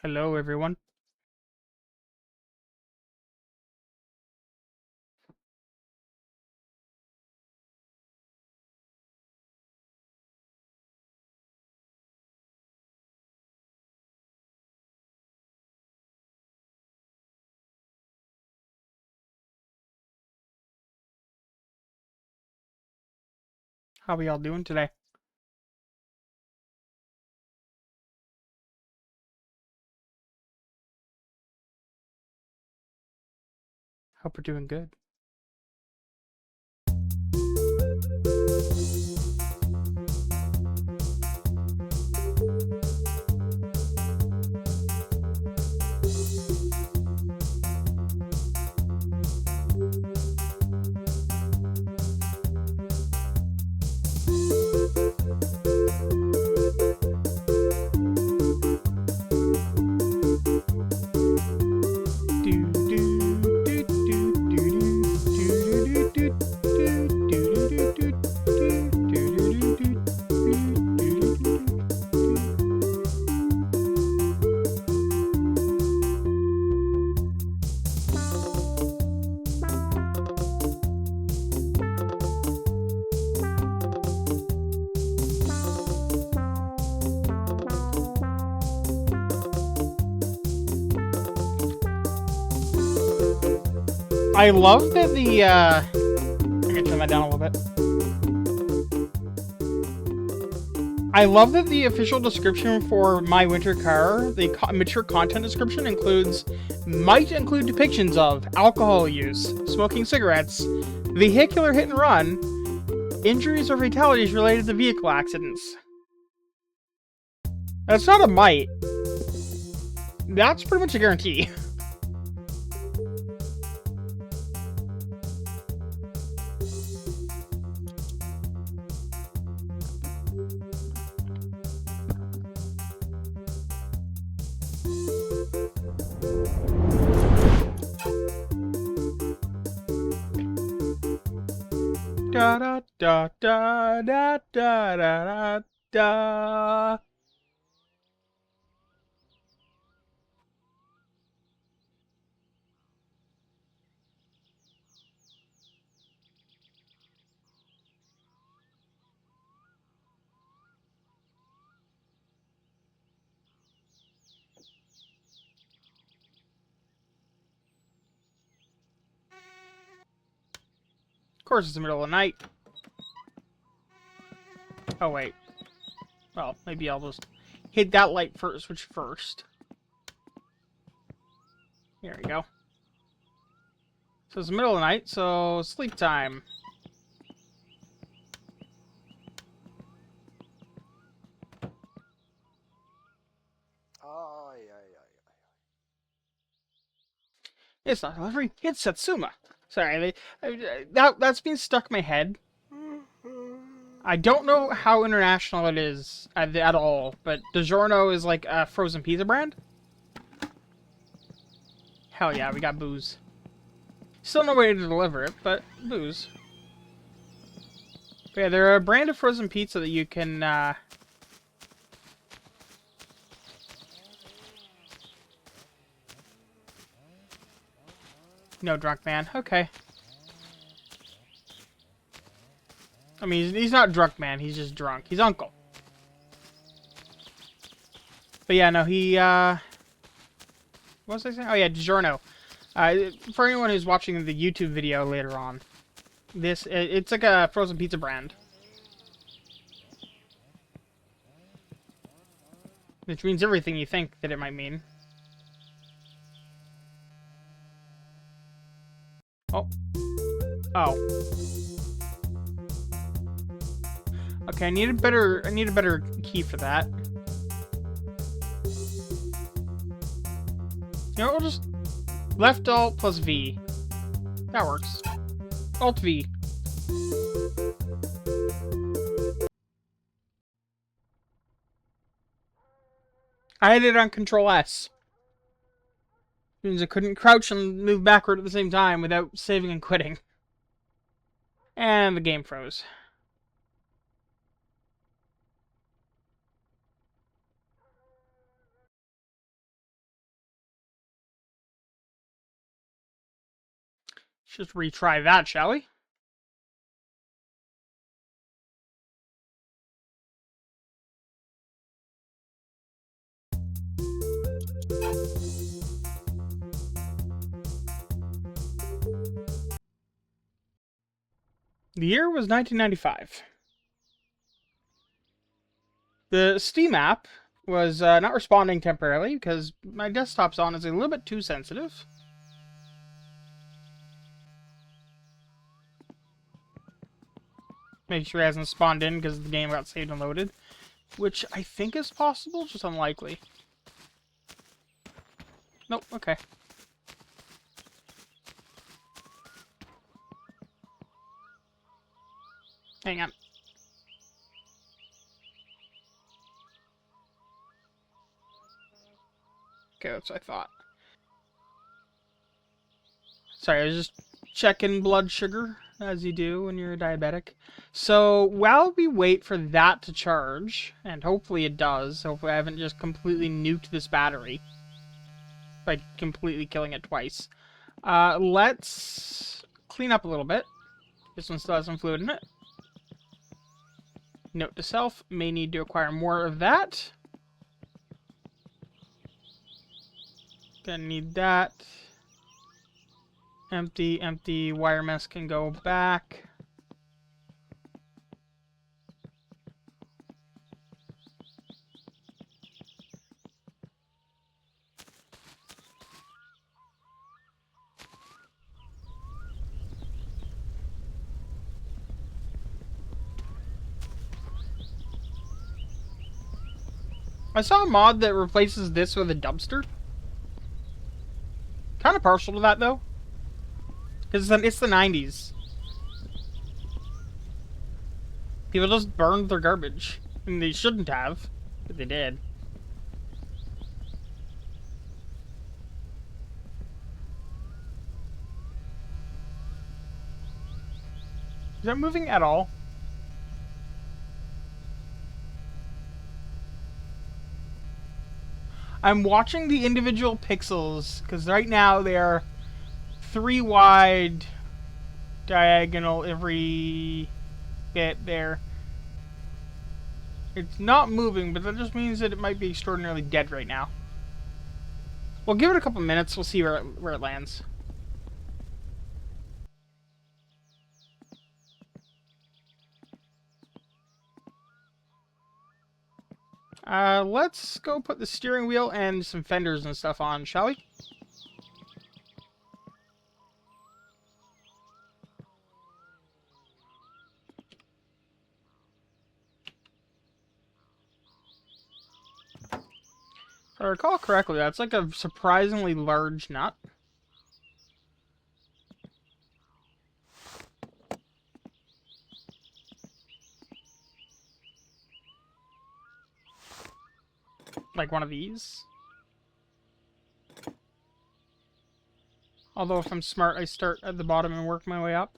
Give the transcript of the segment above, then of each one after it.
Hello, everyone. How are y'all doing today? Hope we're doing good. I love that the, I'm gonna turn that down a little bit. I love that the official description for My Winter Car, the mature content description, might include depictions of alcohol use, smoking cigarettes, vehicular hit and run, injuries or fatalities related to vehicle accidents. That's not a might. That's pretty much a guarantee. Da da da da da da da da. Of course, it's the middle of the night. Oh wait. Well, maybe I'll just hit that light switch first. Here we go. So it's the middle of the night, so sleep time. It's not delivery, it's Satsuma. Sorry, that's been stuck in my head. I don't know how international it is at all, but DiGiorno is like a frozen pizza brand. Hell yeah, we got booze. Still no way to deliver it, but booze. But yeah, they're a brand of frozen pizza that you can, No drunk man. Okay. I mean, he's not drunk man. He's just drunk. He's uncle. But yeah, no, what was I saying? Oh yeah, DiGiorno. For anyone who's watching the YouTube video later on, it's like a frozen pizza brand. Which means everything you think that it might mean. Oh. Oh. Okay, I need a better key for that. You know, we'll just left alt plus V. That works. Alt V. I had it on Control S. Means I couldn't crouch and move backward at the same time without saving and quitting. And the game froze. Let's just retry that, shall we? The year was 1995. The Steam app was not responding temporarily because my desktop's on is a little bit too sensitive. Make sure it hasn't spawned in because the game got saved and loaded. Which I think is possible, just unlikely. Nope, okay. Hang on. Okay, that's what I thought. Sorry, I was just checking blood sugar, as you do when you're diabetic. So, while we wait for that to charge, and hopefully it does, hopefully I haven't just completely nuked this battery by completely killing it twice, let's clean up a little bit. This one still has some fluid in it. Note to self, may need to acquire more of that. Gonna need that. Empty, empty. Wire mess can go back. I saw a mod that replaces this with a dumpster. Kind of partial to that, though. Because it's the 90s. People just burned their garbage. And they shouldn't have, but they did. Is that moving at all? I'm watching the individual pixels, because right now they are 3 wide, diagonal every bit there. It's not moving, but that just means that it might be extraordinarily dead right now. We'll give it a couple minutes, we'll see where it lands. Let's go put the steering wheel and some fenders and stuff on, shall we? If I recall correctly, that's like a surprisingly large nut. Like one of these. Although if I'm smart, I start at the bottom and work my way up.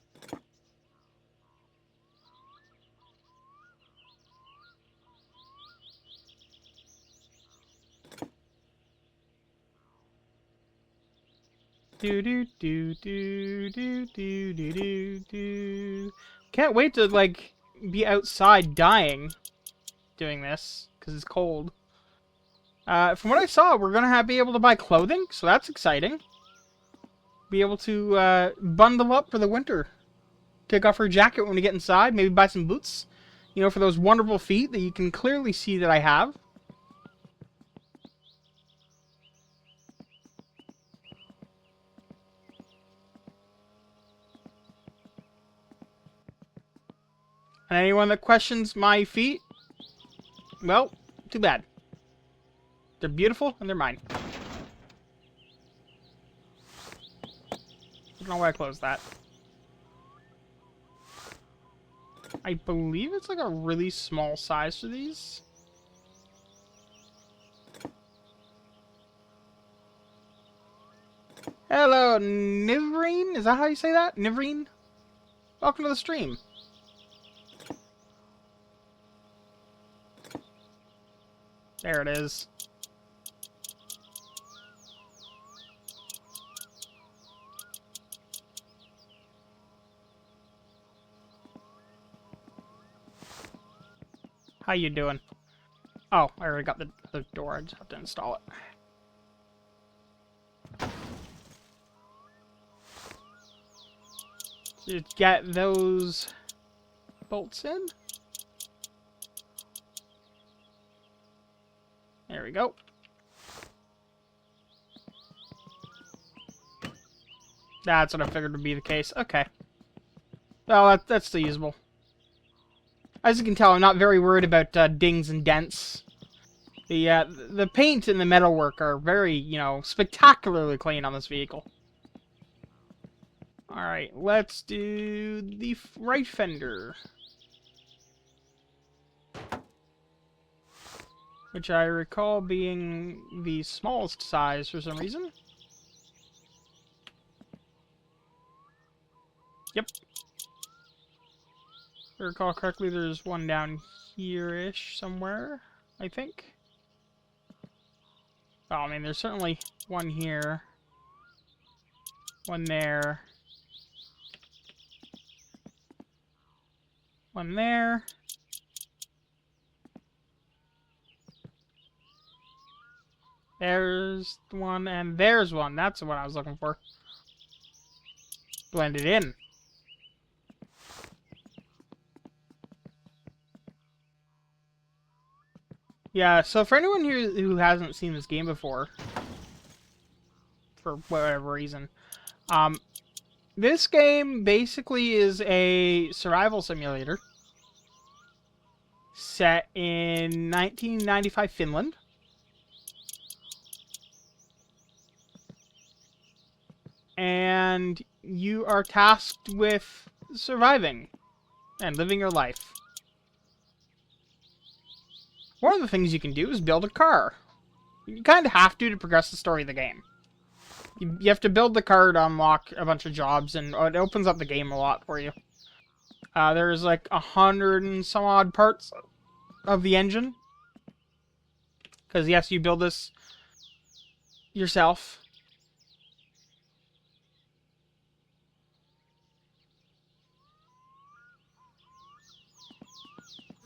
Do do do do do do do do do. Can't wait to like be outside dying doing this because it's cold. From what I saw, we're gonna be able to buy clothing, so that's exciting. Be able to bundle up for the winter. Take off our jacket when we get inside. Maybe buy some boots. You know, for those wonderful feet that you can clearly see that I have. And anyone that questions my feet, well, too bad. They're beautiful and they're mine. I don't know why I closed that. I believe it's like a really small size for these. Hello, Nivreen? Is that how you say that? Nivreen? Welcome to the stream. There it is. How you doing? Oh, I already got the door. I just have to install it. Just get those bolts in. There we go. That's what I figured would be the case. Okay. Well, that's still usable. As you can tell, I'm not very worried about dings and dents. The paint and the metalwork are very, you know, spectacularly clean on this vehicle. Alright, let's do the right fender. Which I recall being the smallest size for some reason. Yep. If I recall correctly, there's one down here-ish somewhere, I think. Oh, I mean, there's certainly one here. One there. One there. There's one, and there's one. That's what I was looking for. Blend it in. Yeah, so for anyone here who hasn't seen this game before, for whatever reason, this game basically is a survival simulator set in 1995 Finland. And you are tasked with surviving and living your life. One of the things you can do is build a car. You kind of have to progress the story of the game. You have to build the car to unlock a bunch of jobs, and it opens up the game a lot for you. There's like 100 and some odd parts of the engine. Because yes, you build this yourself.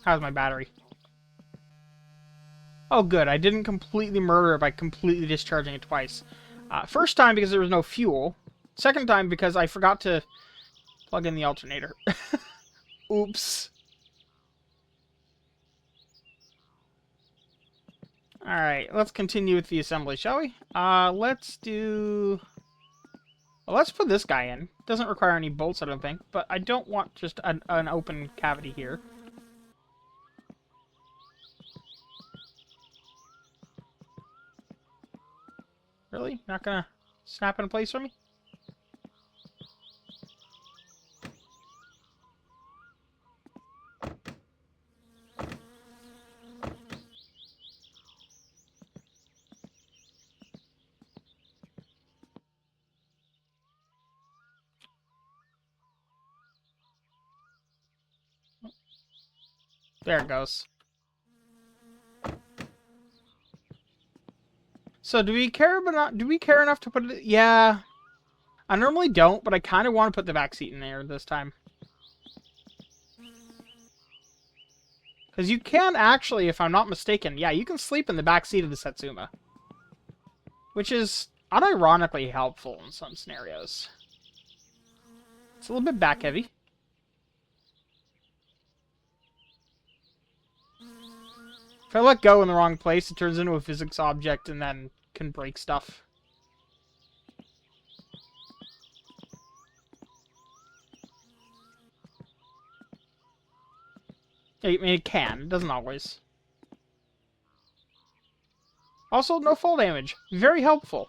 How's my battery? Oh, good. I didn't completely murder it by completely discharging it twice. First time because there was no fuel. Second time because I forgot to plug in the alternator. Oops. Alright, let's continue with the assembly, shall we? Let's do... Well, let's put this guy in. Doesn't require any bolts, I don't think. But I don't want just an open cavity here. Really? Not gonna snap in place for me? There it goes. So do we care enough to put it? Yeah. I normally don't, but I kind of want to put the back seat in there this time. Because you can actually, if I'm not mistaken, yeah, you can sleep in the back seat of the Satsuma. Which is unironically helpful in some scenarios. It's a little bit back heavy. If I let go in the wrong place, it turns into a physics object and then can break stuff. I mean, it can. It doesn't always. Also, no fall damage. Very helpful.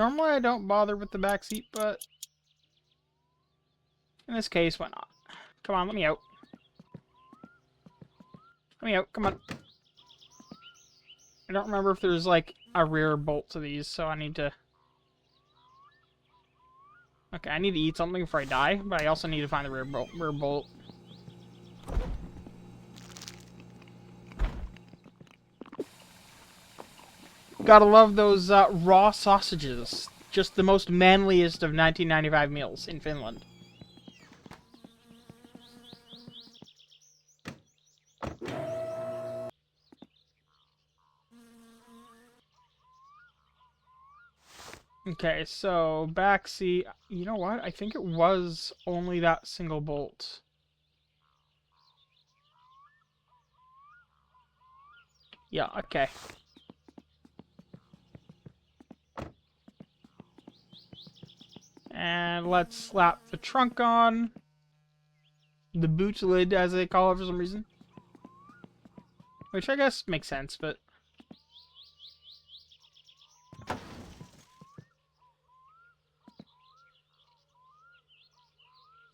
Normally I don't bother with the back seat, but in this case, why not? Come on, let me out. Let me out, come on. I don't remember if there's, like, a rear bolt to these, so I need to... Okay, I need to eat something before I die, but I also need to find the rear bolt. Gotta love those raw sausages. Just the most manliest of 1995 meals in Finland. Okay, so backseat. You know what? I think it was only that single bolt. Yeah, okay. And let's slap the trunk on. The boot lid, as they call it for some reason. Which I guess makes sense, but...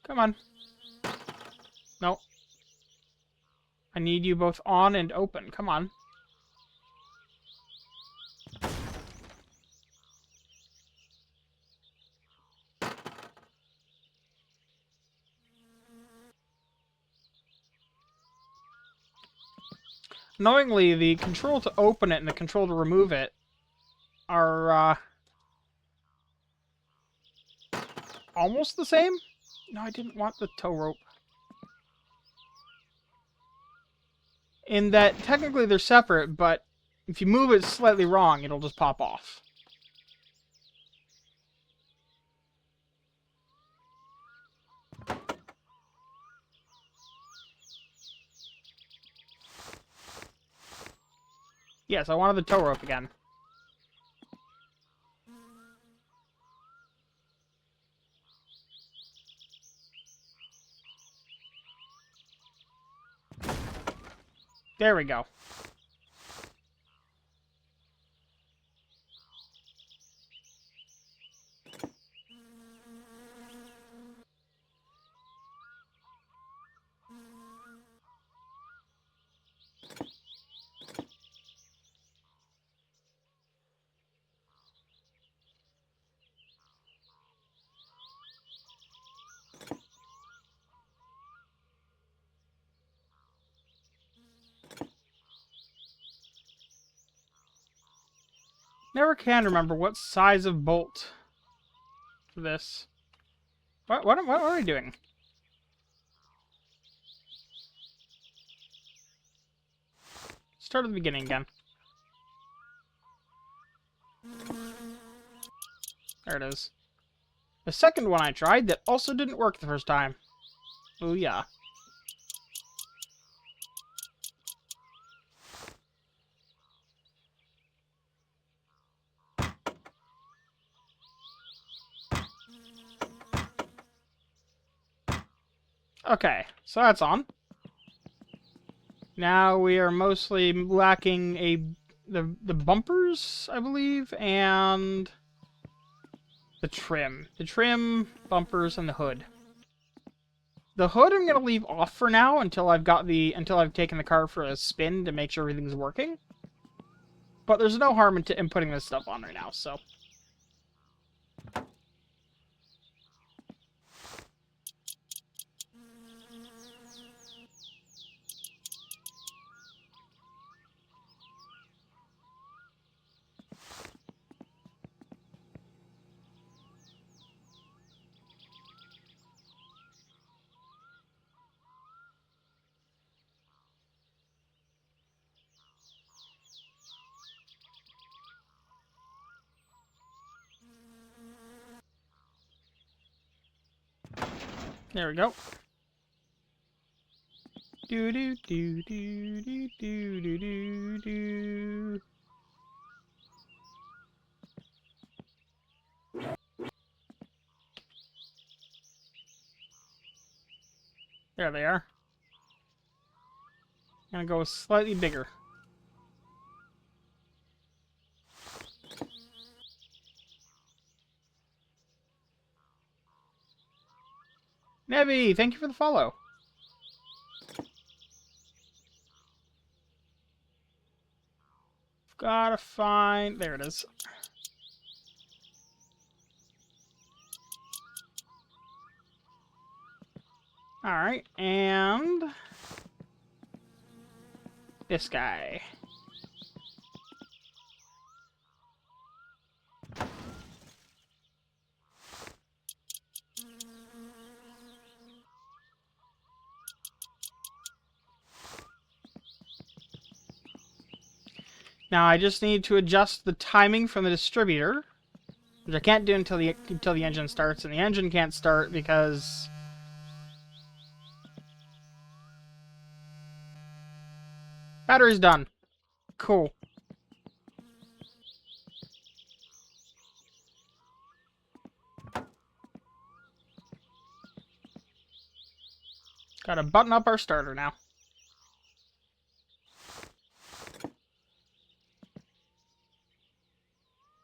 Come on. No. I need you both on and open. Come on. Knowingly, the control to open it and the control to remove it are, almost the same? No, I didn't want the tow rope. In that, technically they're separate, but if you move it slightly wrong, it'll just pop off. Yes, I wanted the tow rope again. There we go. Never can remember what size of bolt for this. What are we doing? Start at the beginning again. There it is. The second one I tried that also didn't work the first time. Oh yeah. Okay, so that's on. Now we are mostly lacking the bumpers, I believe, and the trim. The trim, bumpers, and the hood. The hood I'm gonna leave off for now until I've taken the car for a spin to make sure everything's working. But there's no harm in putting this stuff on right now, so. There we go. Do do do do do do do do do. There they are. I'm gonna go slightly bigger. Nebby, thank you for the follow. Gotta find... There it is. Alright, and... this guy. Now I just need to adjust the timing from the distributor, which I can't do until the engine starts, and the engine can't start because battery's done. Cool. Gotta button up our starter now.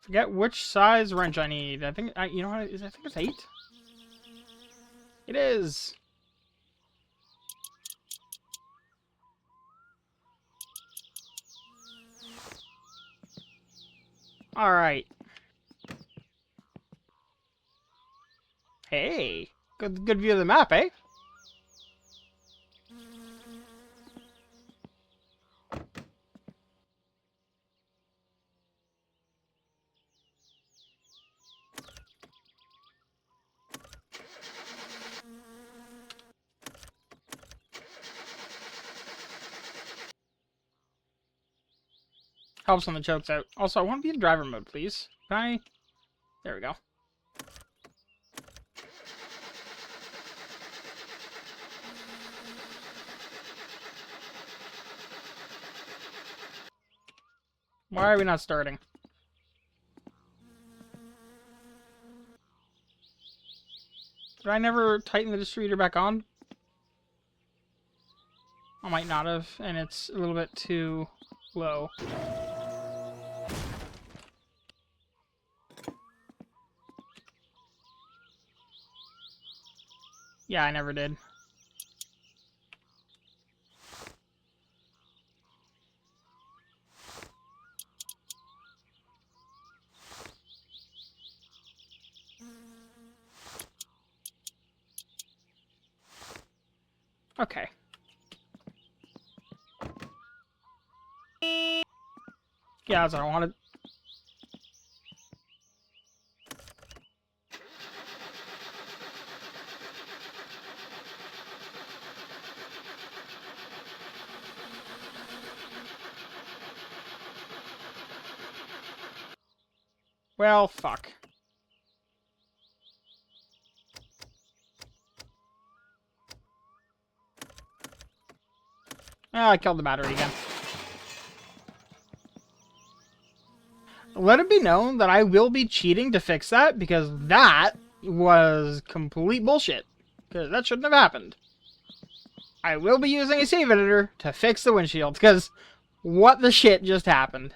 Forget which size wrench I need. I think you know what? I think it's 8. It is. All right. Hey, good view of the map, eh? Helps when the choke's out. Also, I want to be in driver mode, please. Can I? There we go. Why are we not starting? Did I never tighten the distributor back on? I might not have, and it's a little bit too low. Yeah, I never did. Okay. Yeah, that's what I wanted. Well, fuck. Ah, I killed the battery again. Let it be known that I will be cheating to fix that, because that was complete bullshit. Because that shouldn't have happened. I will be using a save editor to fix the windshield, because what the shit just happened?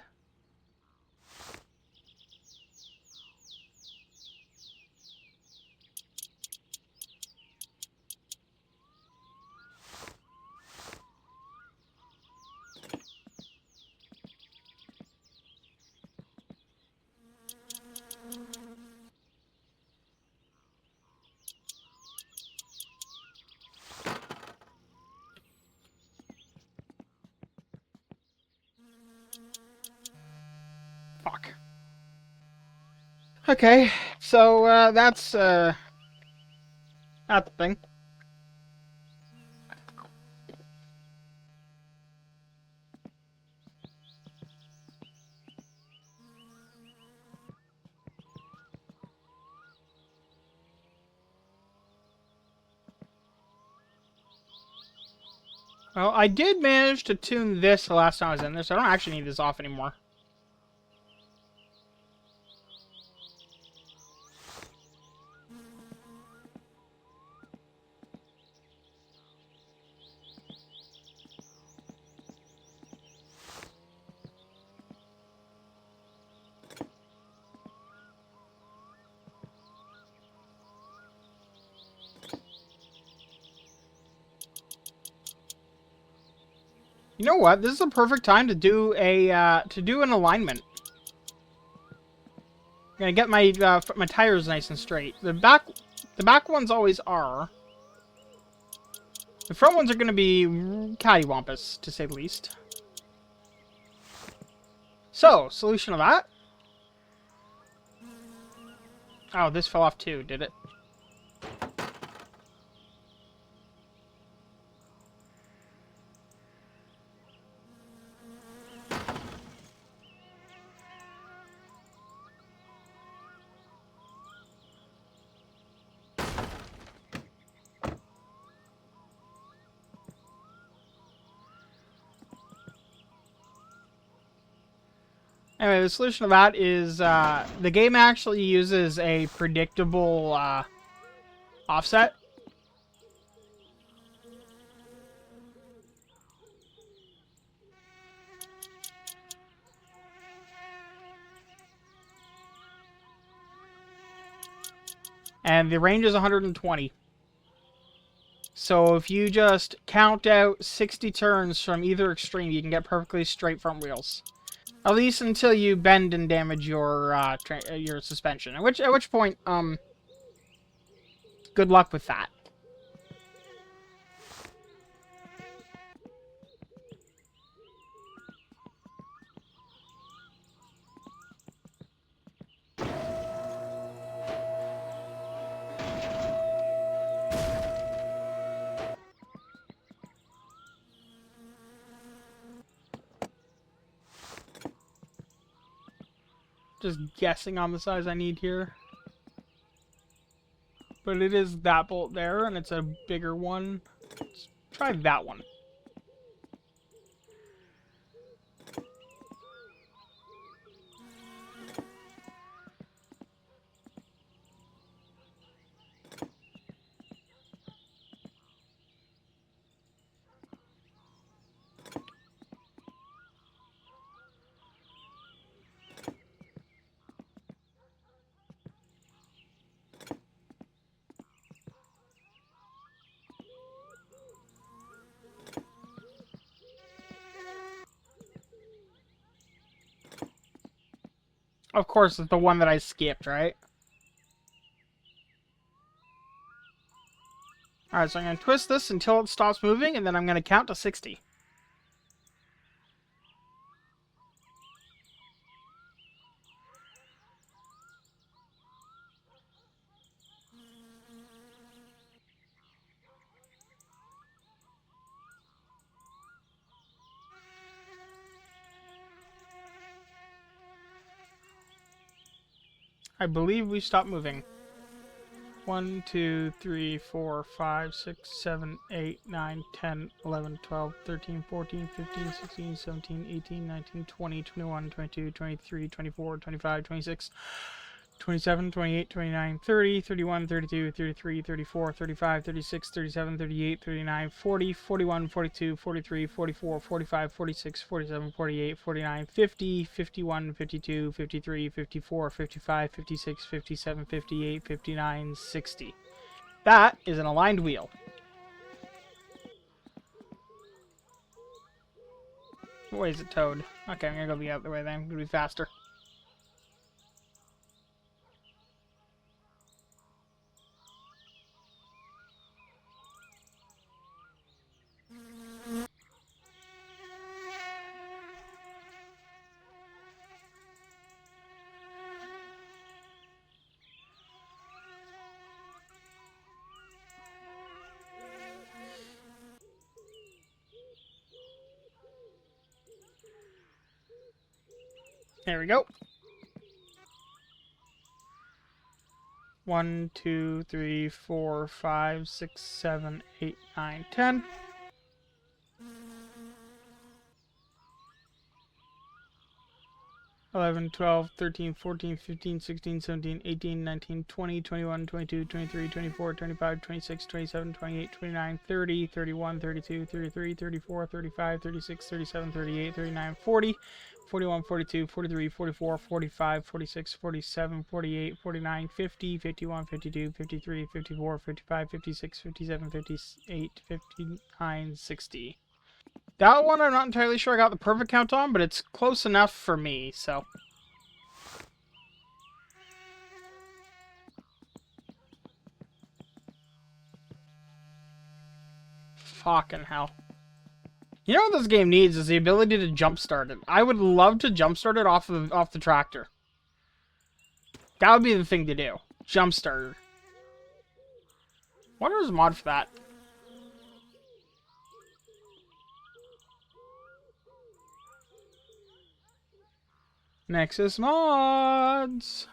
Fuck. Okay, so that's that thing. Well, I did manage to tune this the last time I was in there, so I don't actually need this off anymore. You know what? This is a perfect time to do an alignment. I'm gonna get my tires nice and straight. The back ones always are. The front ones are gonna be cattywampus, to say the least. So, solution of that. Oh, this fell off too, did it? Anyway, the solution to that is the game actually uses a predictable offset. And the range is 120. So if you just count out 60 turns from either extreme, you can get perfectly straight front wheels. At least until you bend and damage your suspension. At which point, good luck with that. Just guessing on the size I need here. But it is that bolt there, and it's a bigger one. Let's try that one. Of course, it's the one that I skipped, right? Alright, so I'm going to twist this until it stops moving, and then I'm going to count to 60. I believe we stopped moving. 1, 2, 3, 4, 5, 6, 7, 8, 9, 10, 11, 12, 13, 14, 15, 16, 17, 18, 19, 20, 21, 22, 23, 24, 25, 26, 27, 28, 29, 30, 31, 32, 33, 34, 35, 36, 37, 38, 39, 40, 41, 42, 43, 44, 45, 46, 47, 48, 49, 50, 51, 52, 53, 54, 55, 56, 57, 58, 59, 60. That is an aligned wheel. What way is it towed? Okay, I'm gonna go the other way then. I'm gonna be faster. There we go. 1, 2, 3, 4, 5, 6, 7, 8, 9, 10. 11, 12, 13, 14, 15, 16, 17, 18, 19, 20, 21, 22, 23, 24, 25, 26, 27, 28, 29, 30, 31, 32, 33, 34, 35, 36, 37, 38, 39, 40, 41, 42, 43, 44, 45, 46, 47, 48, 49, 50, 51, 52, 53, 54, 55, 56, 57, 58, 59, 60. That one I'm not entirely sure I got the perfect count on, but it's close enough for me, so. Fucking hell. You know what this game needs is the ability to jumpstart it. I would love to jumpstart it off the tractor. That would be the thing to do. Jumpstart it. What is a mod for that? Nexus mods.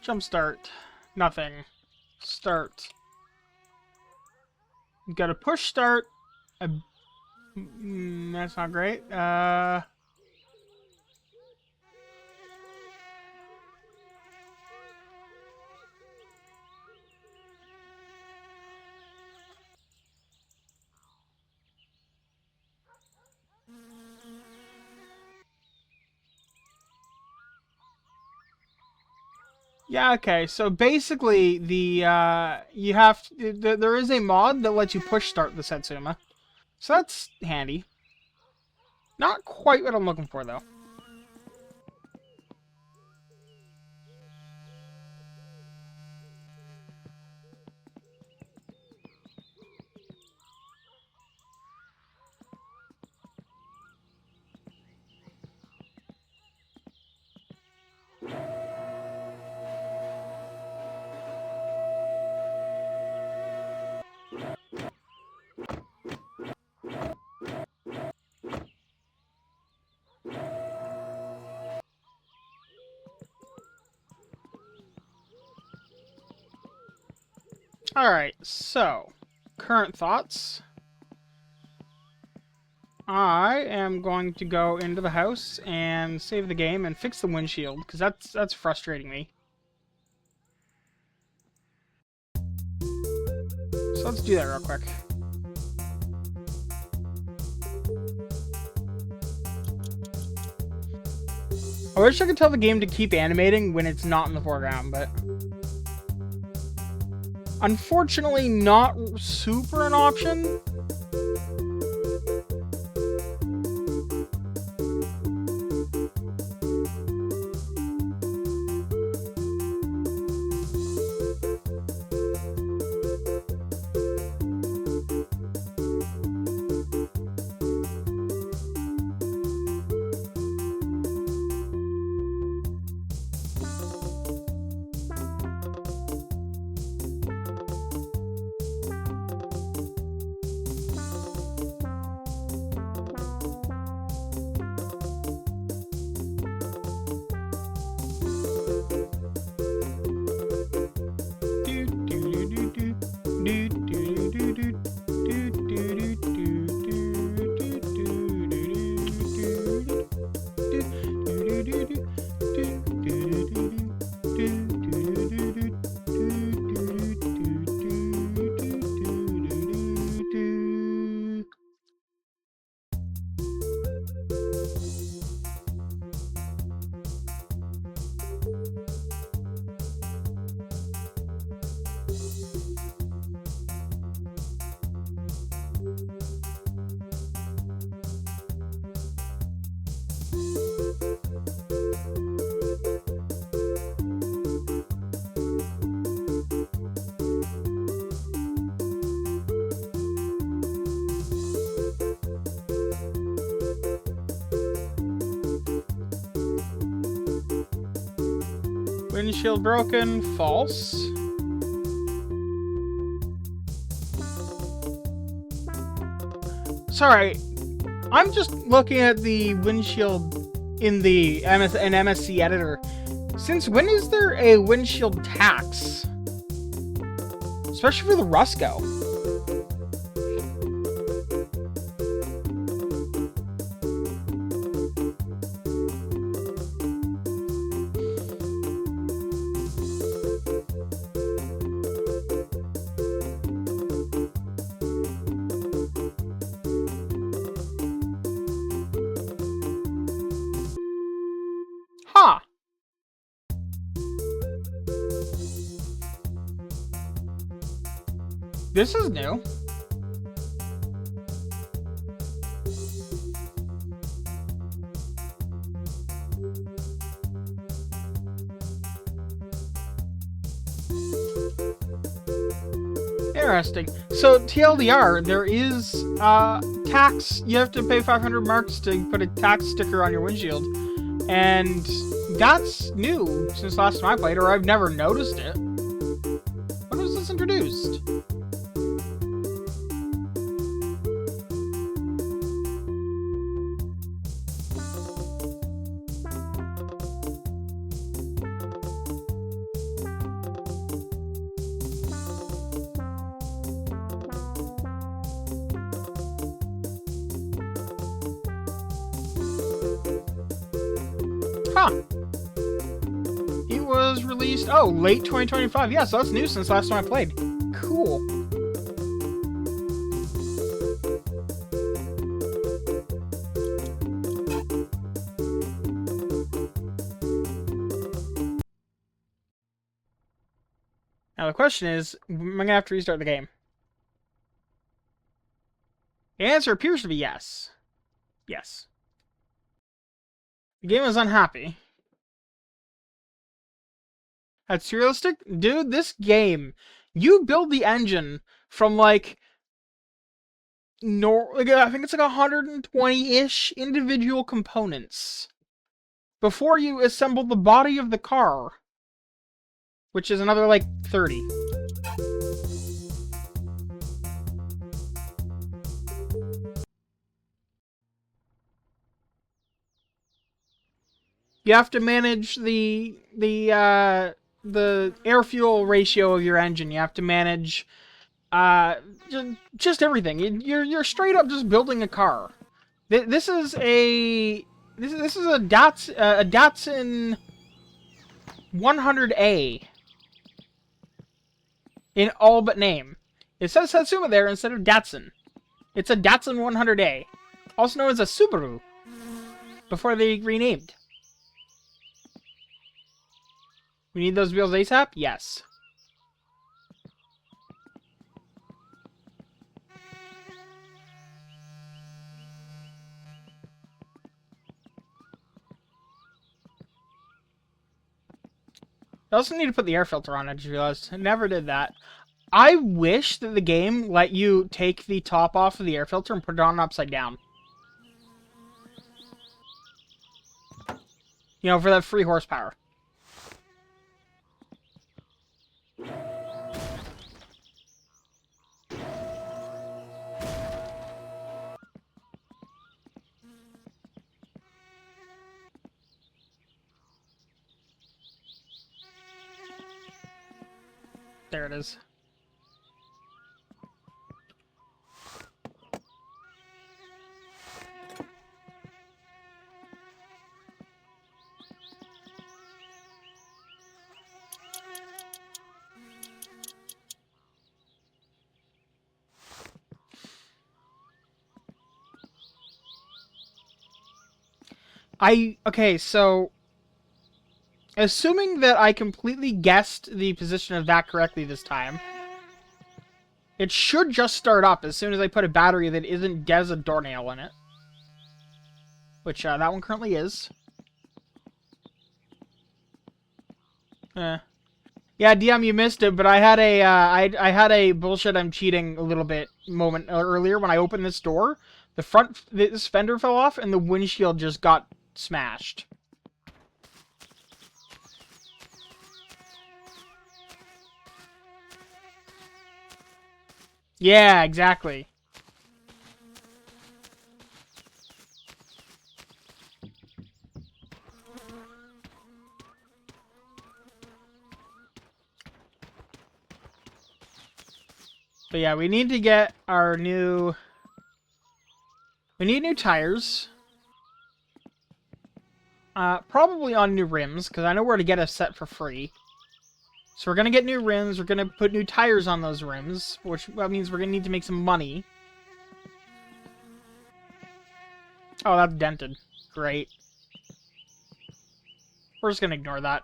Jumpstart. Nothing. Start. You gotta push start. That's not great. Yeah, okay. So basically, you have there is a mod that lets you push start the Setsuma. So that's handy. Not quite what I'm looking for though. Alright, so, current thoughts. I am going to go into the house and save the game and fix the windshield, because that's frustrating me. So let's do that real quick. I wish I could tell the game to keep animating when it's not in the foreground, but unfortunately not super an option. Windshield broken, false. Sorry, I'm just looking at the windshield in the MSC editor. Since when is there a windshield tax? Especially for the Rusco. Huh. This is new. Interesting. So, TLDR, there is tax. You have to pay 500 marks to put a tax sticker on your windshield. And that's new since last time I played, or I've never noticed it. When was this introduced? Huh. It was released, oh, late 2025. Yeah, so that's new since last time I played. Cool. Now the question is, am I gonna have to restart the game? The answer appears to be yes. Yes. The game is unhappy. That's realistic? Dude, this game, you build the engine from like I think it's like 120-ish individual components before you assemble the body of the car, which is another like 30. You have to manage the air fuel ratio of your engine. You have to manage just everything. You're straight up just building a car. This is a Datsun 100A in all but name. It says Satsuma there instead of Datsun. It's a Datsun 100A, also known as a Subaru, before they renamed. We need those wheels ASAP? Yes. I also need to put the air filter on, I just realized. I never did that. I wish that the game let you take the top off of the air filter and put it on upside down. You know, for that free horsepower. There it is. Okay, so assuming that I completely guessed the position of that correctly this time, it should just start up as soon as I put a battery that isn't Des a doornail in it. Which, that one currently is. Yeah, DM, you missed it, but I had a, I had a bullshit I'm cheating a little bit moment earlier when I opened this door. This fender fell off and the windshield just got smashed. Yeah, exactly. But yeah, we need to get our new... We need new tires. Probably on new rims, because I know where to get a set for free. So we're going to get new rims, we're going to put new tires on those rims, which means we're going to need to make some money. Oh, that's dented. Great. We're just going to ignore that.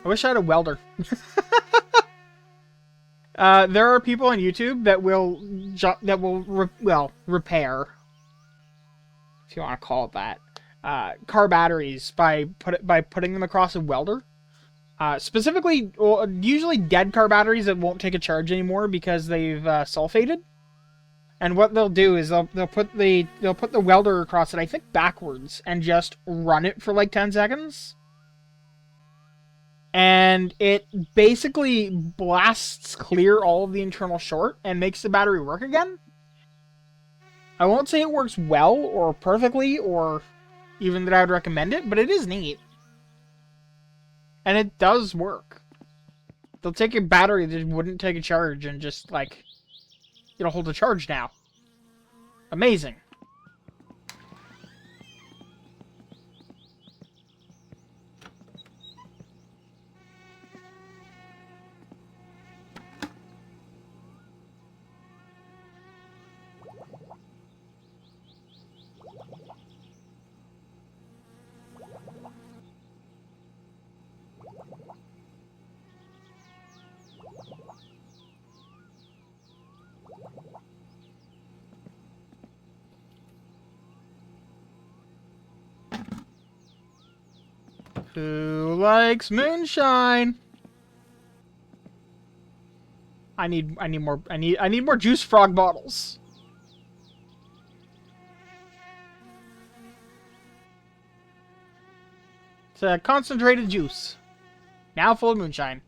I wish I had a welder. There are people on YouTube that will repair, if you want to call it that, car batteries by putting them across a welder. Specifically, well, usually dead car batteries that won't take a charge anymore because they've sulfated. And what they'll do is they'll put the welder across it, I think backwards, and just run it for like 10 seconds. And it basically blasts clear all of the internal short and makes the battery work again. I won't say it works well or perfectly or even that I would recommend it, but it is neat. And it does work. They'll take a battery that wouldn't take a charge and just, like, it'll hold a charge now. Amazing. Who likes moonshine? I need more juice frog bottles. It's a concentrated juice. Now full of moonshine.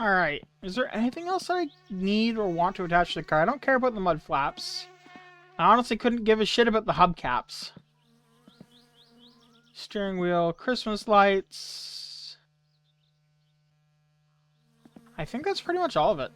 Alright, is there anything else I need or want to attach to the car? I don't care about the mud flaps. I honestly couldn't give a shit about the hubcaps. Steering wheel, Christmas lights. I think that's pretty much all of it.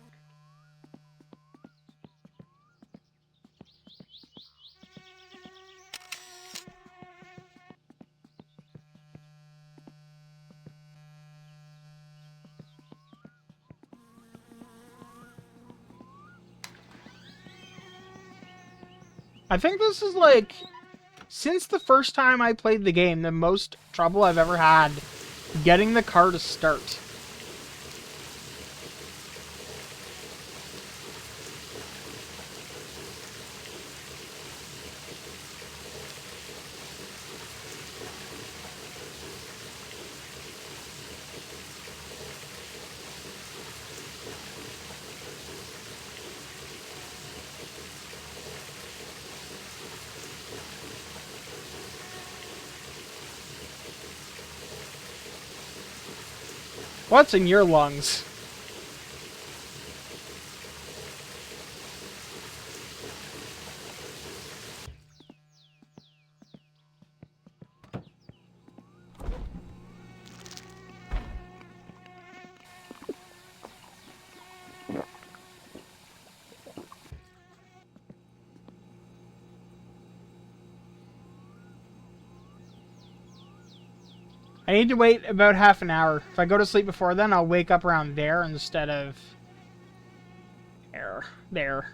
I think this is, like, since the first time I played the game, the most trouble I've ever had getting the car to start. What's in your lungs? I need to wait about half an hour. If I go to sleep before then, I'll wake up around there instead of... there.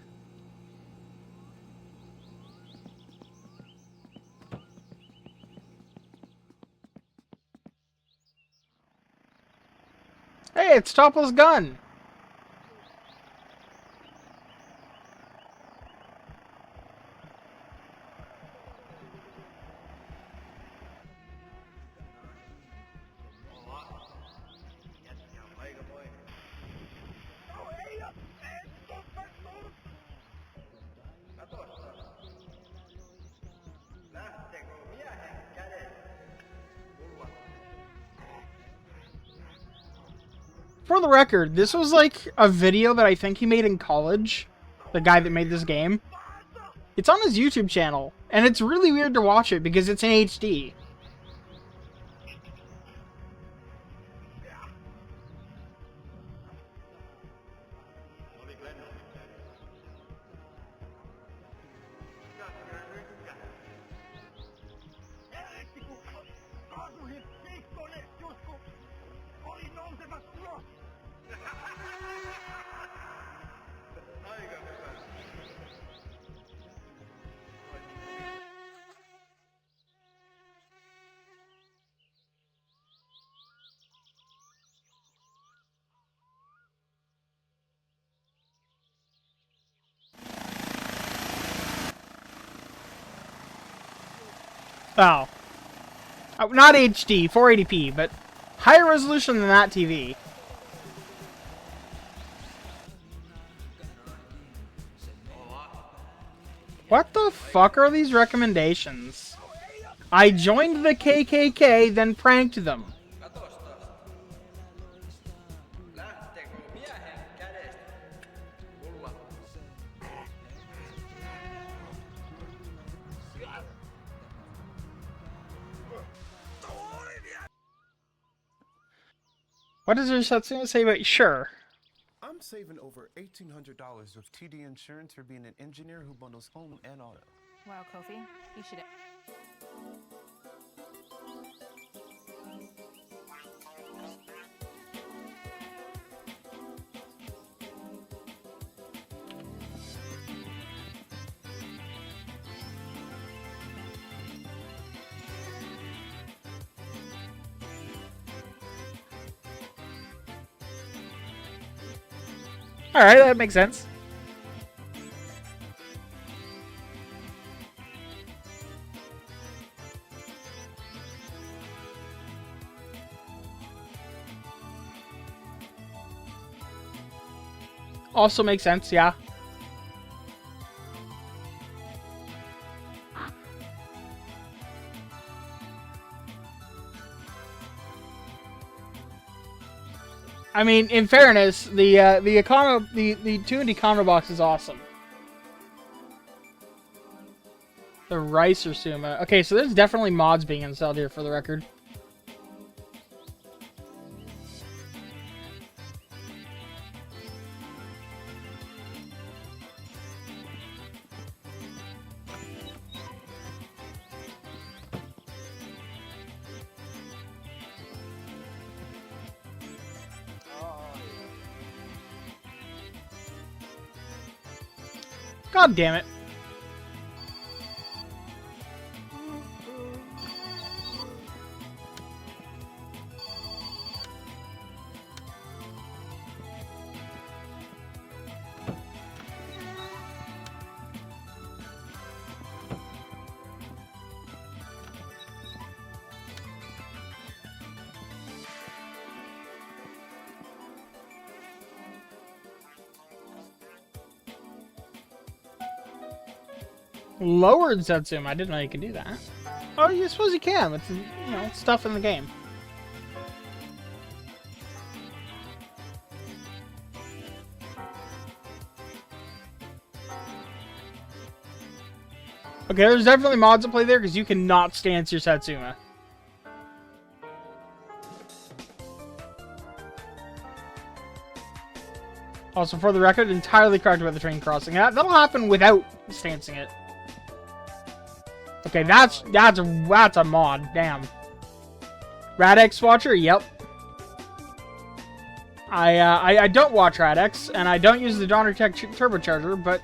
Hey, it's Topple's gun! For the record, this was like a video that I think he made in college. The guy that made this game. It's on his YouTube channel, and it's really weird to watch it because it's in HD. Oh. Not HD, 480p, but higher resolution than that TV. What the fuck are these recommendations? I joined the KKK, then pranked them. What does your Satsuma say about sure? I'm saving over $1,800 with TD Insurance for being an engineer who bundles home and auto. Wow, Kofi, you should. Alright, that makes sense. Also makes sense, yeah. I mean, in fairness, the tuned econo box is awesome. The rice or Suma. Okay, so there's definitely mods being installed here for the record. God damn it. Lowered Satsuma. I didn't know you could do that. Oh, you suppose you can with, you know, stuff in the game. Okay, there's definitely mods at play there because you cannot stance your Satsuma. Also, for the record, entirely correct about the train crossing. That'll happen without stancing it. Okay, that's a mod. Damn. Radx Watcher, yep. I don't watch Radx, and I don't use the Donner Tech turbocharger, but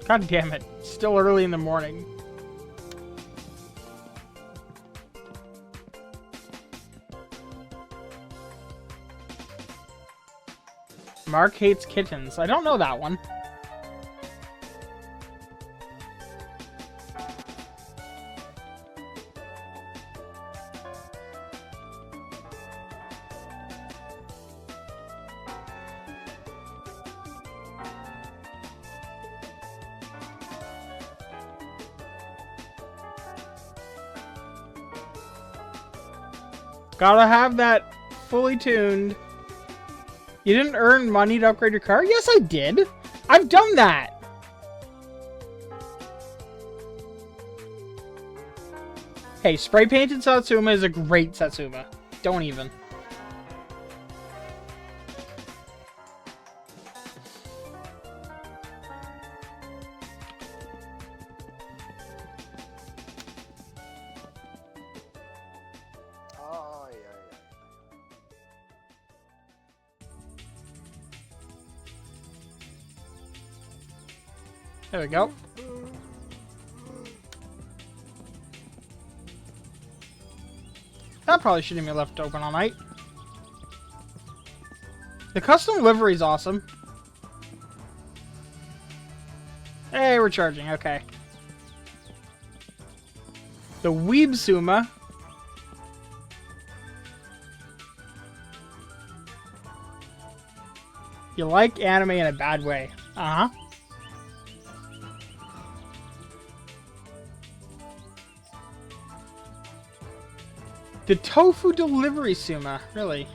God damn it. It's still early in the morning. Mark hates kittens. I don't know that one. Gotta have that fully tuned. You didn't earn money to upgrade your car? Yes, I did. I've done that. Hey, spray painted Satsuma is a great Satsuma. Don't even. There we go. That probably shouldn't be left open all night. The custom livery is awesome. Hey, we're charging. Okay. The Weeb Suma. You like anime in a bad way. Uh-huh. The Tofu Delivery Suma. Really?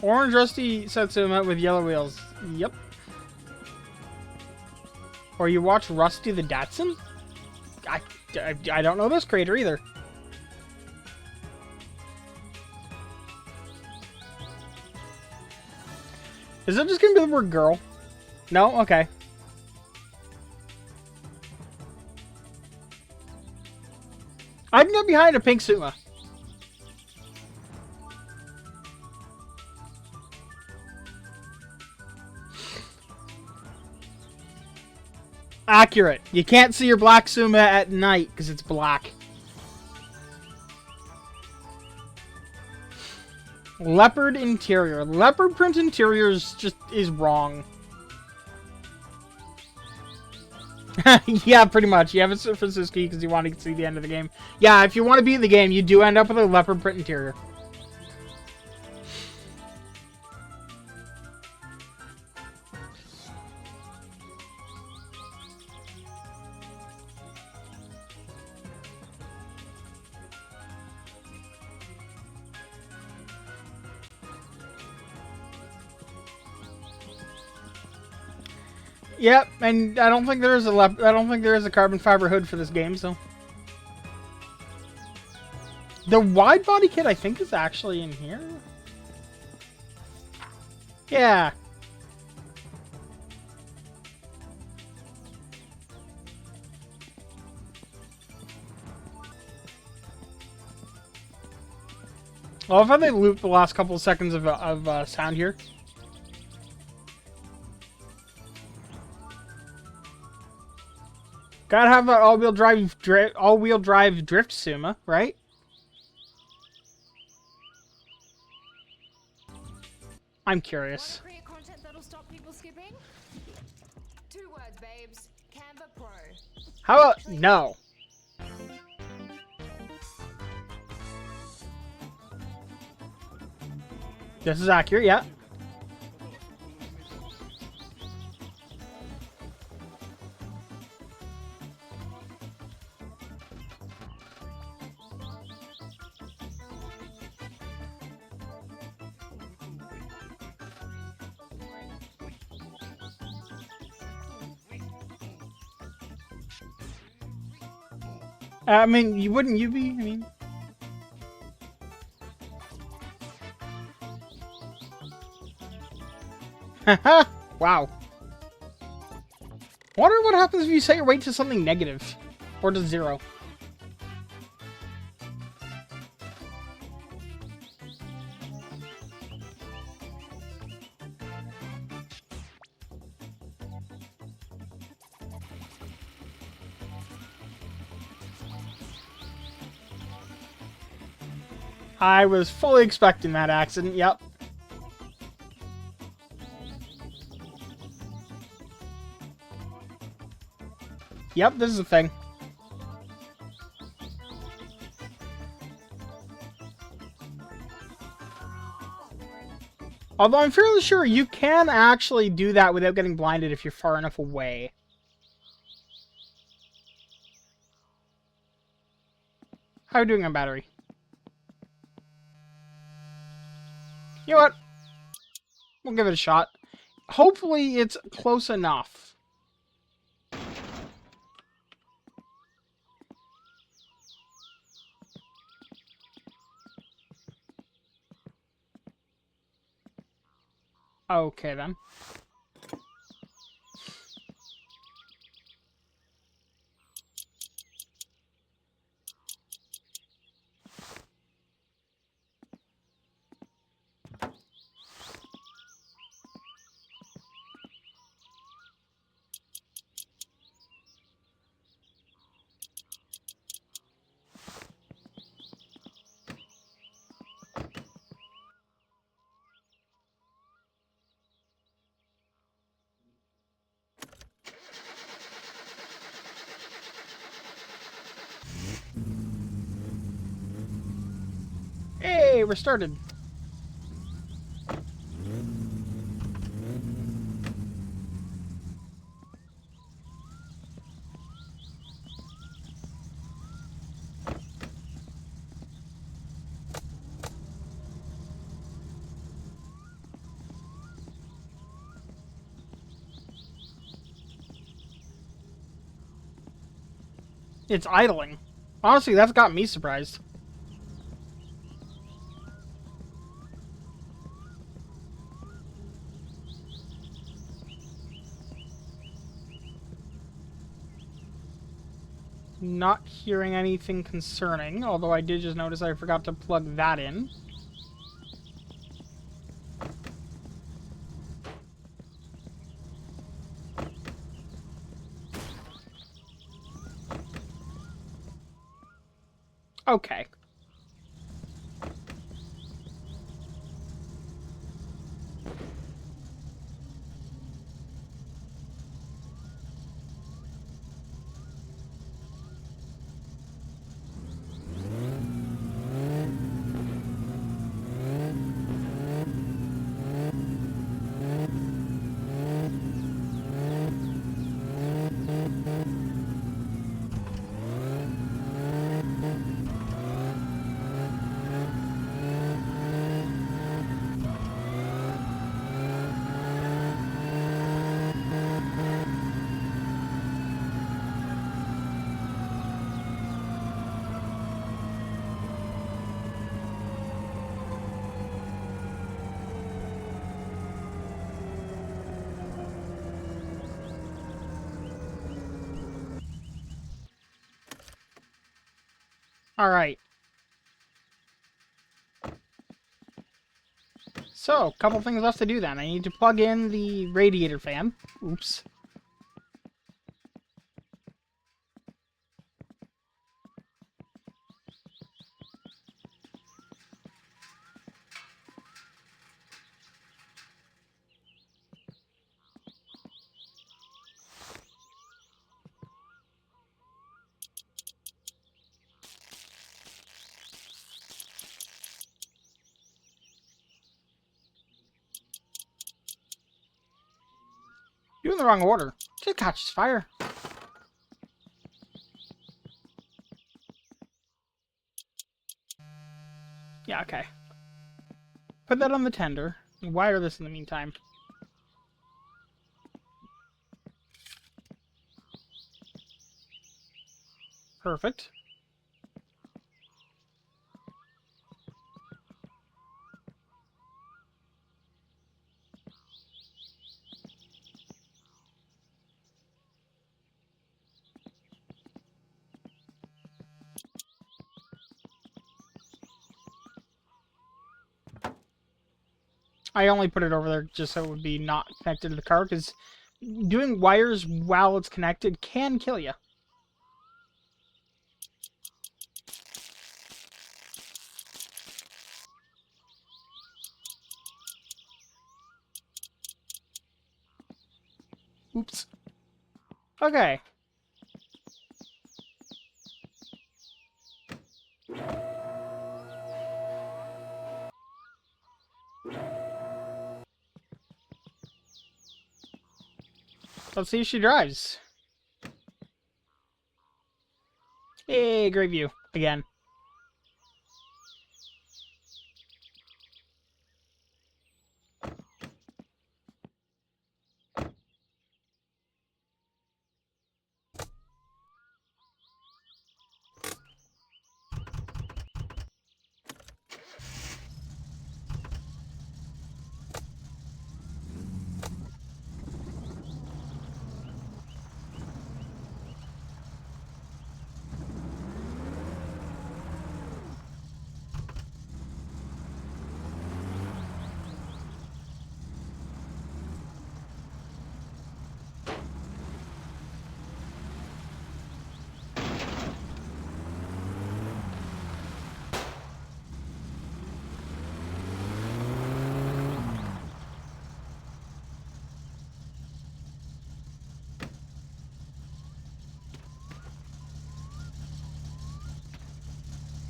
Orange Rusty Satsuma with yellow wheels. Yep. Or you watch Rusty the Datsun? I don't know this creator either. Is it just gonna be the word girl? No? Okay. I can get behind a pink Suma. Accurate. You can't see your black Suma at night because it's black. Leopard interior. Leopard print interior is wrong. Yeah, pretty much. You have it set for Siski because you want to see the end of the game. Yeah, if you want to beat the game, you do end up with a leopard print interior. Yep, and I don't think there is a carbon fiber hood for this game, so. The wide body kit I think is actually in here. Yeah. I love how they looped the last couple of seconds of sound here. Gotta have that all-wheel drive drift Suma, right? I'm curious. Want to create content that'll stop people skipping? 2 words, babes. Canva Pro. How about no? This is accurate, yeah. I mean, wouldn't you be? I mean... Haha! Wow. Wonder what happens if you set your weight to something negative. Or to 0. I was fully expecting that accident, yep. Yep, this is a thing. Although I'm fairly sure you can actually do that without getting blinded if you're far enough away. How are you doing on battery? You know what? We'll give it a shot. Hopefully it's close enough. Okay, then. Yay, we're started. It's idling. Honestly, that's got me surprised. Not hearing anything concerning, although I did just notice I forgot to plug that in. Okay. Alright. So, a couple things left to do then. I need to plug in the radiator fan. Oops. You're in the wrong order. Just catches fire. Yeah, okay. Put that on the tender. Wire this in the meantime. Perfect. I only put it over there just so it would be not connected to the car, because doing wires while it's connected can kill you. Oops. Okay. Let's see if she drives. Hey, great view. Again.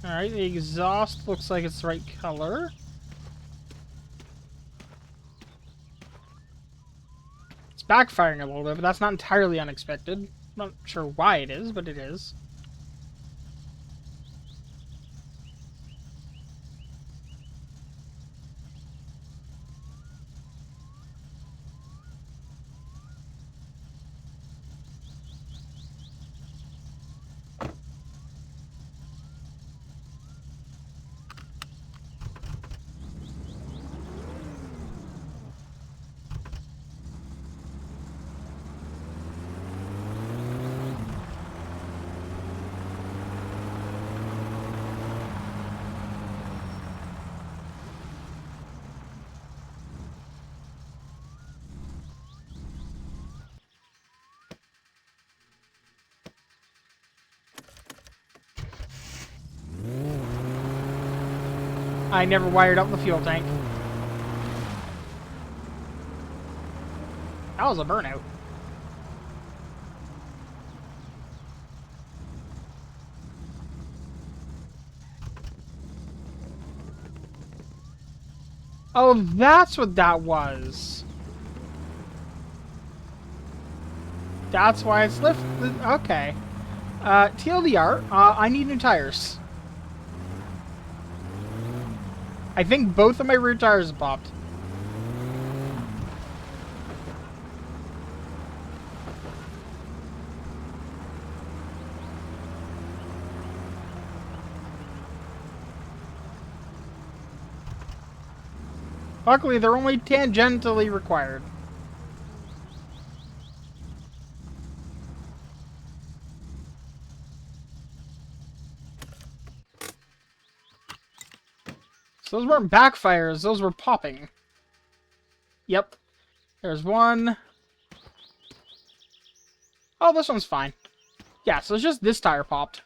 Alright, the exhaust looks like it's the right color. It's backfiring a little bit, but that's not entirely unexpected. Not sure why it is, but it is. I never wired up the fuel tank. That was a burnout. Oh, that's what that was. That's why it's lifted. Okay. TLDR, I need new tires. I think both of my rear tires have popped. Luckily, they're only tangentially required. So those weren't backfires, those were popping. Yep. There's one. Oh, this one's fine. Yeah, so it's just this tire popped.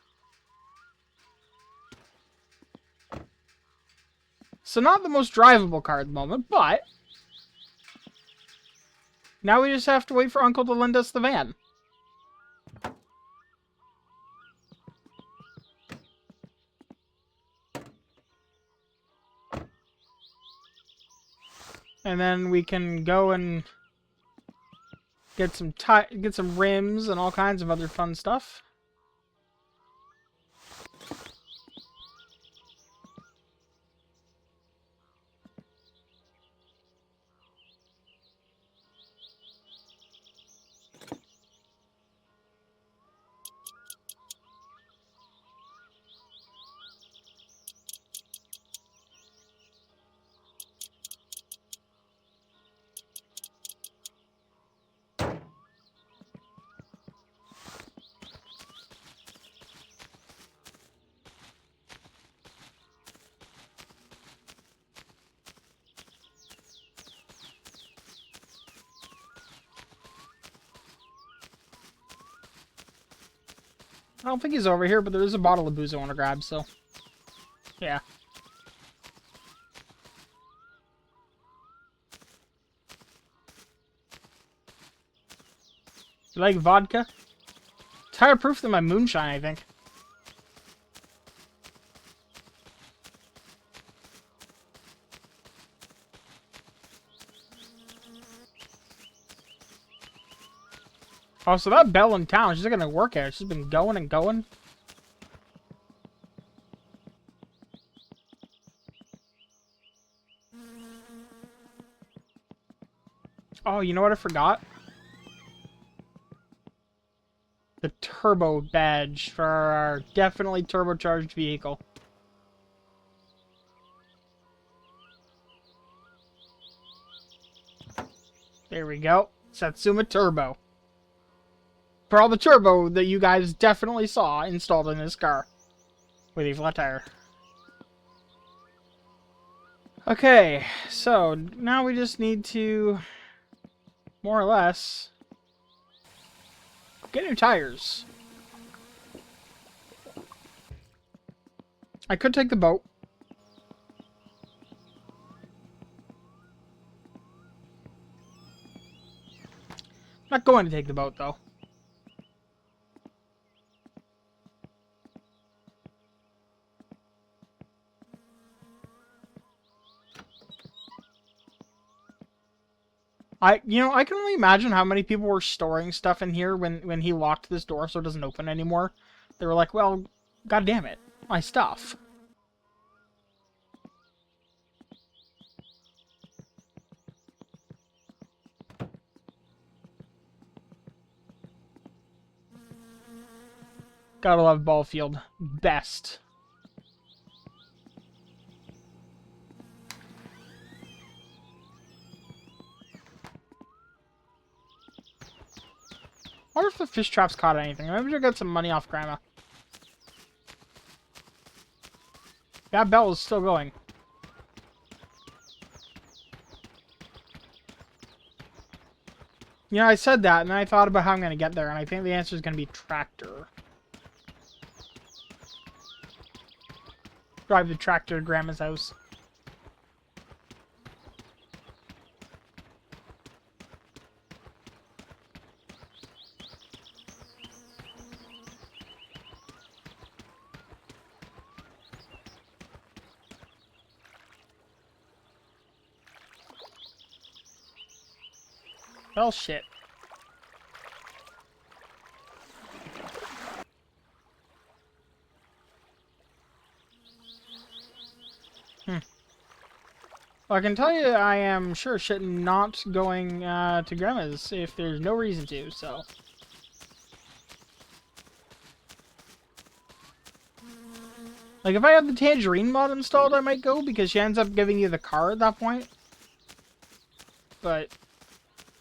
So not the most drivable car at the moment, but now we just have to wait for Uncle to lend us the van. And then we can go and get some rims and all kinds of other fun stuff. I don't think he's over here, but there is a bottle of booze I want to grab, so... yeah. You like vodka? It's higher proof than my moonshine, I think. Oh, so that bell in town, she's not gonna work here. She's been going and going. Oh, you know what I forgot? The turbo badge for our definitely turbocharged vehicle. There we go. Satsuma Turbo. For all the turbo that you guys definitely saw installed in this car. With a flat tire. Okay, so now we just need to, more or less, get new tires. I could take the boat. Not going to take the boat, though. I can only imagine how many people were storing stuff in here when he locked this door so it doesn't open anymore. They were like, well, god damn it, my stuff. Gotta love Ballfield. Best. I wonder if the fish traps caught anything. Maybe we'll get some money off Grandma. That bell is still going. You know, I said that, and then I thought about how I'm going to get there, and I think the answer is going to be tractor. Drive the tractor to Grandma's house. Well, shit. Well, I can tell you I am sure shit not going to Grandma's if there's no reason to, so... Like, if I had the Tangerine mod installed, I might go, because she ends up giving you the car at that point. But...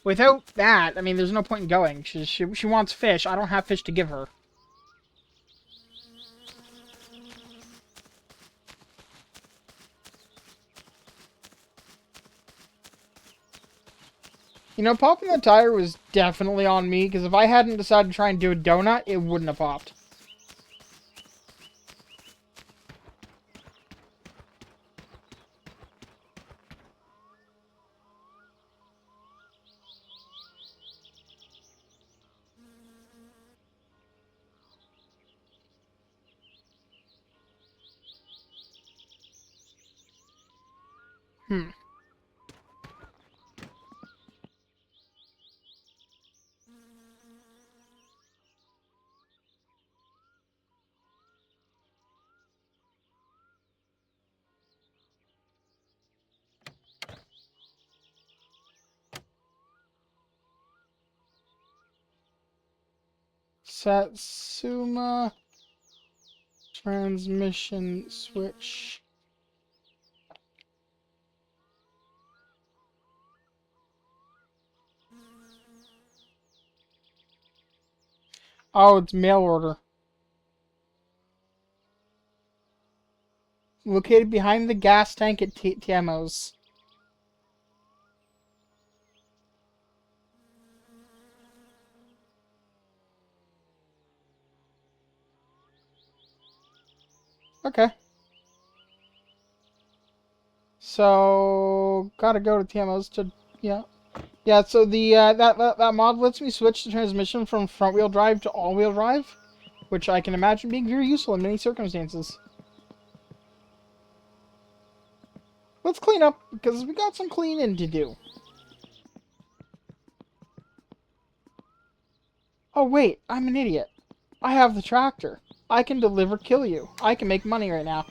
without that, I mean, there's no point in going. She wants fish. I don't have fish to give her. You know, popping the tire was definitely on me, because if I hadn't decided to try and do a donut, it wouldn't have popped. Satsuma transmission switch. Oh, it's mail order. Located behind the gas tank at TMO's. Okay. So, gotta go to TMO's to, yeah. Yeah, so the, that mod lets me switch the transmission from front-wheel drive to all-wheel drive, which I can imagine being very useful in many circumstances. Let's clean up, because we got some cleaning to do. Oh, wait, I'm an idiot. I have the tractor. I can deliver kill you. I can make money right now.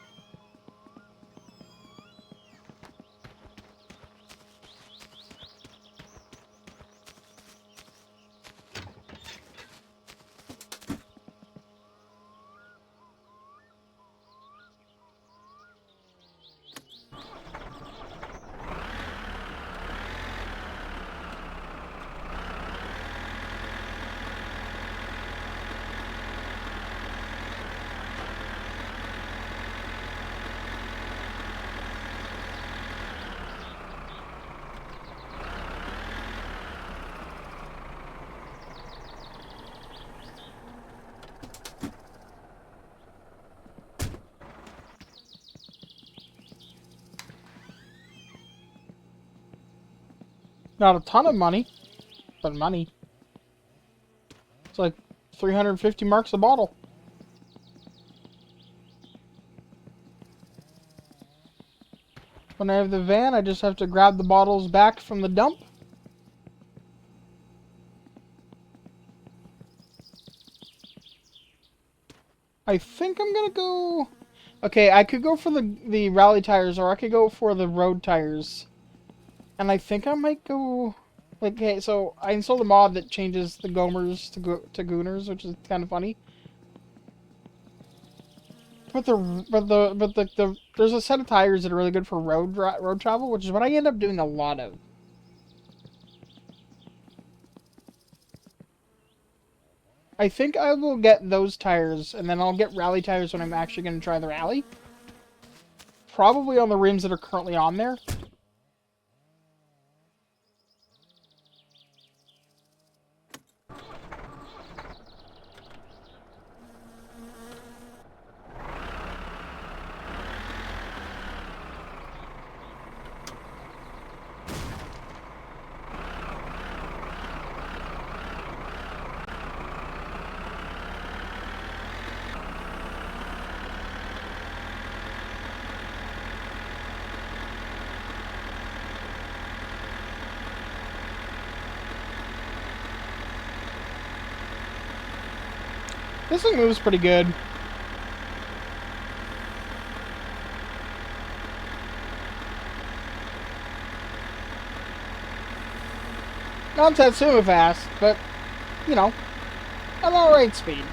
Not a ton of money, but money. It's like 350 marks a bottle. When I have the van, I just have to grab the bottles back from the dump. I think I'm gonna go... Okay, I could go for the rally tires, or I could go for the road tires. And I think I might go... Like, okay, so I installed a mod that changes the Gomers to Gooners, which is kind of funny. But there's a set of tires that are really good for road travel, which is what I end up doing a lot of. I think I will get those tires, and then I'll get rally tires when I'm actually going to try the rally. Probably on the rims that are currently on there. This thing moves pretty good. Not Tatsuma fast, but, you know, an alright speed.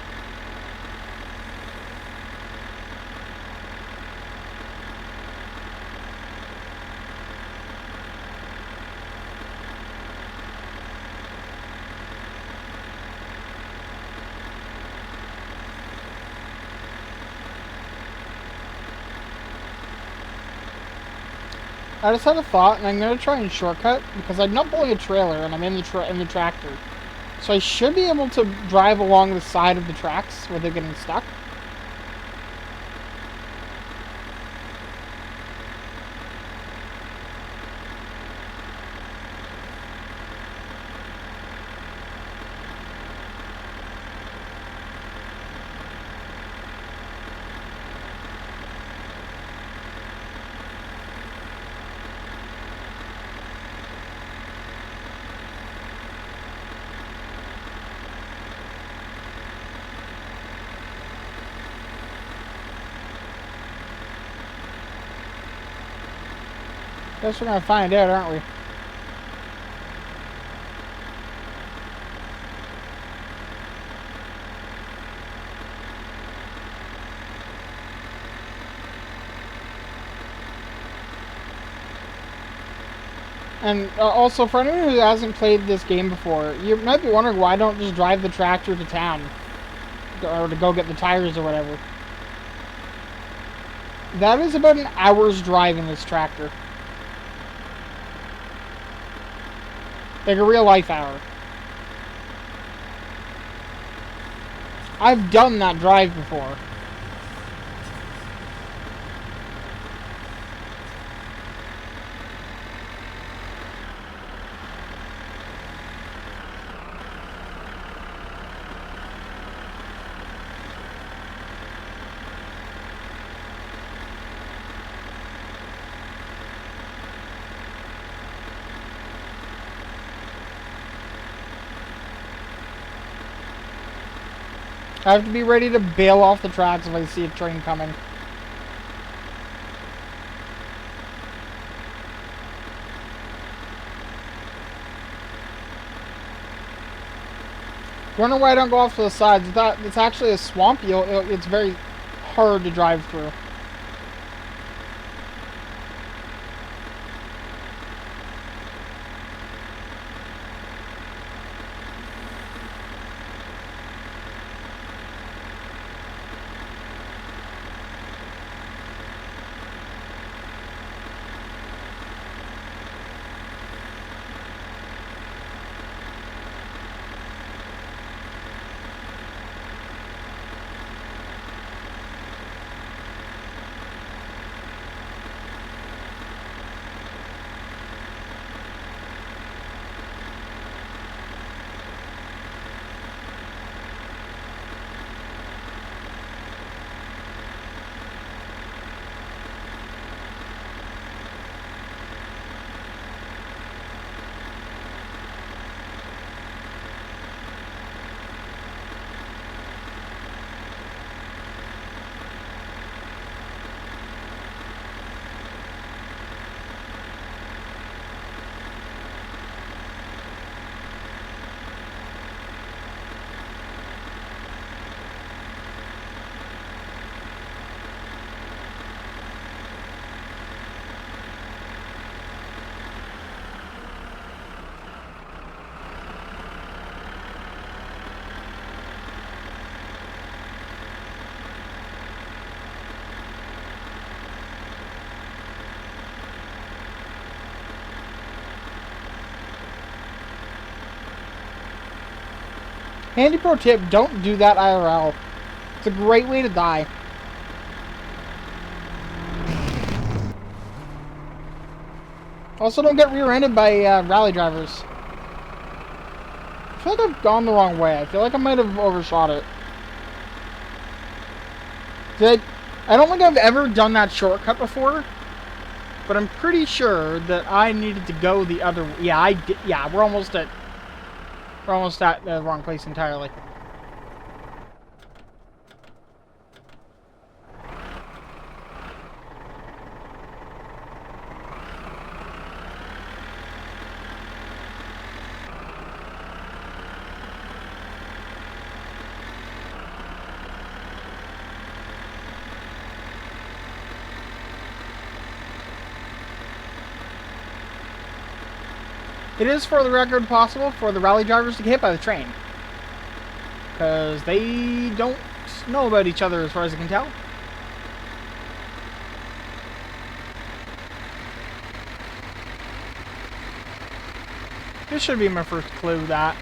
I just had a thought, and I'm going to try and shortcut, because I'm not pulling a trailer, and I'm in the tractor. So I should be able to drive along the side of the tracks where they're getting stuck. Guess we're gonna find out, aren't we? And also, for anyone who hasn't played this game before, you might be wondering why I don't just drive the tractor to town. Or to go get the tires or whatever. That is about an hour's drive in this tractor. Like a real life hour. I've done that drive before. I have to be ready to bail off the tracks if I see a train coming. Wonder why I don't go off to the sides. It's actually a swamp. It's very hard to drive through. Handy pro tip, don't do that IRL. It's a great way to die. Also, don't get rear-ended by rally drivers. I feel like I've gone the wrong way. I feel like I might have overshot it. I don't think I've ever done that shortcut before, but I'm pretty sure that I needed to go the other way. Yeah, I did. Yeah, we're almost at the wrong place entirely. It is, for the record, possible for the rally drivers to get hit by the train. Because they don't know about each other as far as I can tell. This should be my first clue, that.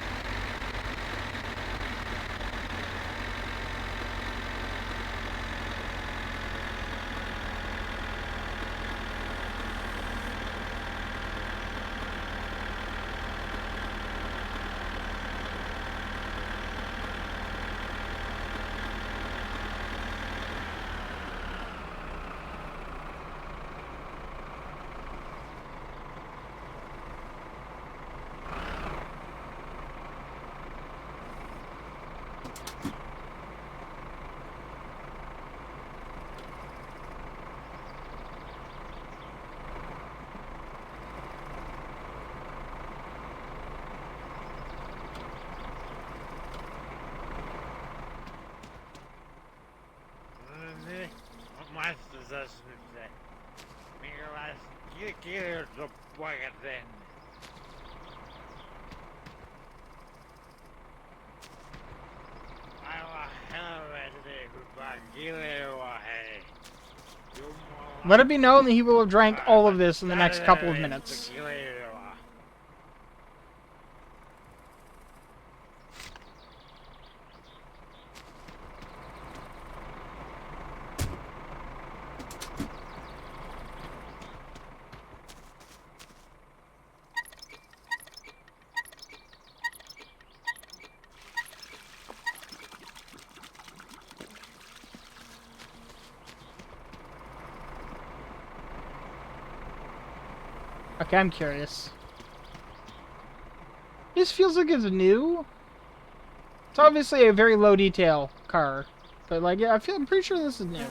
Let it be known that he will have drank all of this in the next couple of minutes. Okay, I'm curious. This feels like it's new. It's obviously a very low detail car, but like, yeah, I'm pretty sure this is new.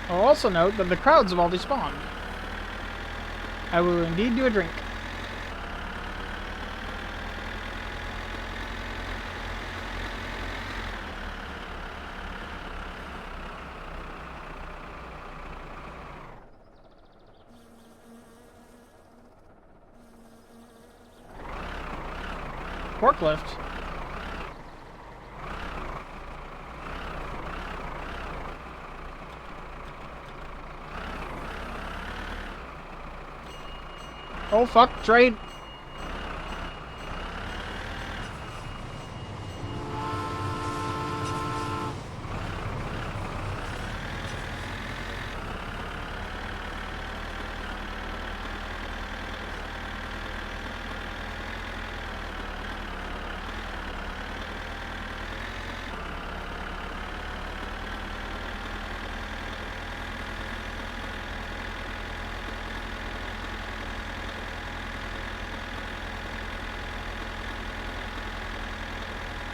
I'll also note that the crowds have all despawned. I will indeed do a drink. Forklift. Oh fuck, trade.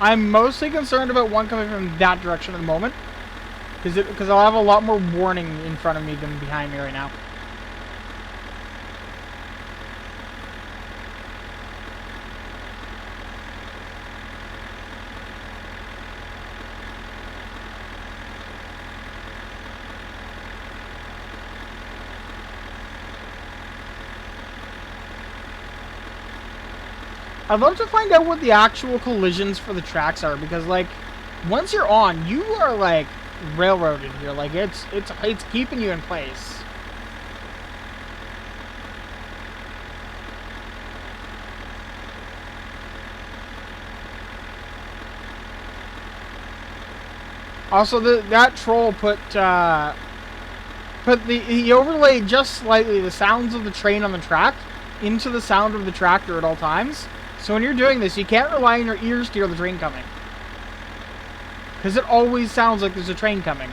I'm mostly concerned about one coming from that direction at the moment, because I'll have a lot more warning in front of me than behind me right now. I'd love to find out what the actual collisions for the tracks are, because like once you're on, you are like railroaded here. Like it's keeping you in place. Also, that troll he overlaid just slightly the sounds of the train on the track into the sound of the tractor at all times. So when you're doing this, you can't rely on your ears to hear the train coming, because it always sounds like there's a train coming.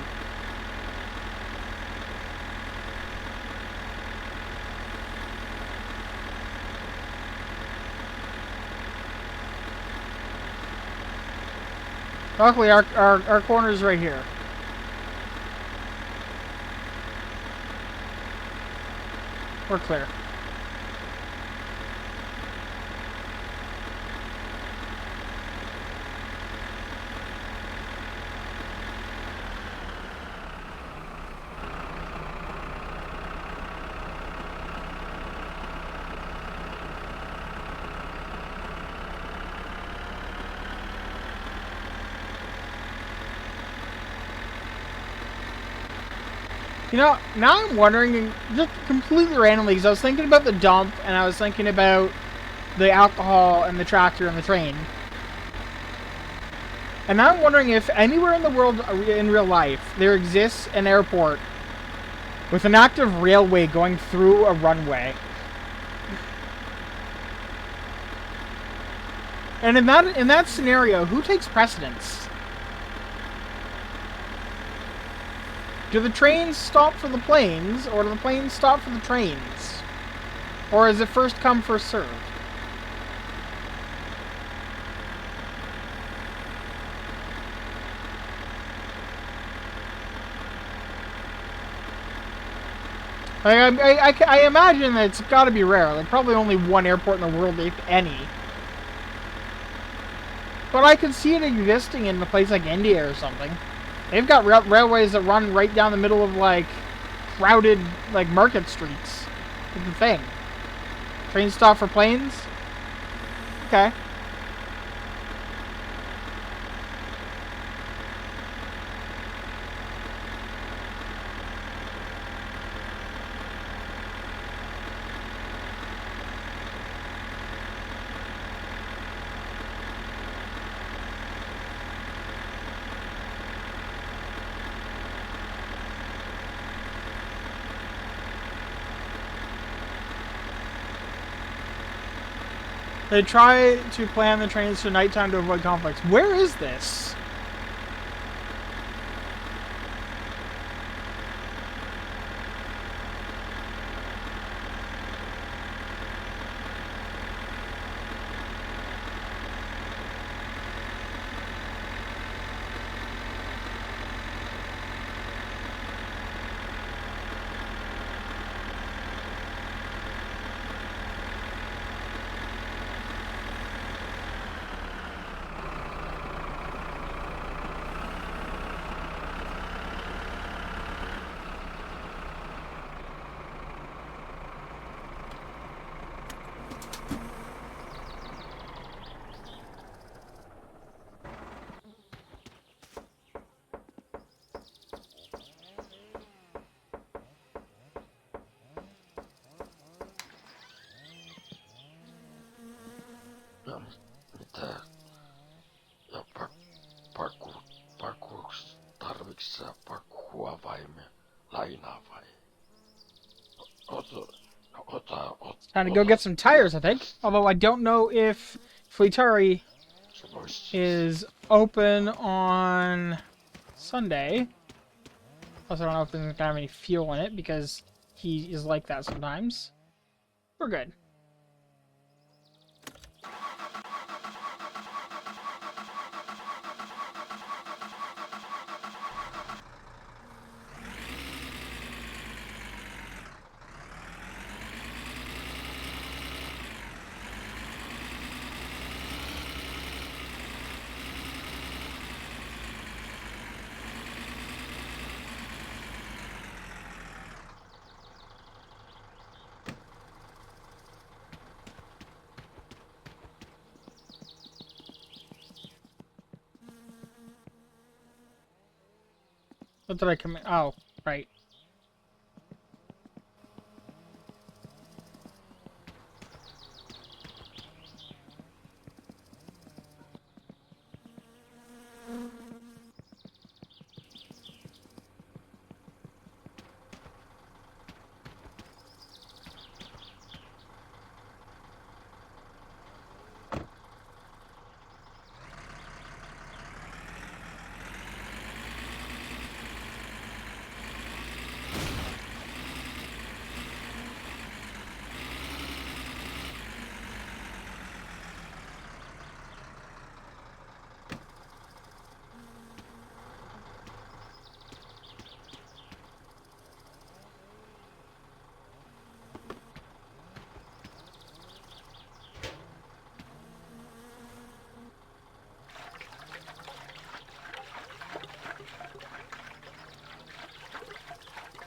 Luckily, our corner's right here. We're clear. You know, now I'm wondering, just completely randomly, because I was thinking about the dump, and I was thinking about the alcohol, and the tractor, and the train. And now I'm wondering if anywhere in the world, in real life, there exists an airport with an active railway going through a runway. And in that scenario, who takes precedence? Do the trains stop for the planes, or do the planes stop for the trains? Or is it first come, first served? I imagine that it's got to be rare. Like, probably only one airport in the world, if any. But I could see it existing in a place like India or something. They've got railways that run right down the middle of, like, crowded, like, market streets. It's the thing. Train stop for planes? Okay. They try to plan the trains to nighttime to avoid conflicts. Where is this? Mitä? Ja parkuuks tarviks sä parkkua vai lainaa vai? Time to go get some tires, I think. Although I don't know if Fleetari is open on Sunday. Plus, I don't know if there's going to have any fuel in it, because he is like that sometimes. We're good. What did I come in? Oh, right.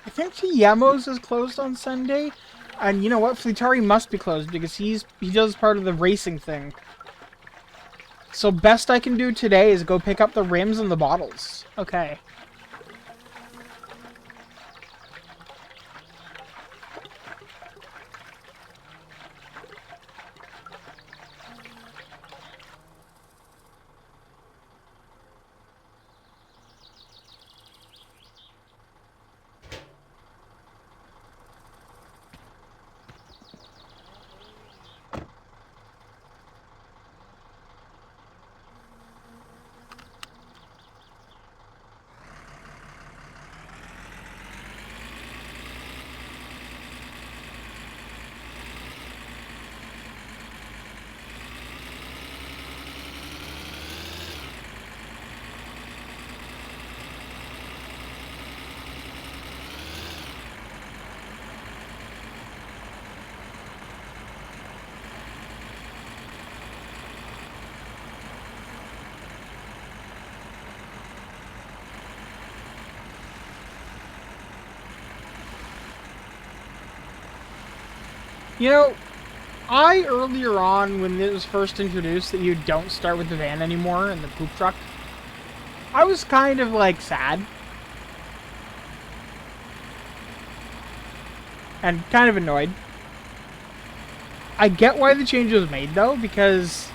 I think Yemo's is closed on Sunday, and you know what? Fleetari must be closed because he does part of the racing thing. So best I can do today is go pick up the rims and the bottles. Okay. You know, earlier on, when it was first introduced that you don't start with the van anymore and the poop truck, I was kind of, like, sad. And kind of annoyed. I get why the change was made, though, because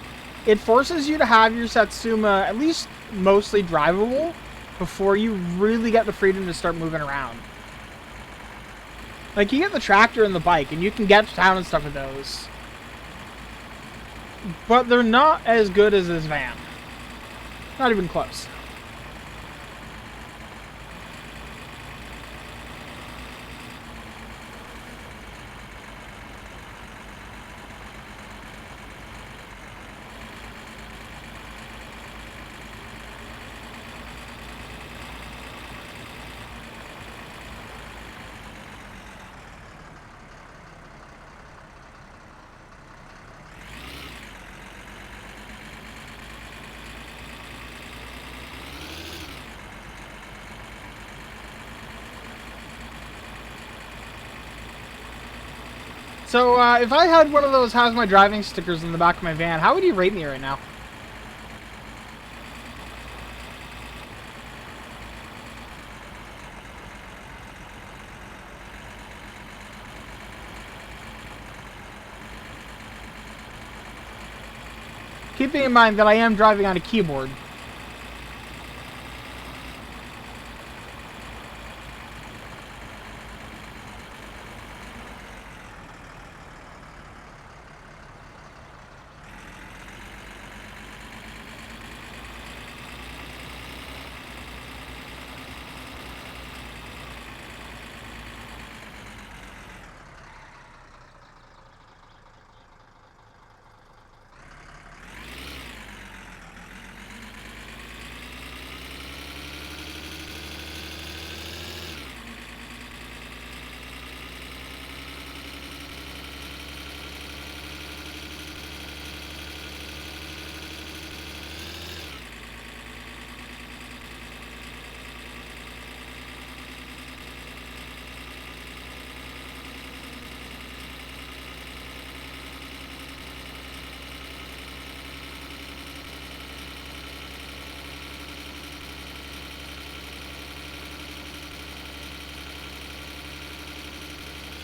it forces you to have your Satsuma at least mostly drivable before you really get the freedom to start moving around. Like, you get the tractor and the bike, and you can get to town and stuff with those. But they're not as good as this van. Not even close. So, if I had one of those "How's my driving" stickers in the back of my van, how would you rate me right now? Keeping in mind that I am driving on a keyboard.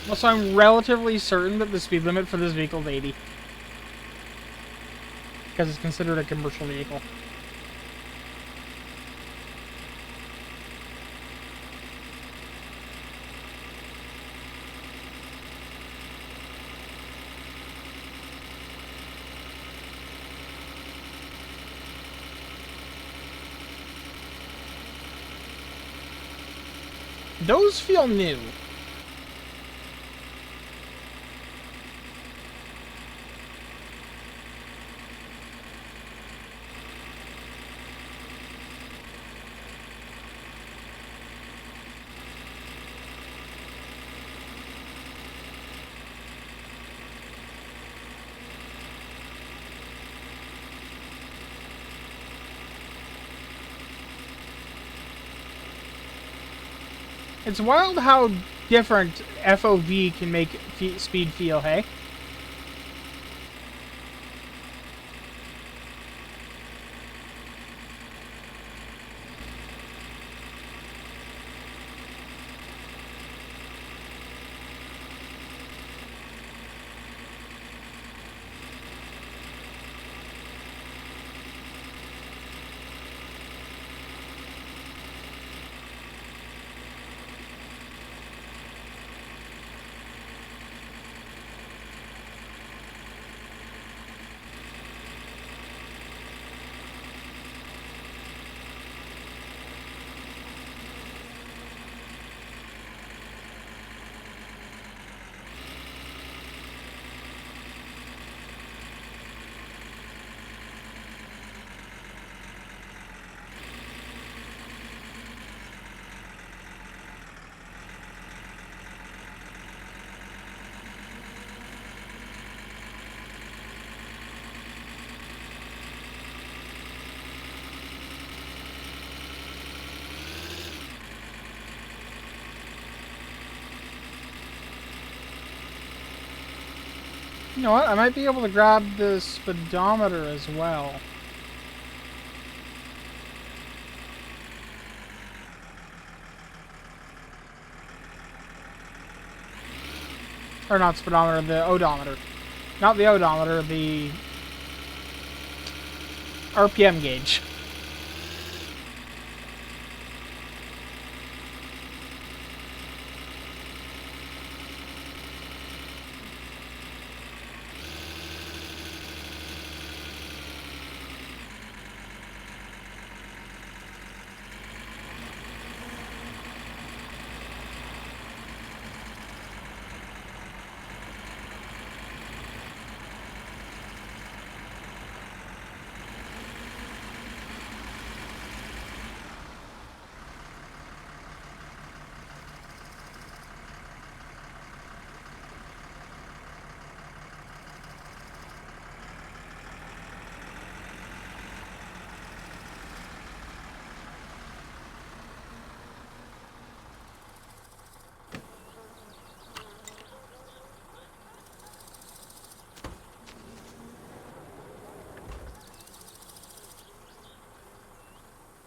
Also, I'm relatively certain that the speed limit for this vehicle is 80. Because it's considered a commercial vehicle. Those feel new. It's wild how different FOV can make speed feel, hey? You know what? I might be able to grab the speedometer as well. Or not speedometer, the odometer. Not the odometer, the RPM gauge.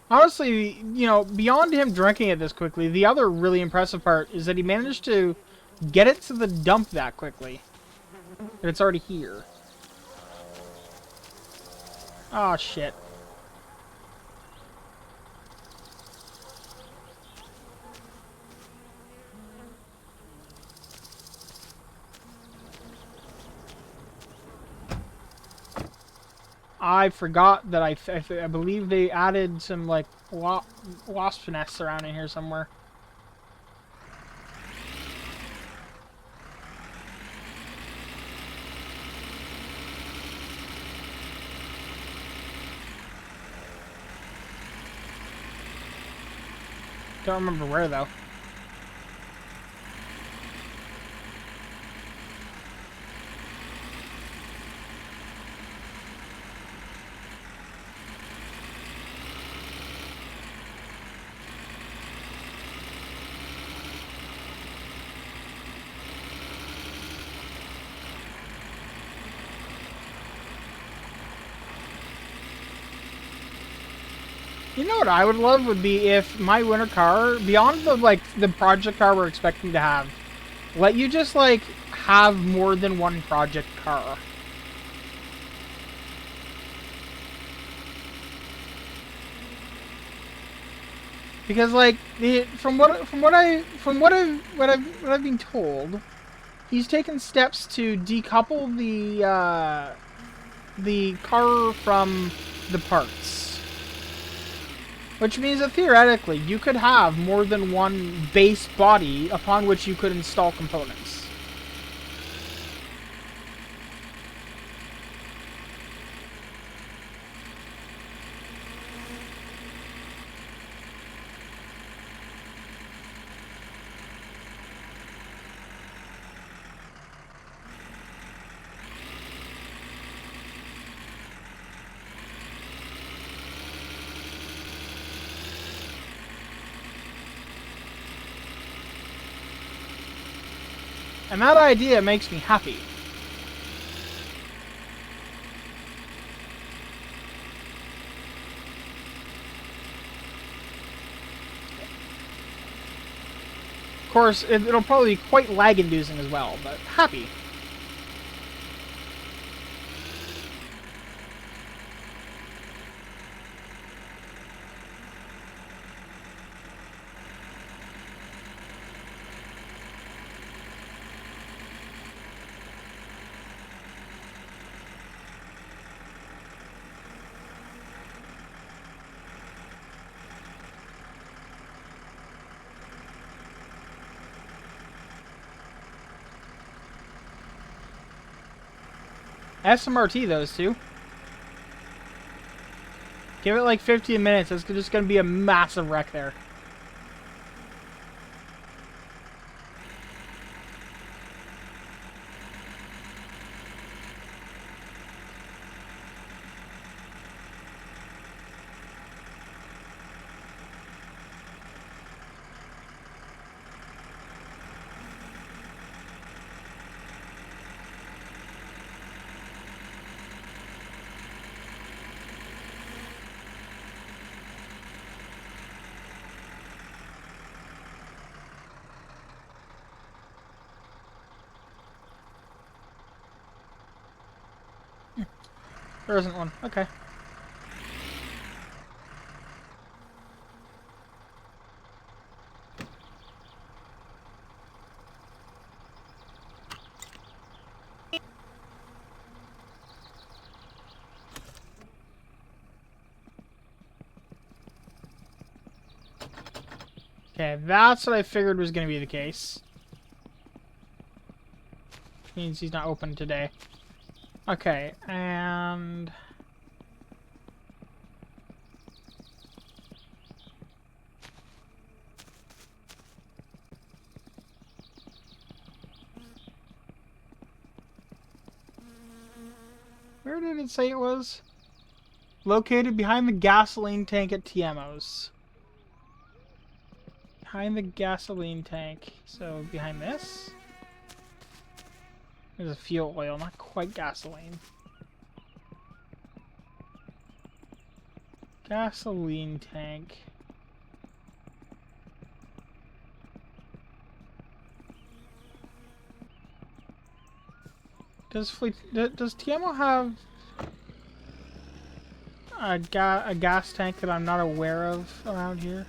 Honestly, you know, beyond him drinking it this quickly, the other really impressive part is that he managed to get it to the dump that quickly. And it's already here. Oh, shit. I forgot that I believe they added some, like, wasp nests around in here somewhere. Don't remember where, though. You know what I would love would be if my winter car, beyond the, like, the project car we're expecting to have, let you just, like, have more than one project car. Because, like, from what I've been told, he's taken steps to decouple the car from the parts, which means that theoretically you could have more than one base body upon which you could install components. And that idea makes me happy. Of course, it'll probably be quite lag-inducing as well, but happy. SMRT those two. Give it like 15 minutes. It's just going to be a massive wreck there. There isn't one. Okay. Okay, that's what I figured was going to be the case. Means he's not open today. Okay, and... where did it say it was? Located behind the gasoline tank at TMO's. Behind the gasoline tank. So, behind this? There's a fuel oil, not quite gasoline. Gasoline tank. Does TMO have a gas tank that I'm not aware of around here?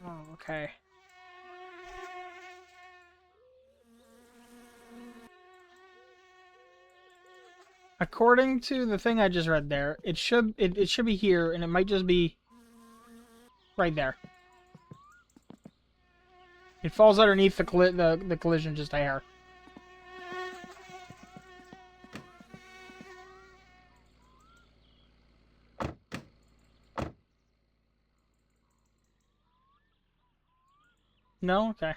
Oh, okay. According to the thing I just read there, it should be here, and it might just be right there. It falls underneath the collision just a hair. No? Okay.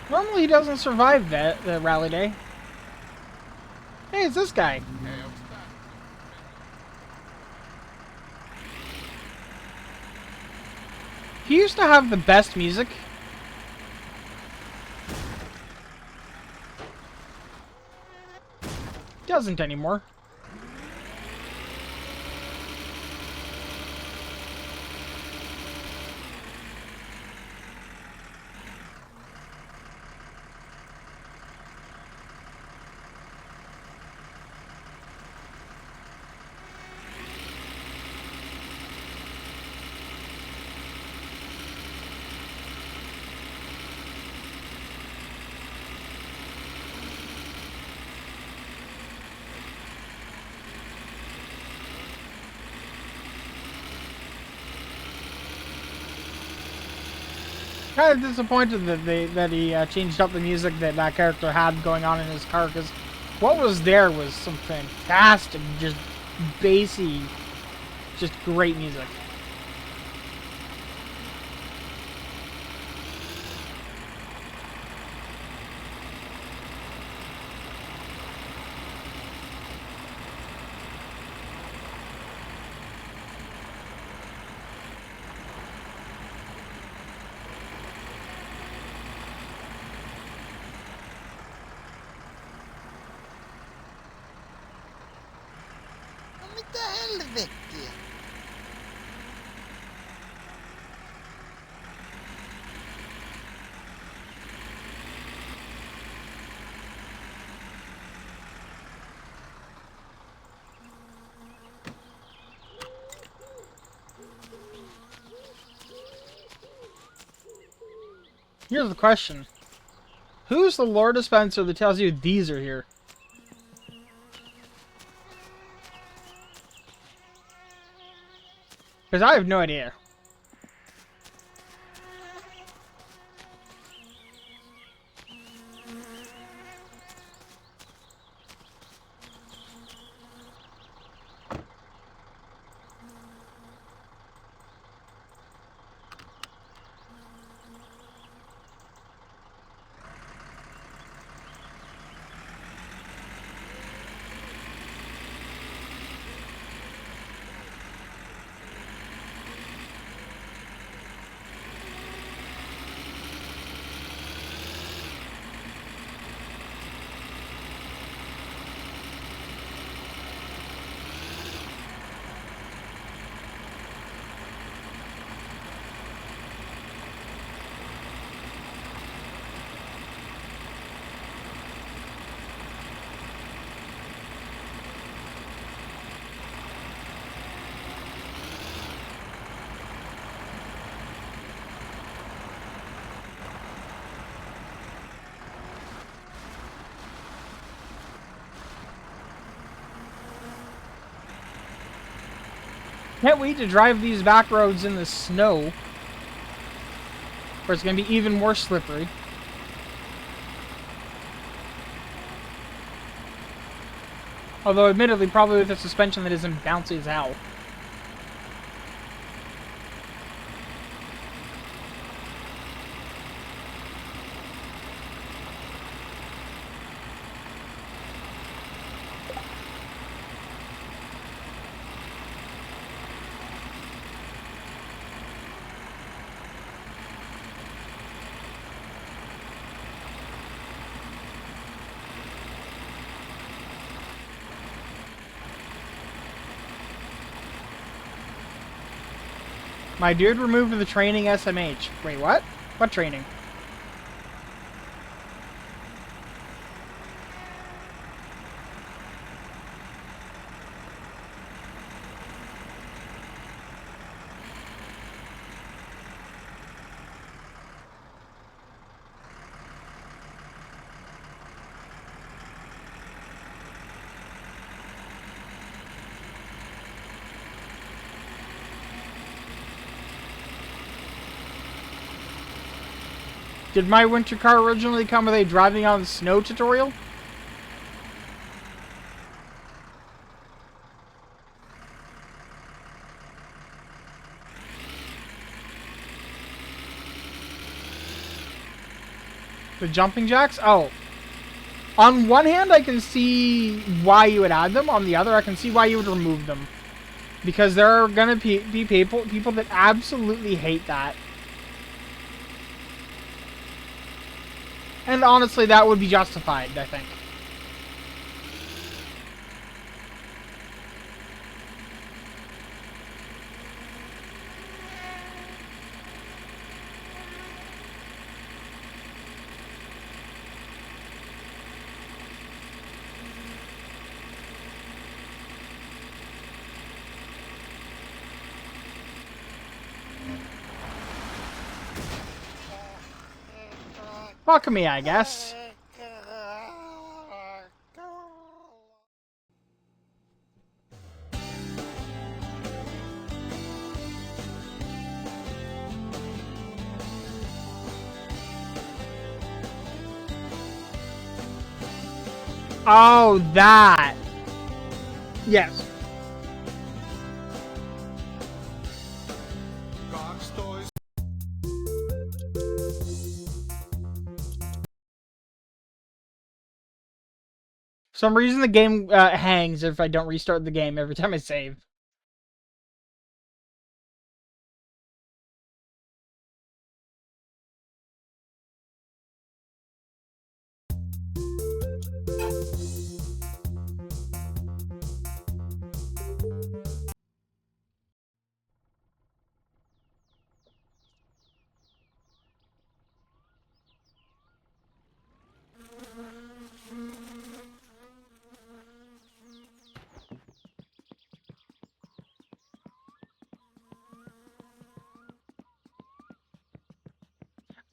Normally he doesn't survive the rally day. Hey, it's this guy. He used to have the best music. Doesn't anymore. Kind of disappointed that he changed up the music that that character had going on in his car, because what was there was some fantastic, just bassy, just great music. Mitä helvettiä? Here's the question. Who's the lore dispenser that tells you these are here? Because I have no idea. Can't wait to drive these back roads in the snow, where it's going to be even more slippery. Although, admittedly, probably with a suspension that isn't bouncy as hell. My dude removed the training SMH. Wait, what? What training? Did my winter car originally come with a driving on the snow tutorial? The jumping jacks? Oh. On one hand, I can see why you would add them. On the other, I can see why you would remove them. Because there are going to be people that absolutely hate that. And honestly, that would be justified, I think. Fuck me, I guess. Oh, that. Yes. For some reason the game hangs if I don't restart the game every time I save.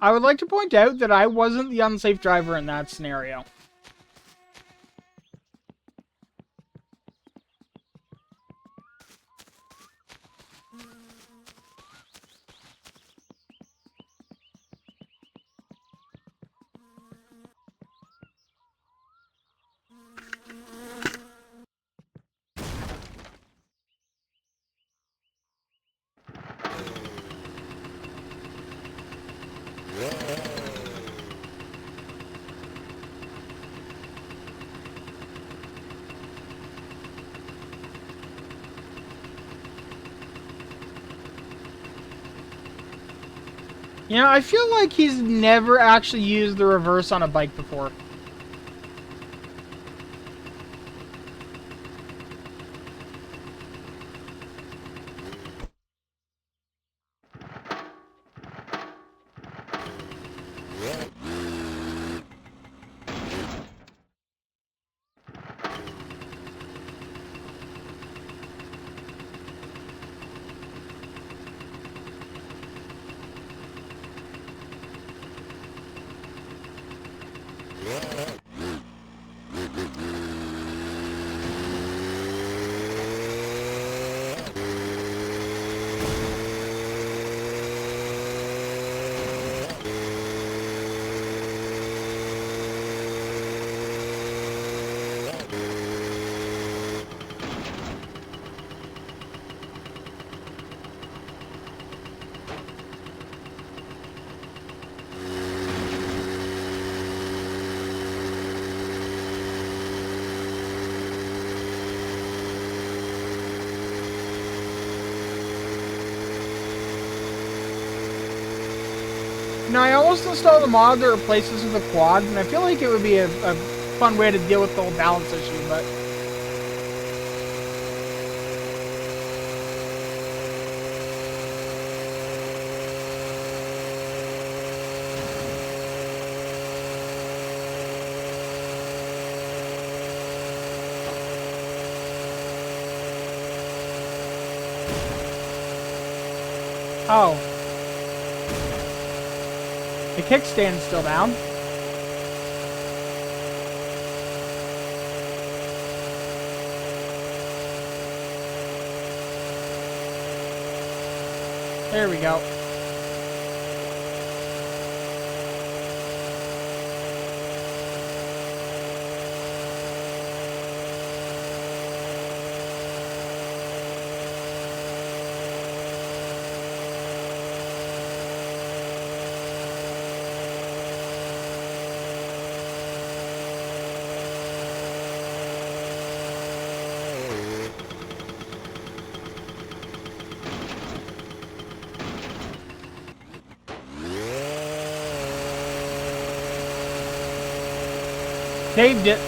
I would like to point out that I wasn't the unsafe driver in that scenario. You know, I feel like he's never actually used the reverse on a bike before. Now, I almost installed a mod that replaces with a quad, and I feel like it would be a fun way to deal with the whole balance issue, but... Oh. The kickstand's still down. There we go. Saved it.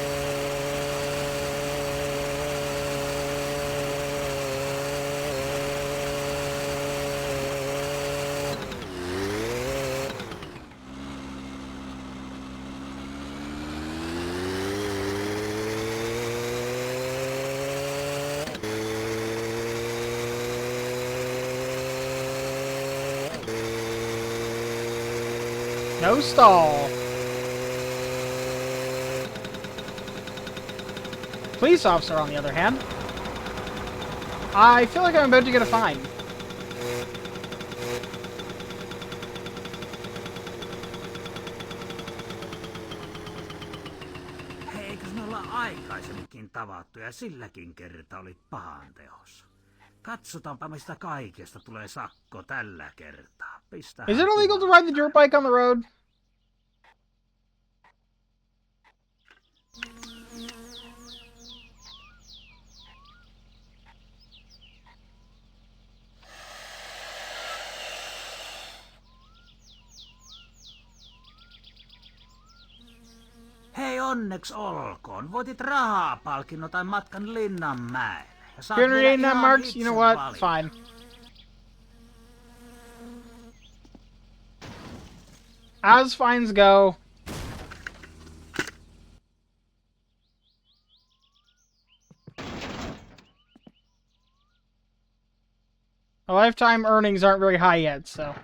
No stall. Police officer, on the other hand. I feel like I'm about to get a fine. Eikös me olla aikaisemminkin tavattu ja silläkin kertaa oli pahanteos? Katsotaanpa mistä kaikesta tulee sakko tällä kertaa. Pistä Is it illegal to ride the dirt bike on the road? Hei, onneks olkoon. Voitit rahapalkinnon tai matkan Linnanmäelle. Ja saat You're vielä reading that, ihan Marks? itse You know what? valita. Fine. As fines go. My lifetime earnings aren't very high yet, so.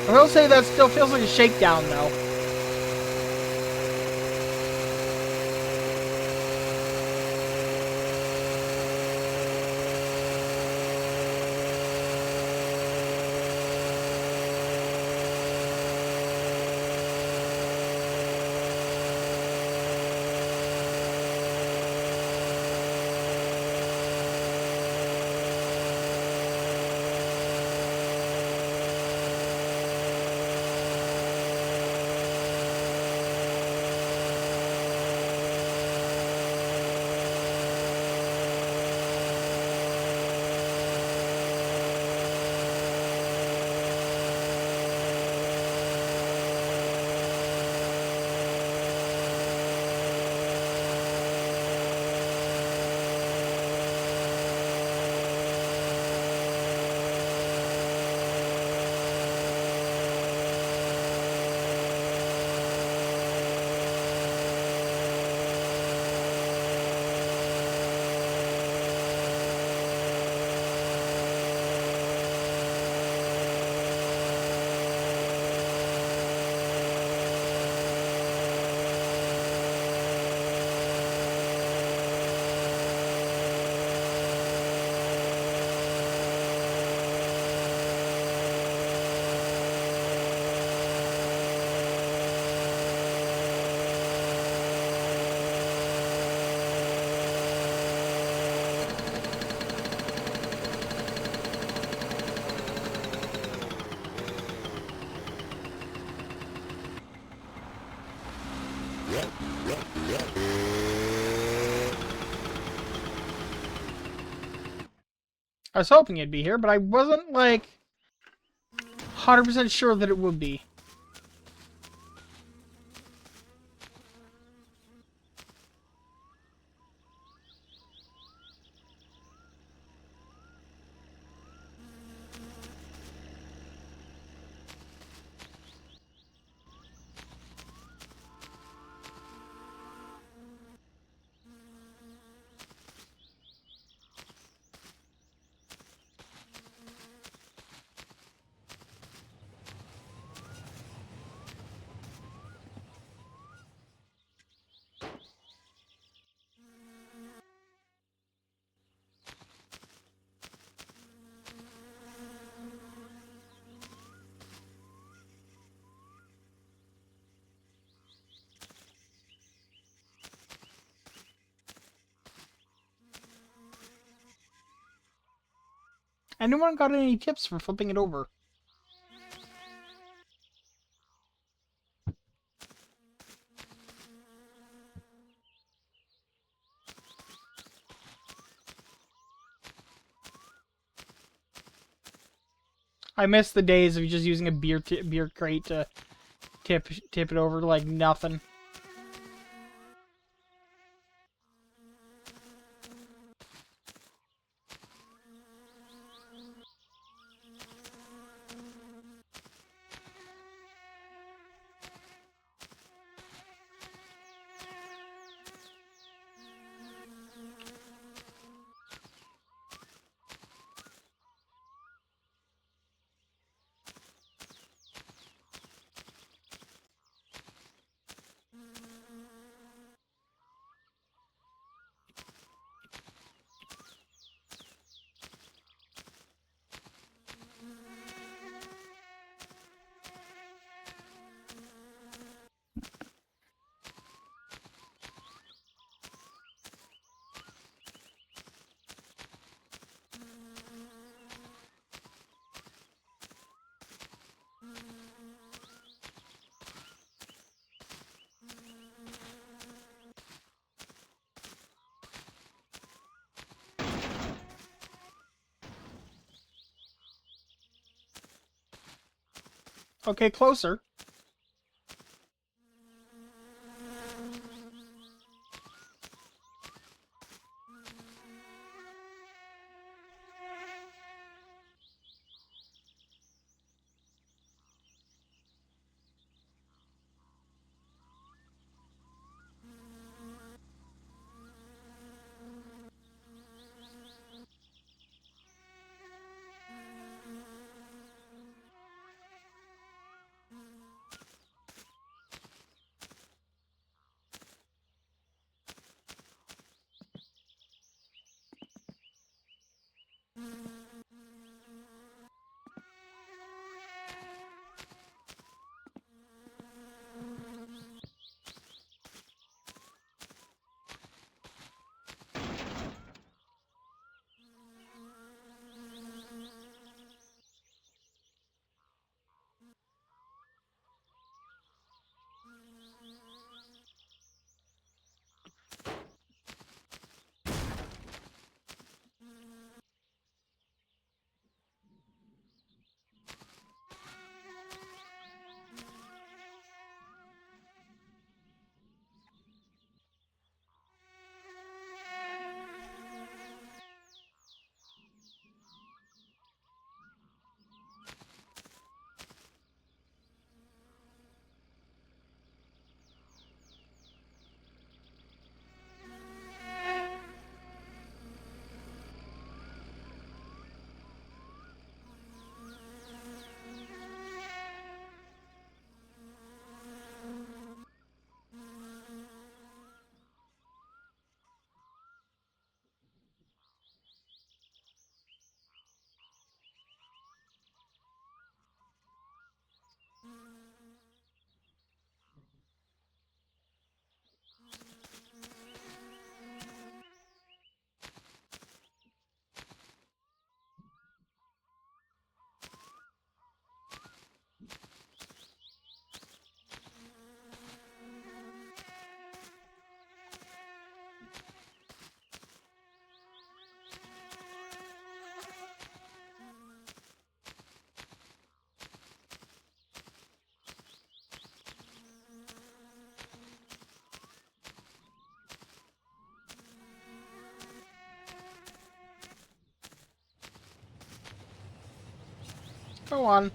I will say that still feels like a shakedown, though. I was hoping it'd be here, but I wasn't, like, 100% sure that it would be. Anyone got any tips for flipping it over? I miss the days of just using a beer crate to tip it over like nothing. Okay, closer. Go on.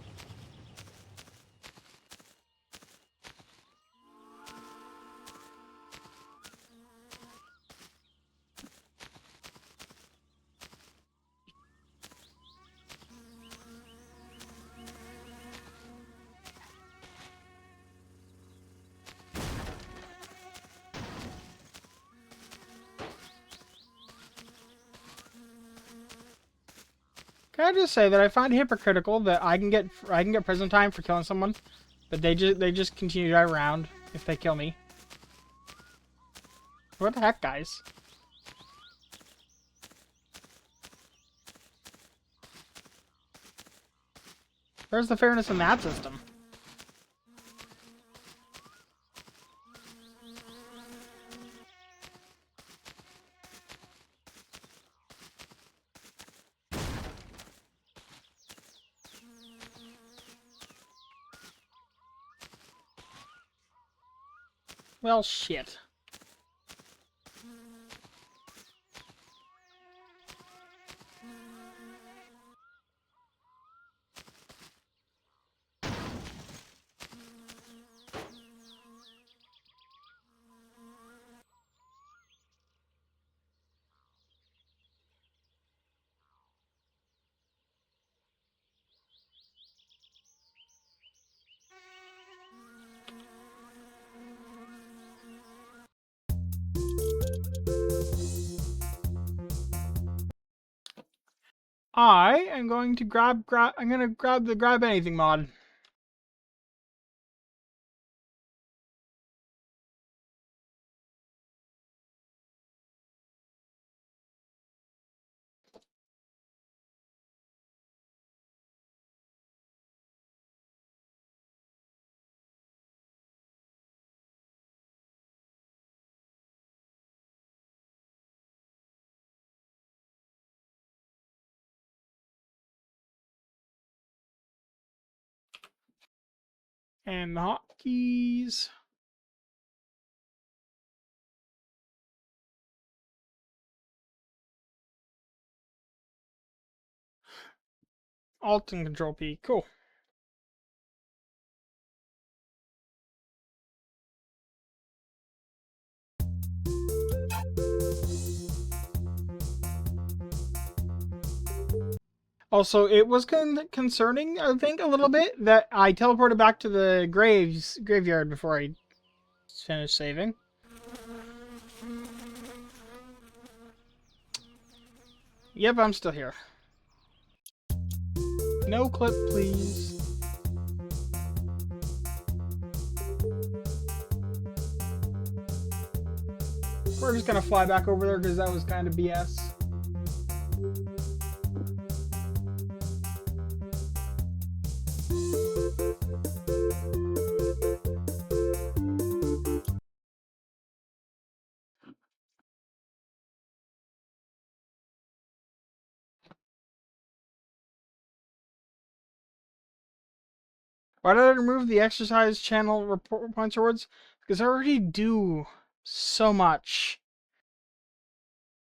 Can I just say that I find it hypocritical that I can get prison time for killing someone, but they just continue to drive around if they kill me. What the heck, guys? Where's the fairness in that system? Well, shit. I am going to I'm gonna grab the grab anything mod. And the hotkeys. Alt and Control P. Cool. Also, it was concerning, I think, a little bit that I teleported back to the graveyard before I finished saving. Yep, I'm still here. No clip, please. We're just gonna fly back over there because that was kind of BS. Why did I remove the exercise channel report points rewards? Because I already do so much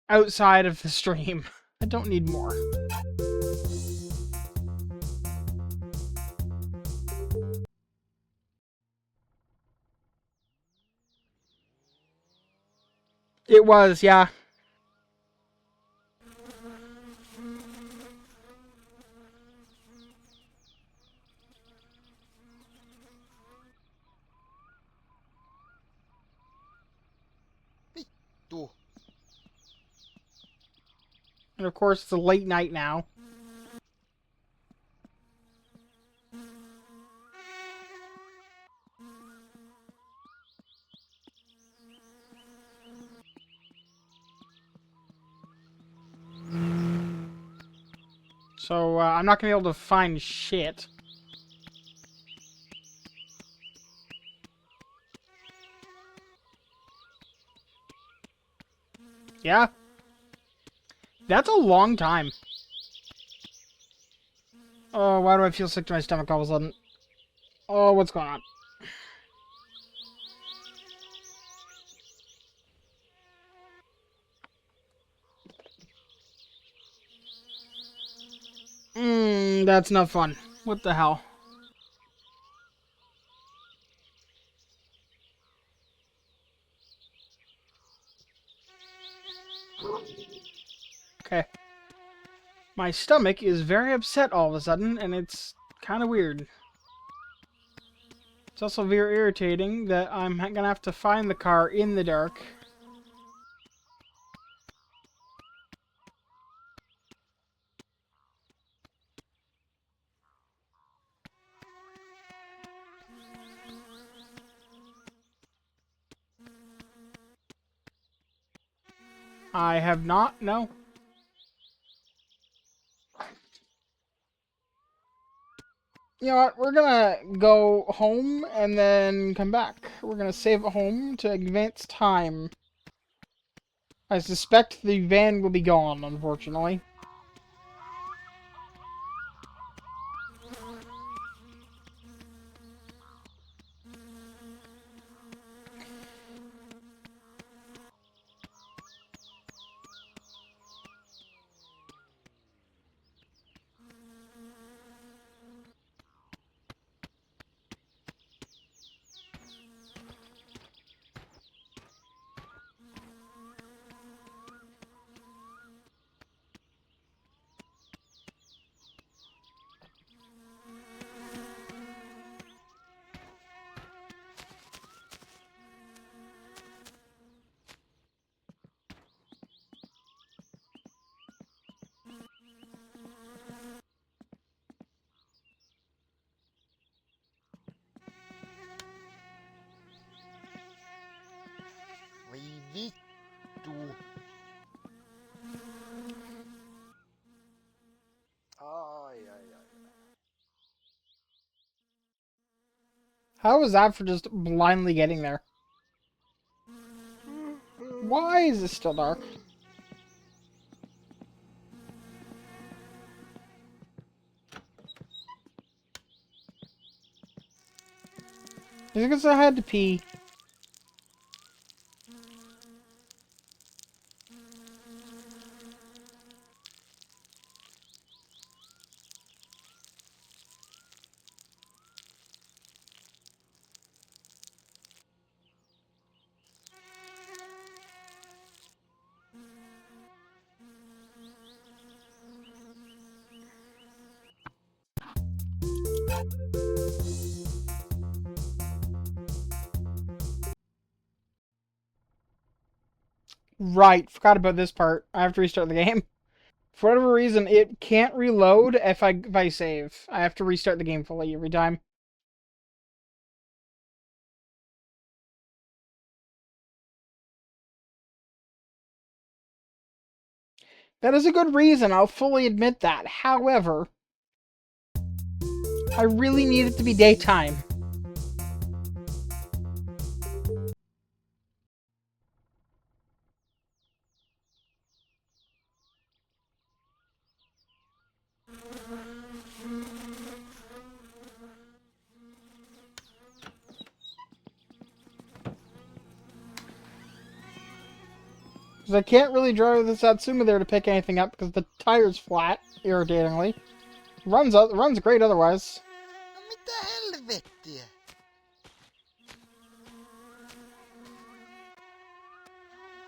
outside of the stream. I don't need more. It was, yeah. Vittu. And of course, it's a late night now. So, I'm not going to be able to find shit. Yeah. That's a long time. Oh, why do I feel sick to my stomach all of a sudden? Oh, what's going on? That's not fun. What the hell? Okay. My stomach is very upset all of a sudden, and it's kind of weird. It's also very irritating that I'm gonna have to find the car in the dark. I have not, no. You know what? We're gonna go home and then come back. We're gonna save at home to advance time. I suspect the van will be gone, unfortunately. Voi vittu. Ai. How was that for just blindly getting there? Why is it still dark? Is it because I had to pee? Right, forgot about this part. I have to restart the game. For whatever reason, it can't reload if I save. I have to restart the game fully every time. That is a good reason, I'll fully admit that. However, I really need it to be daytime. Because I can't really drive the Satsuma there to pick anything up because the tire's flat, irritatingly. Runs great otherwise. No mitä helvettiä?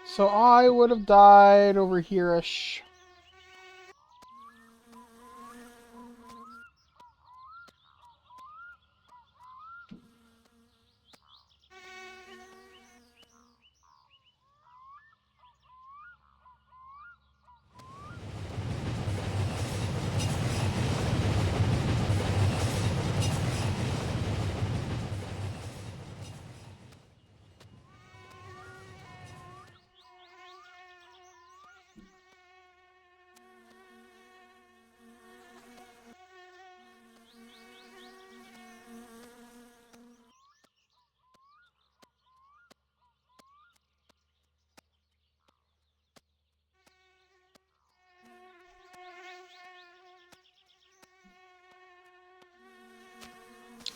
So I would have died over here-ish.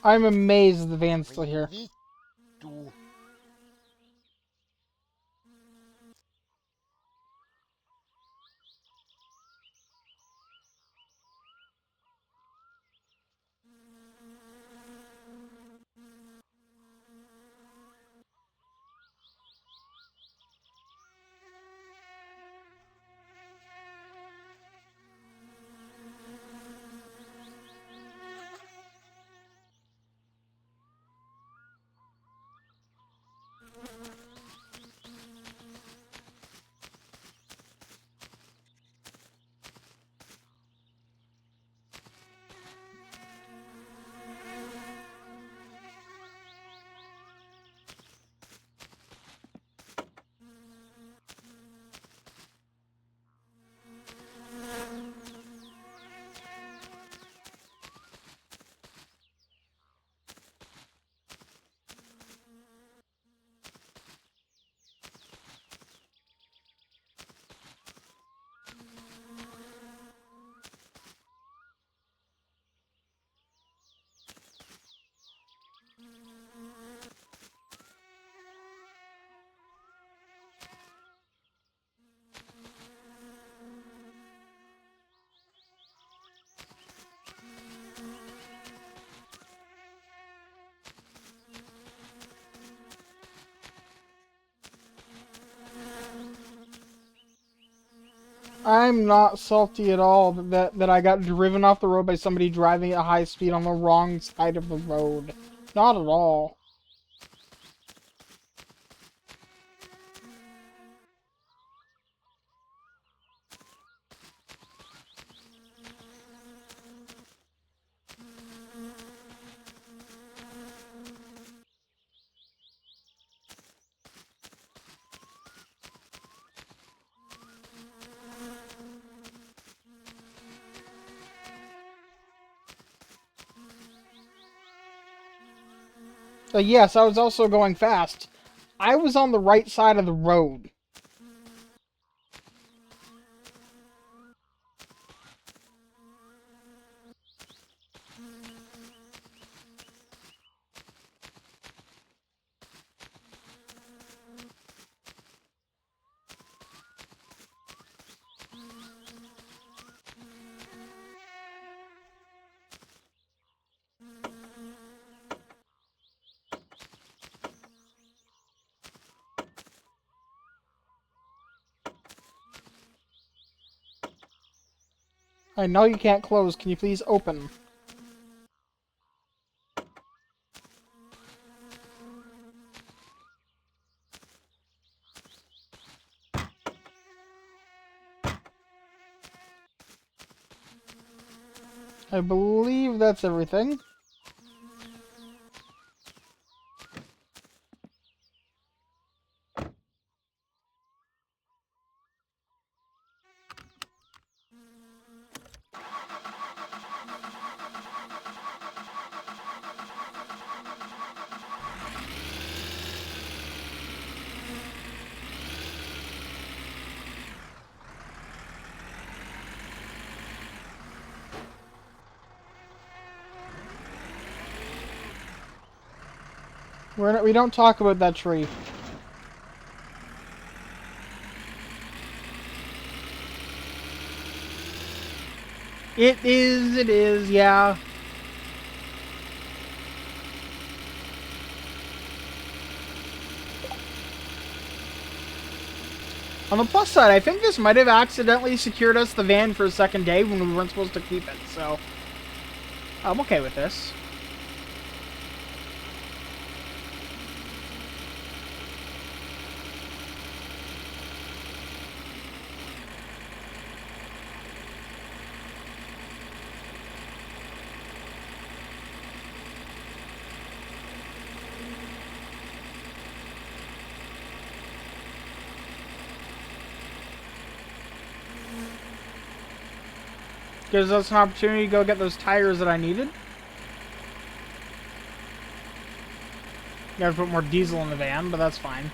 I'm amazed the van's still Voi here. vittu. I'm not salty at all that I got driven off the road by somebody driving at high speed on the wrong side of the road. Not at all. Yes, I was also going fast. I was on the right side of the road. I know you can't close. Can you please open? I believe that's everything. We don't talk about that tree. It is, yeah. On the plus side, I think this might have accidentally secured us the van for a second day when we weren't supposed to keep it, so I'm okay with this. Gives us an opportunity to go get those tires that I needed. Gotta put more diesel in the van, but that's fine.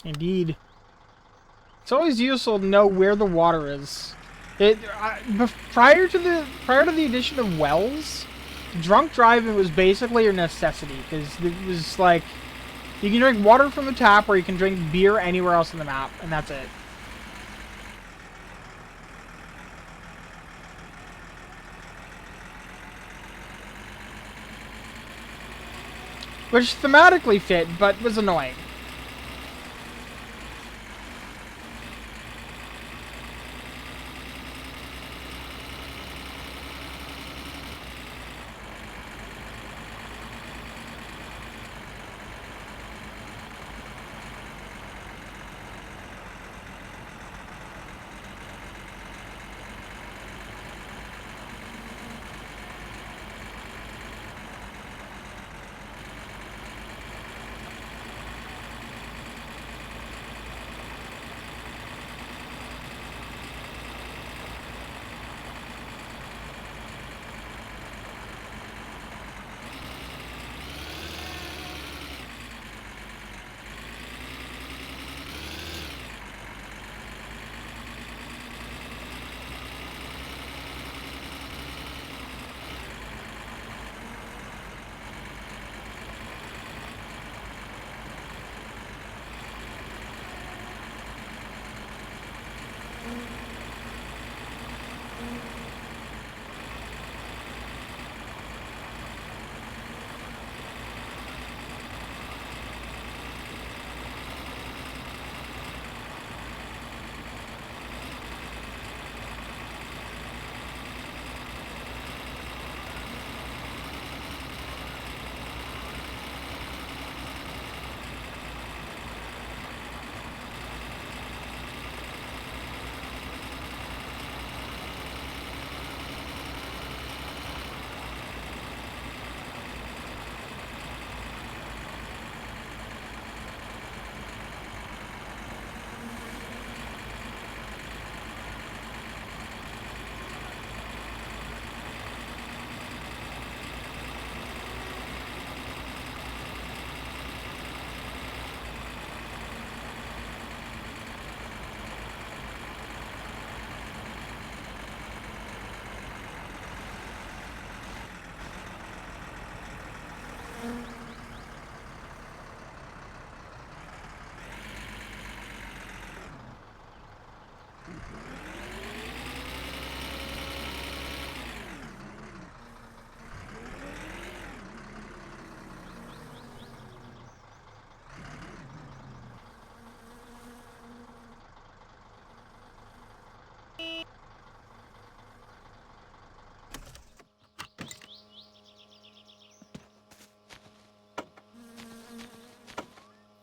Indeed. It's always useful to know where the water is. Prior to the addition of wells, drunk driving was basically a necessity because it was like you can drink water from the tap or you can drink beer anywhere else on the map, and that's it. Which thematically fit, but was annoying.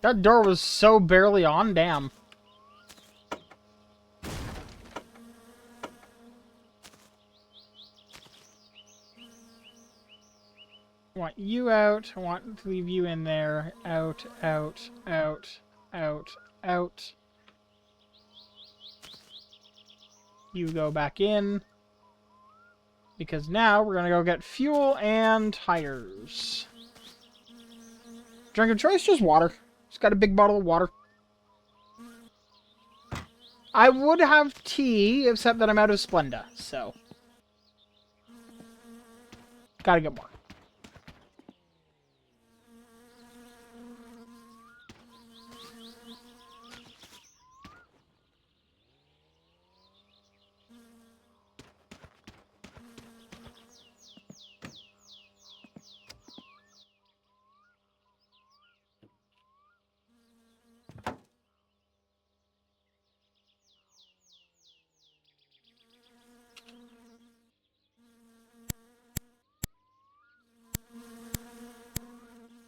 That door was so barely on, damn. I want you out. I want to leave you in there. Out, out, out, out, out. You go back in. Because now we're gonna go get fuel and tires. Drink of choice, just water. Just got a big bottle of water. I would have tea, except that I'm out of Splenda, so. Gotta get more.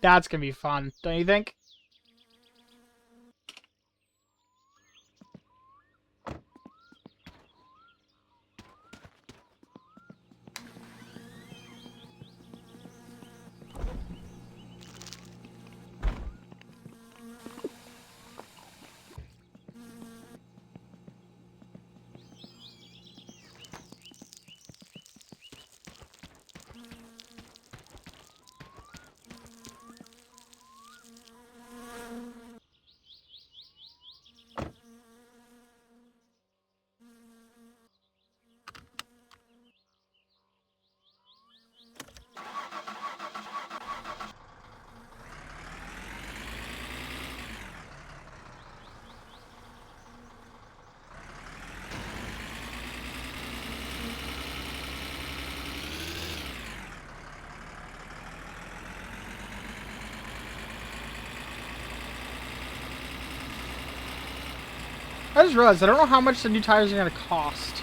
That's gonna be fun, don't you think? I just realized I don't know how much the new tires are gonna cost.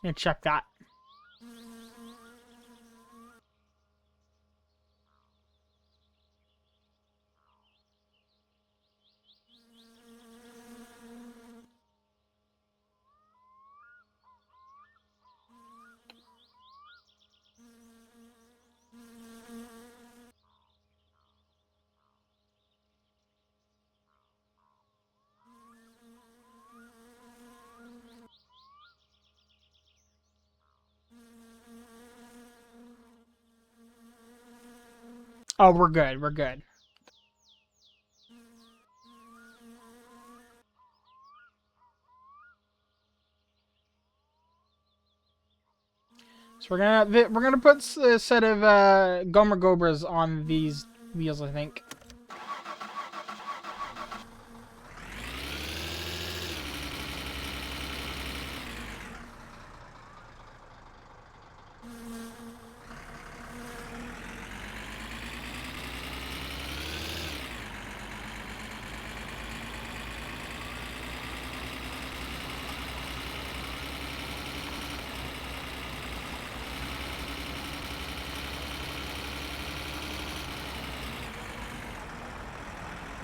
Yeah, check that. Oh, we're good. We're good. So we're gonna put a set of Gomer Gobras on these wheels, I think.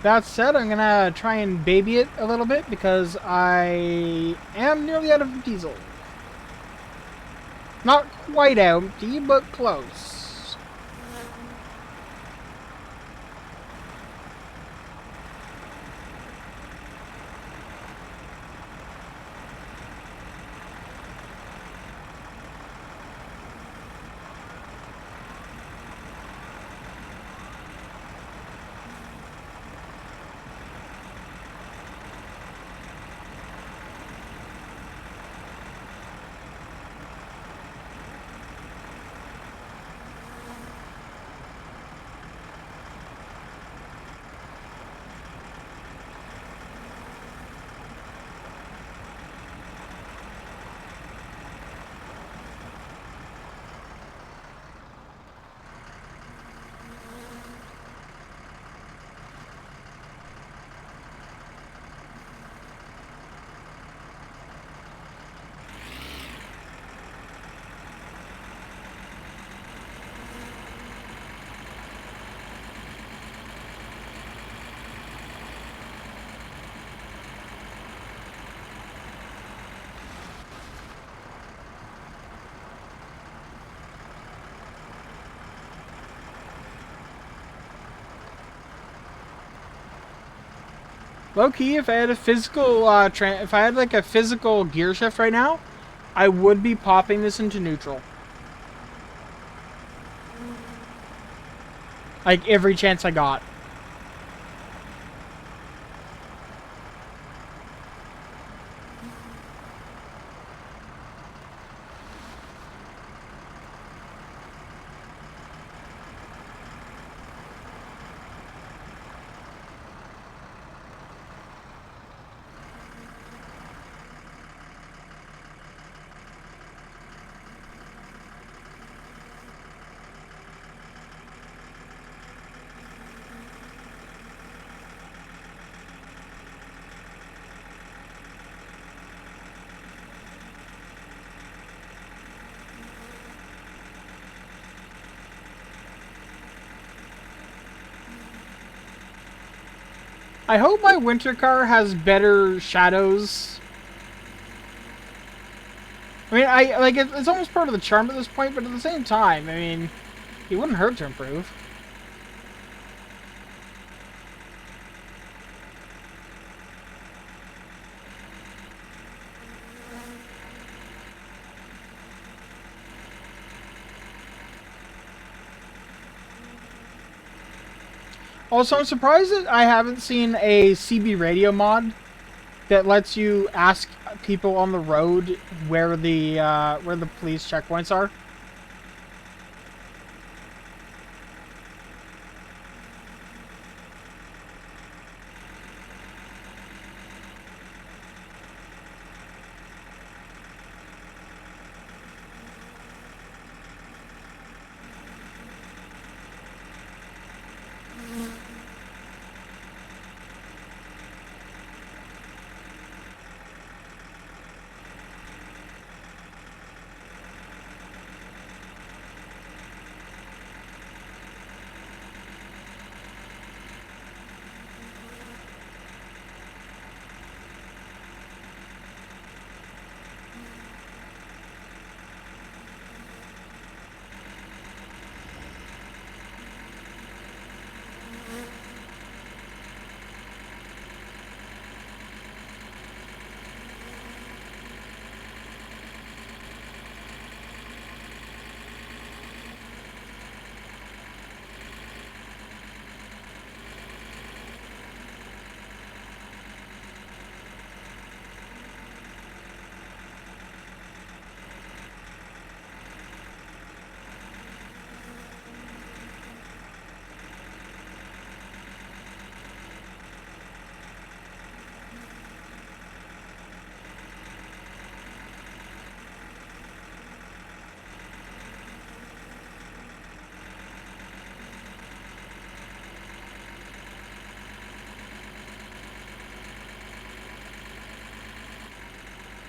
That said, I'm gonna try and baby it a little bit because I am nearly out of diesel. Not quite empty, but close. Low key, if I had a physical, if I had like a physical gear shift right now, I would be popping this into neutral. Like every chance I got. I hope my winter car has better shadows. I mean, it's almost part of the charm at this point, but at the same time, I mean, it wouldn't hurt to improve. Also, I'm surprised that I haven't seen a CB radio mod that lets you ask people on the road where the police checkpoints are.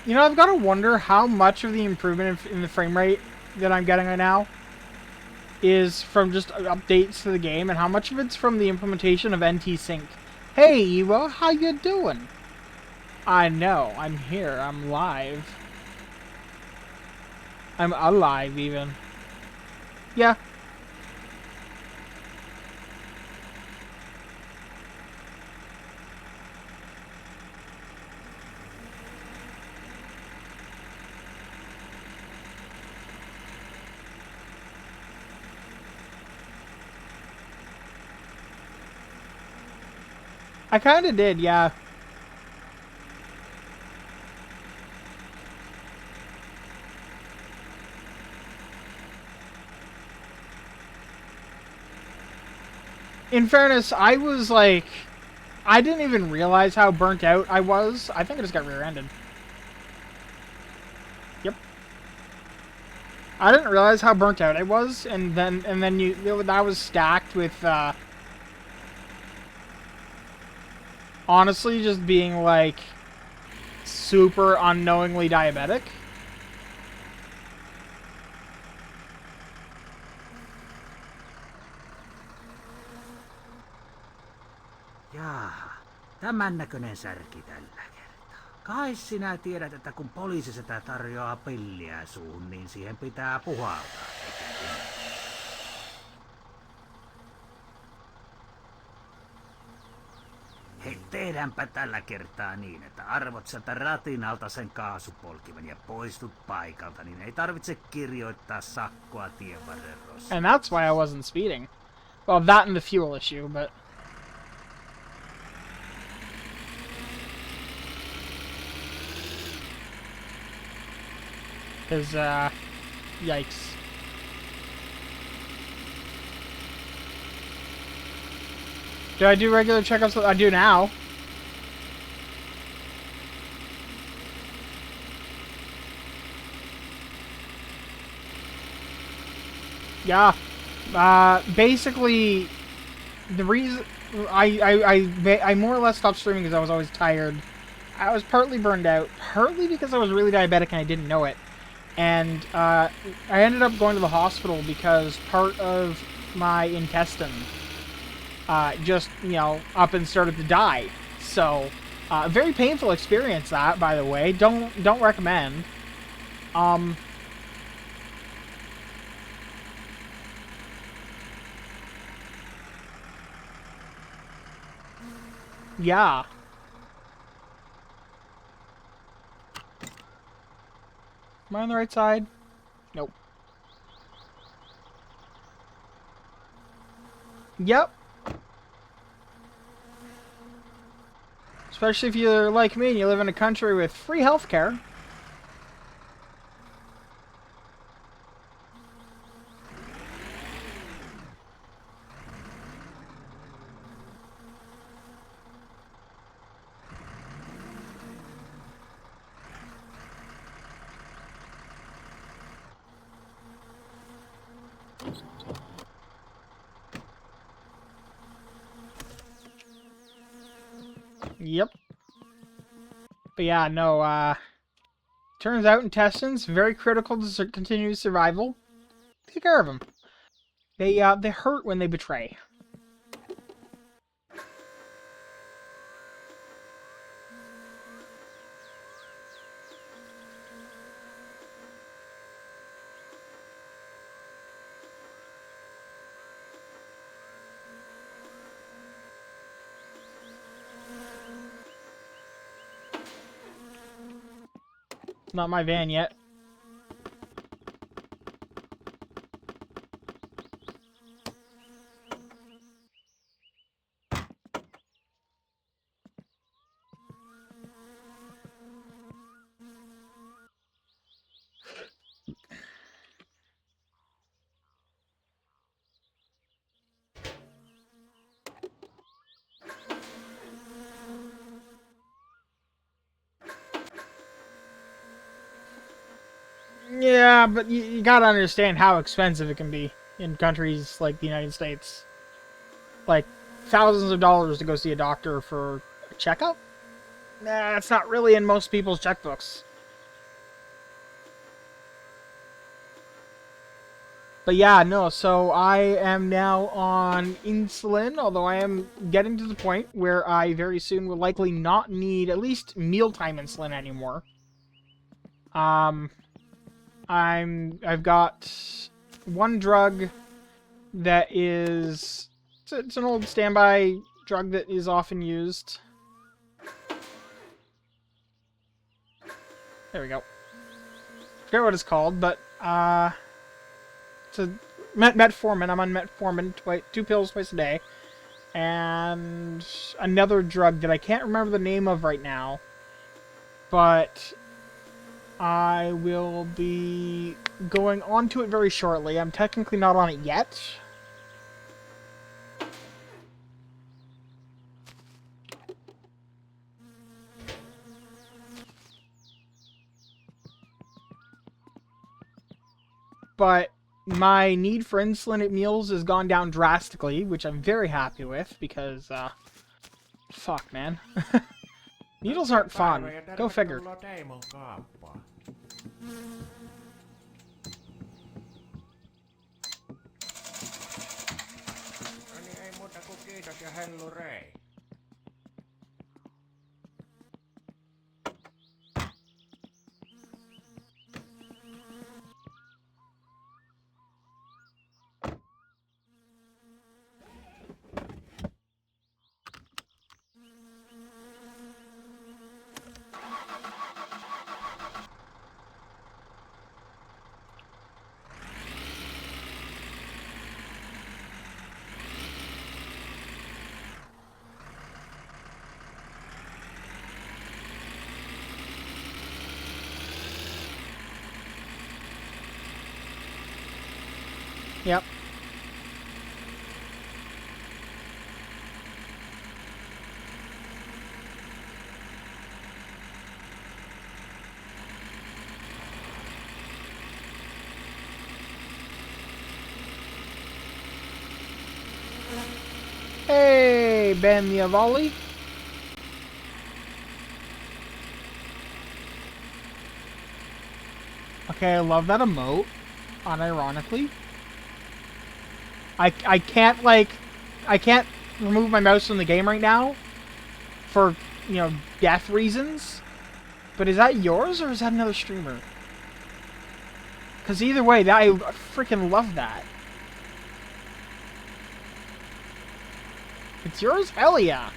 You know, I've got to wonder how much of the improvement in the frame rate that I'm getting right now is from just updates to the game, and how much of it's from the implementation of NT Sync. Hey, Evo, how you doing? I know, I'm here, I'm live. I'm alive, even. Yeah. I kinda did, yeah. In fairness, I was like... I didn't even realize how burnt out I was. I think I just got rear-ended. Yep. I didn't realize how burnt out I was, and then that was stacked with, honestly, just being, like, super unknowingly diabetic. Jaa, tämän näköinen särki tällä kertaa. Kai sinä tiedät, että kun poliisisetä tarjoaa pilliä suuhun, niin siihen pitää puhaltaa. Hei, tehdäänpä tällä kertaa niin, että arvot sieltä ratin alta sen kaasupolkimen ja poistut paikalta, niin ei tarvitse kirjoittaa sakkoa tienvarren roskiin. And that's why I wasn't speeding. Well, that and the fuel issue, but... Because, yikes. Do I do regular checkups? I do now. Yeah. Basically, the reason I more or less stopped streaming because I was always tired. I was partly burned out, partly because I was really diabetic and I didn't know it. And I ended up going to the hospital because part of my intestine just, you know, up and started to die. So, very painful experience that, by the way. Don't recommend. Yeah. Am I on the right side? Nope. Yep. Especially if you're like me and you live in a country with free healthcare. Yep. But yeah, no, turns out intestines, very critical to continued survival. Take care of them. They hurt when they betray. Not my van yet. Yeah, but you gotta understand how expensive it can be in countries like the United States. Like, thousands of dollars to go see a doctor for a checkup? Nah, it's not really in most people's checkbooks. But yeah, no, so I am now on insulin, although I am getting to the point where I very soon will likely not need at least mealtime insulin anymore. I've got one drug that is... It's an old standby drug that is often used. There we go. Forget what it's called, but, it's a metformin. I'm on metformin, 2 pills twice a day. And another drug that I can't remember the name of right now. But I will be going on to it very shortly. I'm technically not on it yet. But my need for insulin at meals has gone down drastically, which I'm very happy with, because, fuck, man. Needles aren't fun. Go figure. Yep. Hey, Ben the volley. Okay, I love that emote. Unironically. I can't, like... I can't remove my mouse from the game right now. For, you know, death reasons. But is that yours, or is that another streamer? Because either way, that I freaking love that. It's yours? Hell yeah.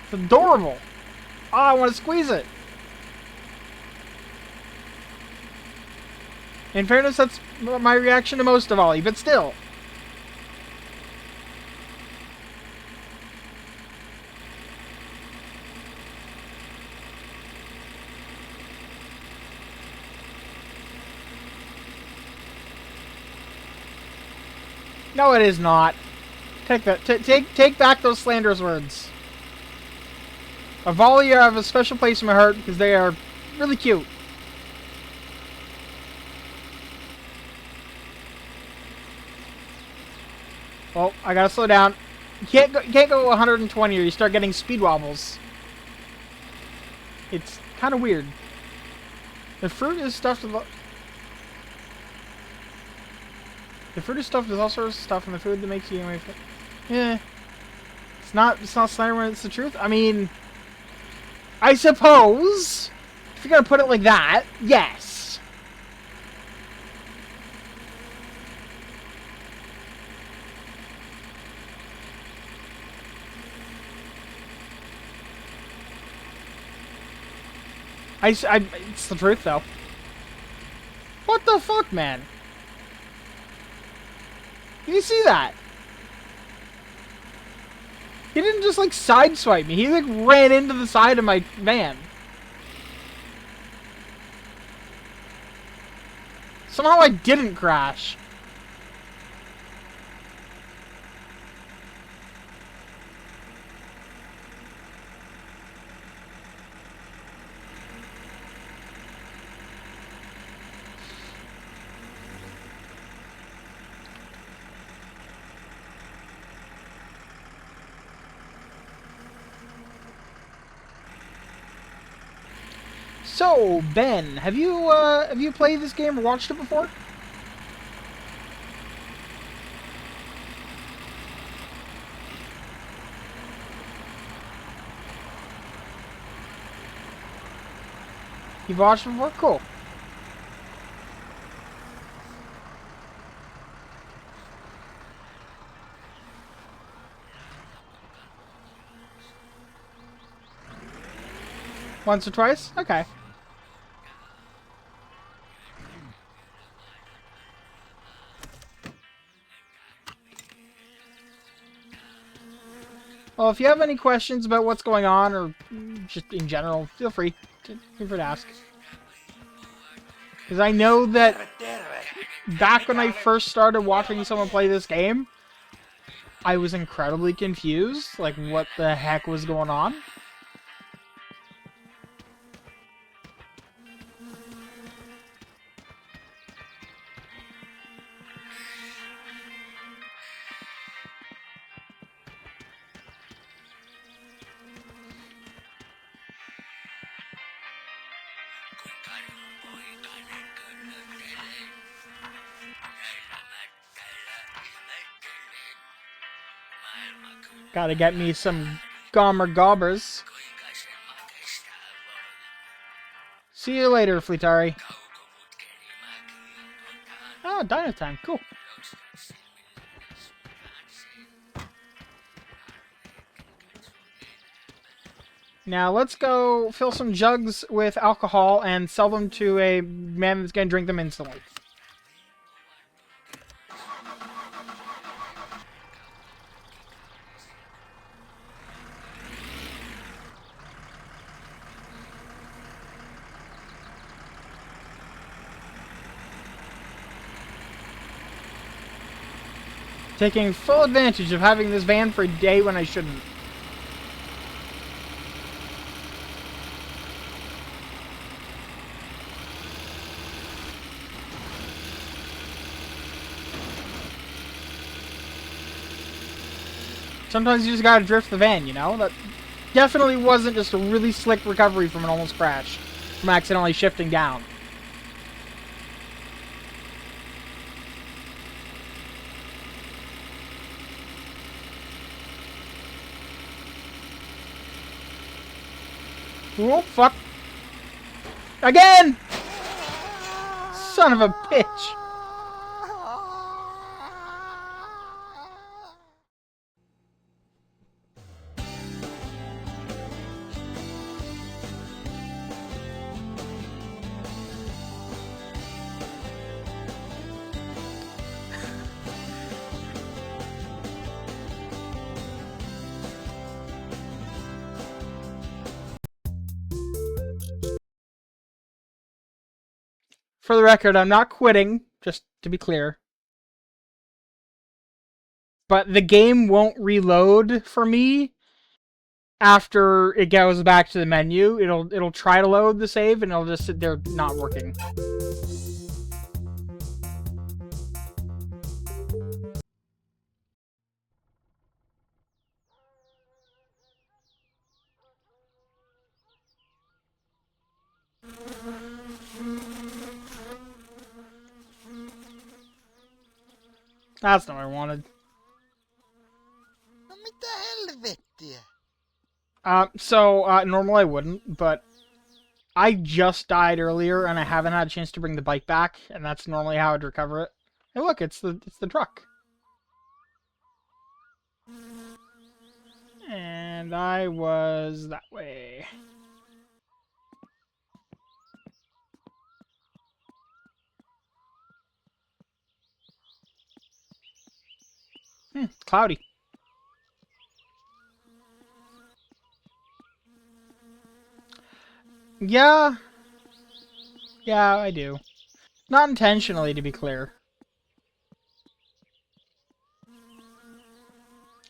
It's adorable. Oh, I want to squeeze it. In fairness, that's my reaction to most of Ollie, but still. No, it is not. Take that. Take back those slanderous words. A volley have a special place in my heart because they are really cute. Oh, I gotta slow down. You can't go 120 or you start getting speed wobbles. It's kind of weird. The fruit is stuffed with... The fruit is stuffed with all sorts of stuff in the food that makes you... Yeah. It's not slander when it's the truth. I mean... I suppose... If you're gonna put it like that, yes. It's the truth, though. What the fuck, man? You see that? He didn't just, like, sideswipe me. He, like, ran into the side of my van. Somehow I didn't crash. So, Ben, have you played this game or watched it before? You've watched it before? Cool. Once or twice? Okay. Well, if you have any questions about what's going on, or just in general, feel free to ask. Because I know that back when I first started watching someone play this game, I was incredibly confused, like what the heck was going on. Gotta get me some Gomer Gobbers. See you later, Fleetari. Oh, Dino Time. Cool. Now let's go fill some jugs with alcohol and sell them to a man that's gonna drink them instantly. Taking full advantage of having this van for a day when I shouldn't. Sometimes you just gotta drift the van, you know? That definitely wasn't just a really slick recovery from an almost crash. From accidentally shifting down. Oh, fuck. Again! Son of a bitch. For the record, I'm not quitting, just to be clear. But the game won't reload for me after it goes back to the menu. It'll try to load the save and it'll just sit there not working. That's not what I wanted. No mitä helvettiä? Normally I wouldn't, but I just died earlier and I haven't had a chance to bring the bike back, and that's normally how I'd recover it. Hey look, it's the truck. And I was that way. Cloudy. Yeah. Yeah, I do. Not intentionally, to be clear.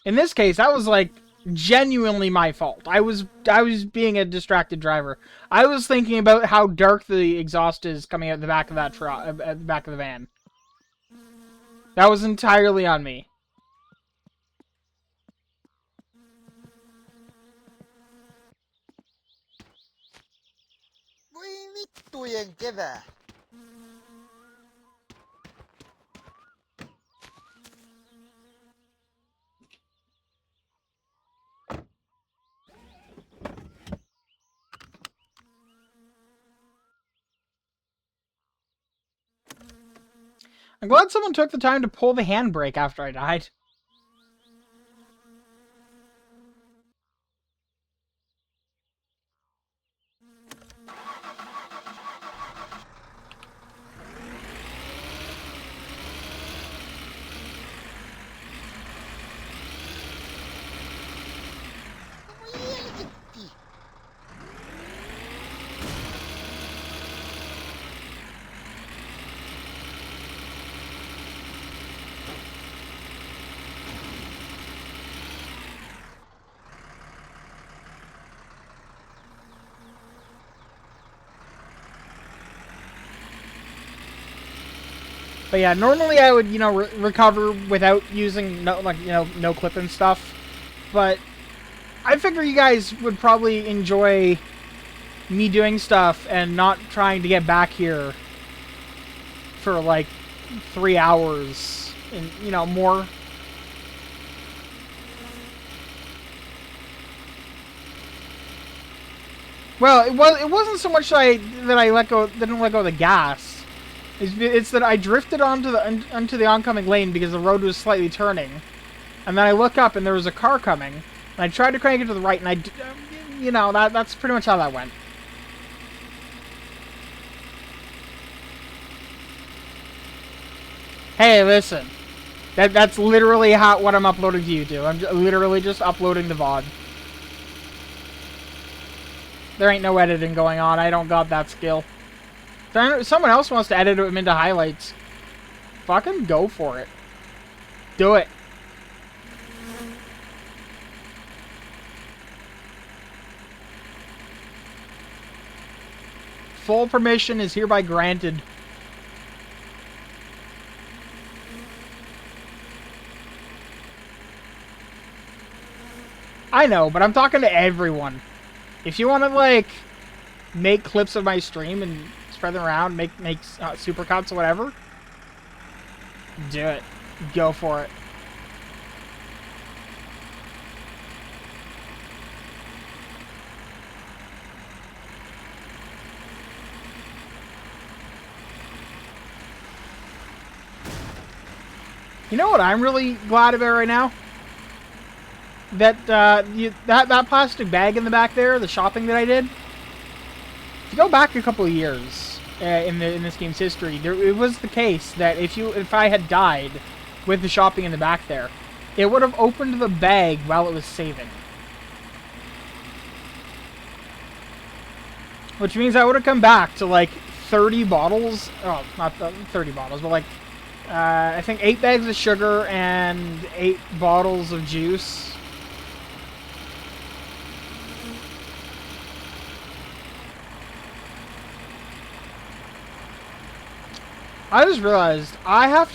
In this case, that was like genuinely my fault. I was being a distracted driver. I was thinking about how dark the exhaust is coming out the back of that truck, at the back of the van. That was entirely on me. Voi vittujen kevää. I'm glad someone took the time to pull the handbrake after I died. Voi helvetti. But yeah, normally I would, recover without using no clip and stuff. But I figure you guys would probably enjoy me doing stuff and not trying to get back here for like 3 hours and more. Well, it wasn't so much that I didn't let go of the gas. It's that I drifted onto the oncoming lane because the road was slightly turning, and then I look up and there was a car coming, and I tried to crank it to the right, and that's pretty much how that went. Hey, listen, that's literally what I'm uploading to YouTube. I'm literally just uploading the VOD. There ain't no editing going on. I don't got that skill. If someone else wants to edit them into highlights, fucking go for it. Do it. Full permission is hereby granted. I know, but I'm talking to everyone. If you want to, like, make clips of my stream and spread them around, make supercuts or whatever, do it. Go for it. You know what I'm really glad about right now? That that plastic bag in the back there, the shopping that I did. If you go back a couple of years in this game's history, it was the case that if I had died with the shopping in the back there, it would have opened the bag while it was saving. Which means I would have come back to like 30 bottles. Oh, not 30 bottles, but like I think 8 bags of sugar and 8 bottles of juice. I just realized I have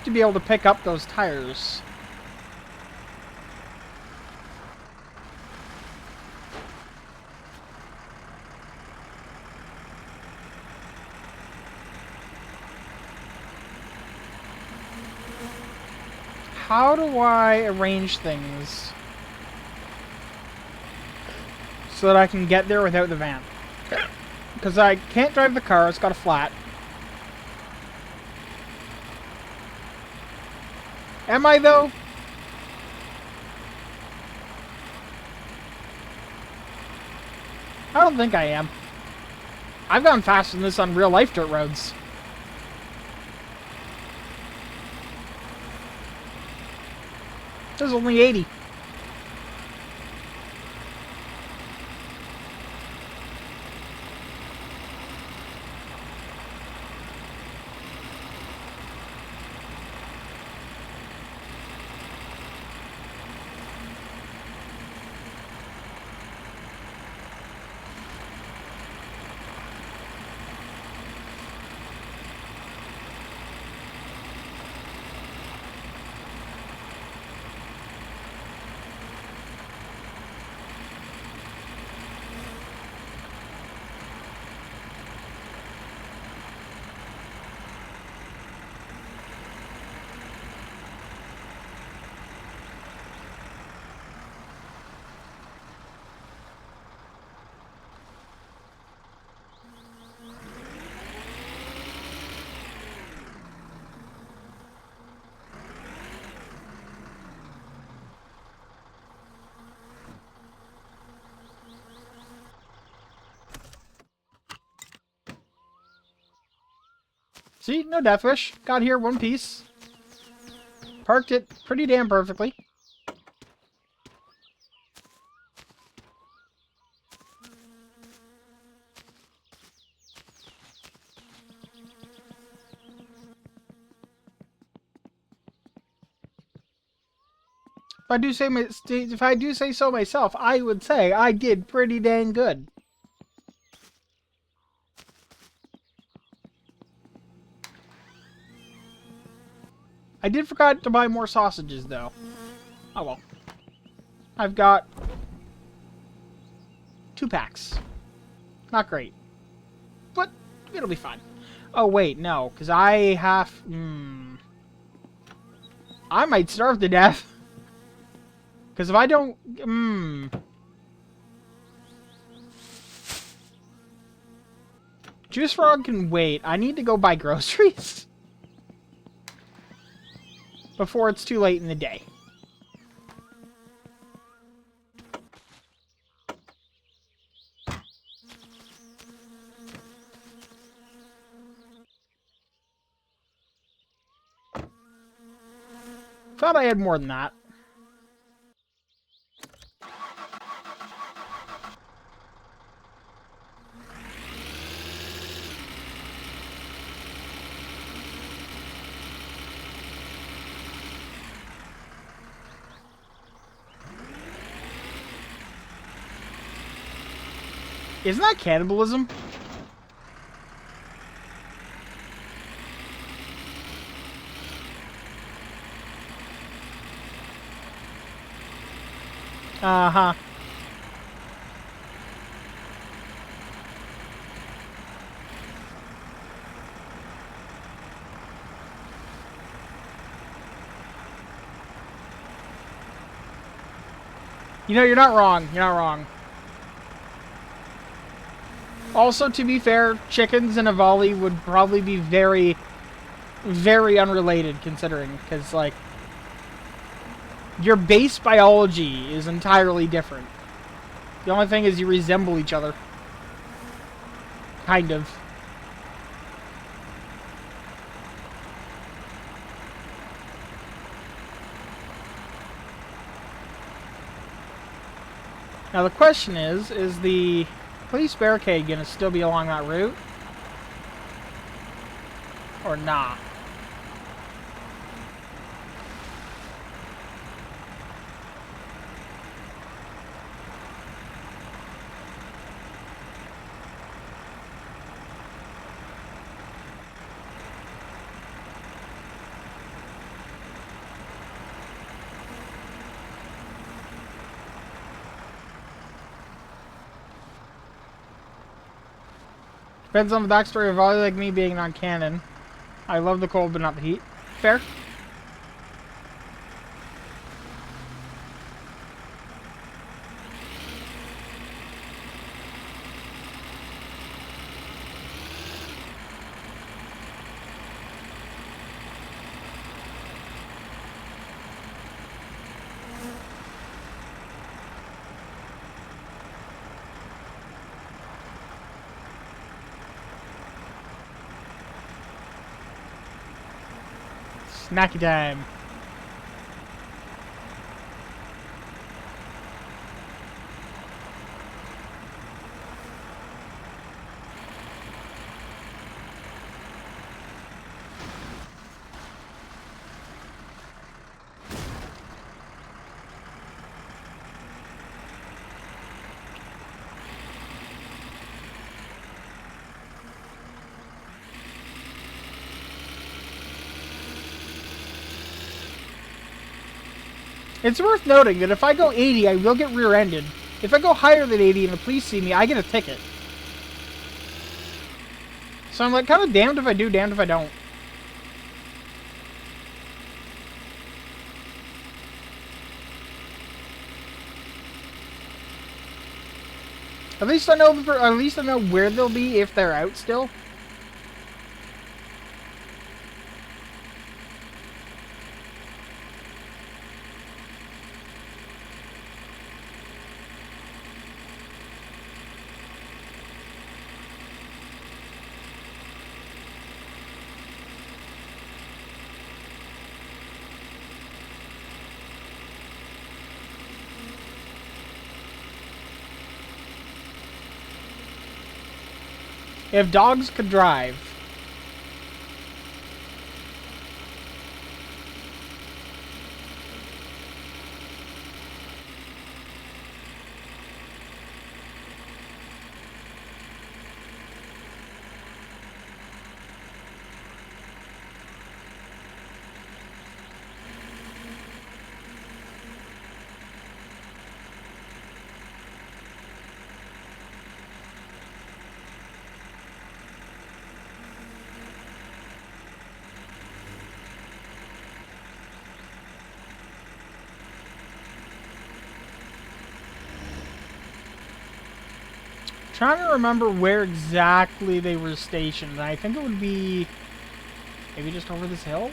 to be able to pick up those tires. How do I arrange things so that I can get there without the van? Because I can't drive the car, it's got a flat. Am I, though? I don't think I am. I've gone faster than this on real-life dirt roads. There's only 80. See? No death wish. Got here one piece. Parked it pretty damn perfectly. If I do say so myself, I would say I did pretty dang good. I did forget to buy more sausages, though. Oh well. I've got 2 packs. Not great. But it'll be fine. Oh, wait, no. Because I have... I might starve to death. Because if I don't... Juice Frog can wait. I need to go buy groceries. Before it's too late in the day. Thought I had more than that. Isn't that cannibalism? Uh-huh. You know, you're not wrong. You're not wrong. Also, to be fair, chickens and a volley would probably be very, very unrelated, considering, because, like, your base biology is entirely different. The only thing is you resemble each other. Kind of. Now the question is the police barricade gonna still be along that route? Or not? Depends on the backstory of Volley, like me being non-canon. I love the cold but not the heat. Fair. Snacky time. It's worth noting that if I go 80, I will get rear-ended. If I go higher than 80 and the police see me, I get a ticket. So I'm like, kind of damned if I do, damned if I don't. At least I know where they'll be if they're out still. If dogs could drive. Trying to remember where exactly they were stationed. And I think it would be maybe just over this hill.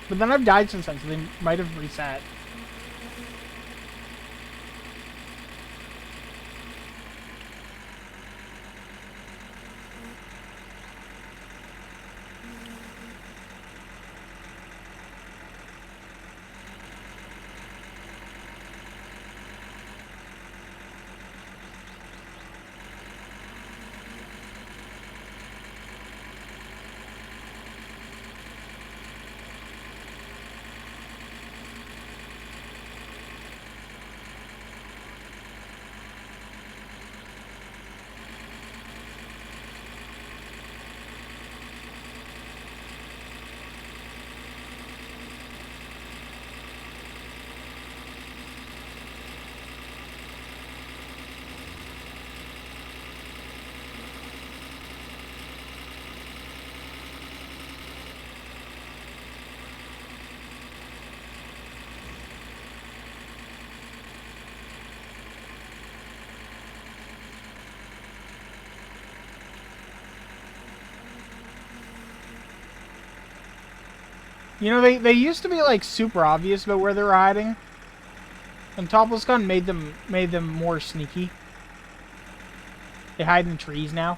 But then I've died since then, so they might have reset. You know, they used to be like super obvious about where they were hiding, and Topless Gun made them more sneaky. They hide in trees now.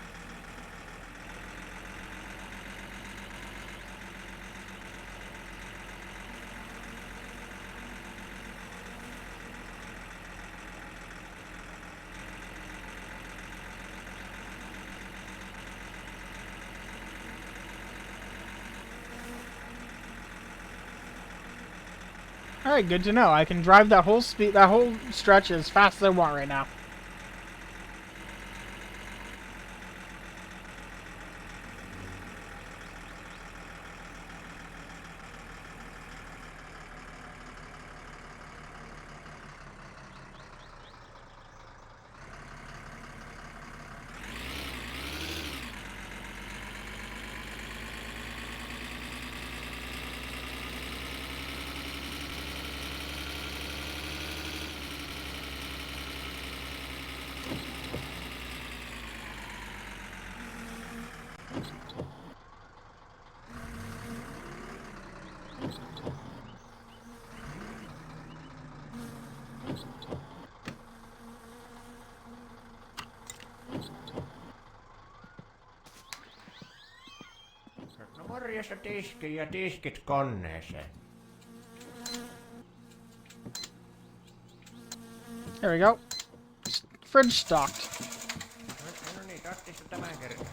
Alright, good to know. I can drive that whole stretch as fast as I want right now. No morjesta tiskiin ja tiskit koneeseen. There we go. Fridge stocked. No niin, tattista tämän kerran.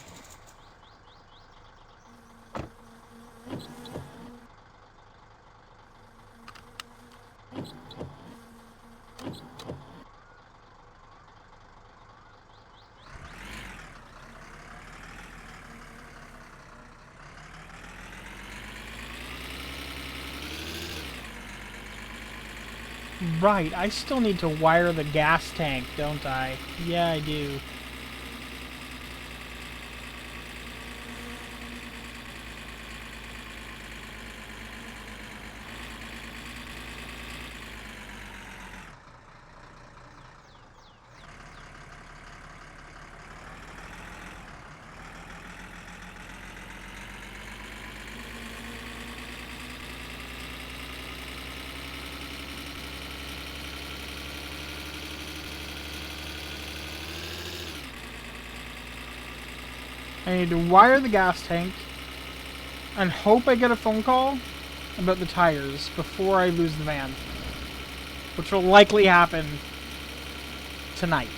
Right, I still need to wire the gas tank, don't I? Yeah, I do. I need to wire the gas tank and hope I get a phone call about the tires before I lose the van, which will likely happen tonight.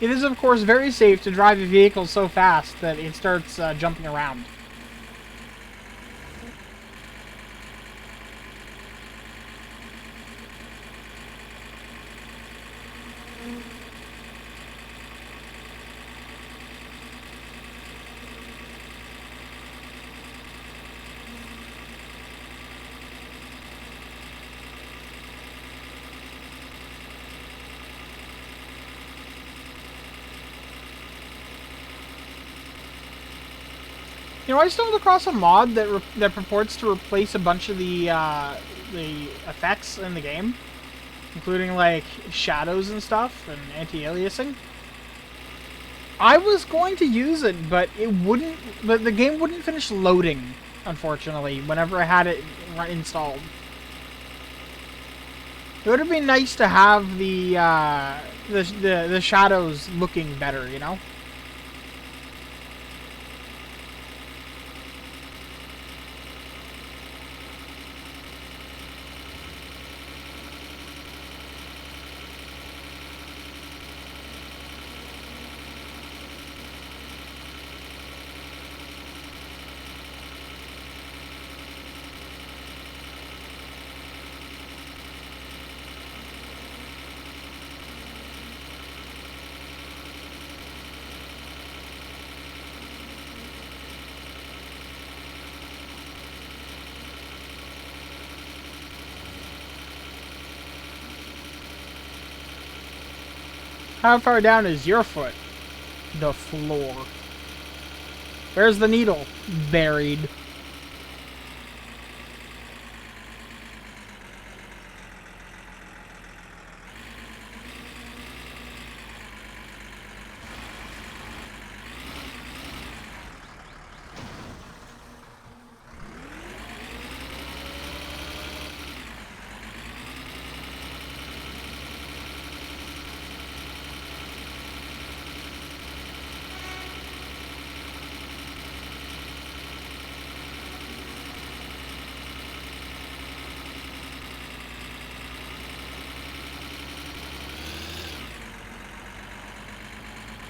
It is, of course, very safe to drive a vehicle so fast that it starts jumping around. You know, I stumbled across a mod that purports to replace a bunch of the effects in the game, including like shadows and stuff and anti-aliasing. I was going to use it, but it wouldn't. But the game wouldn't finish loading, unfortunately. Whenever I had it installed, it would have been nice to have the shadows looking better, you know. How far down is your foot? The floor. Where's the needle? Buried.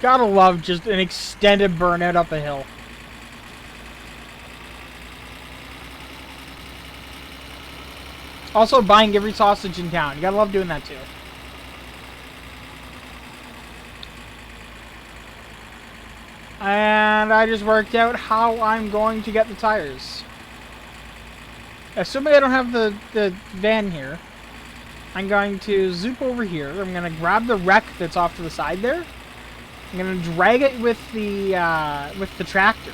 Gotta love just an extended burnout up a hill. Also buying every sausage in town. You gotta love doing that too. And I just worked out how I'm going to get the tires. Assuming I don't have the van here, I'm going to zoop over here. I'm going to grab the wreck that's off to the side there. I'm going to drag it with the tractor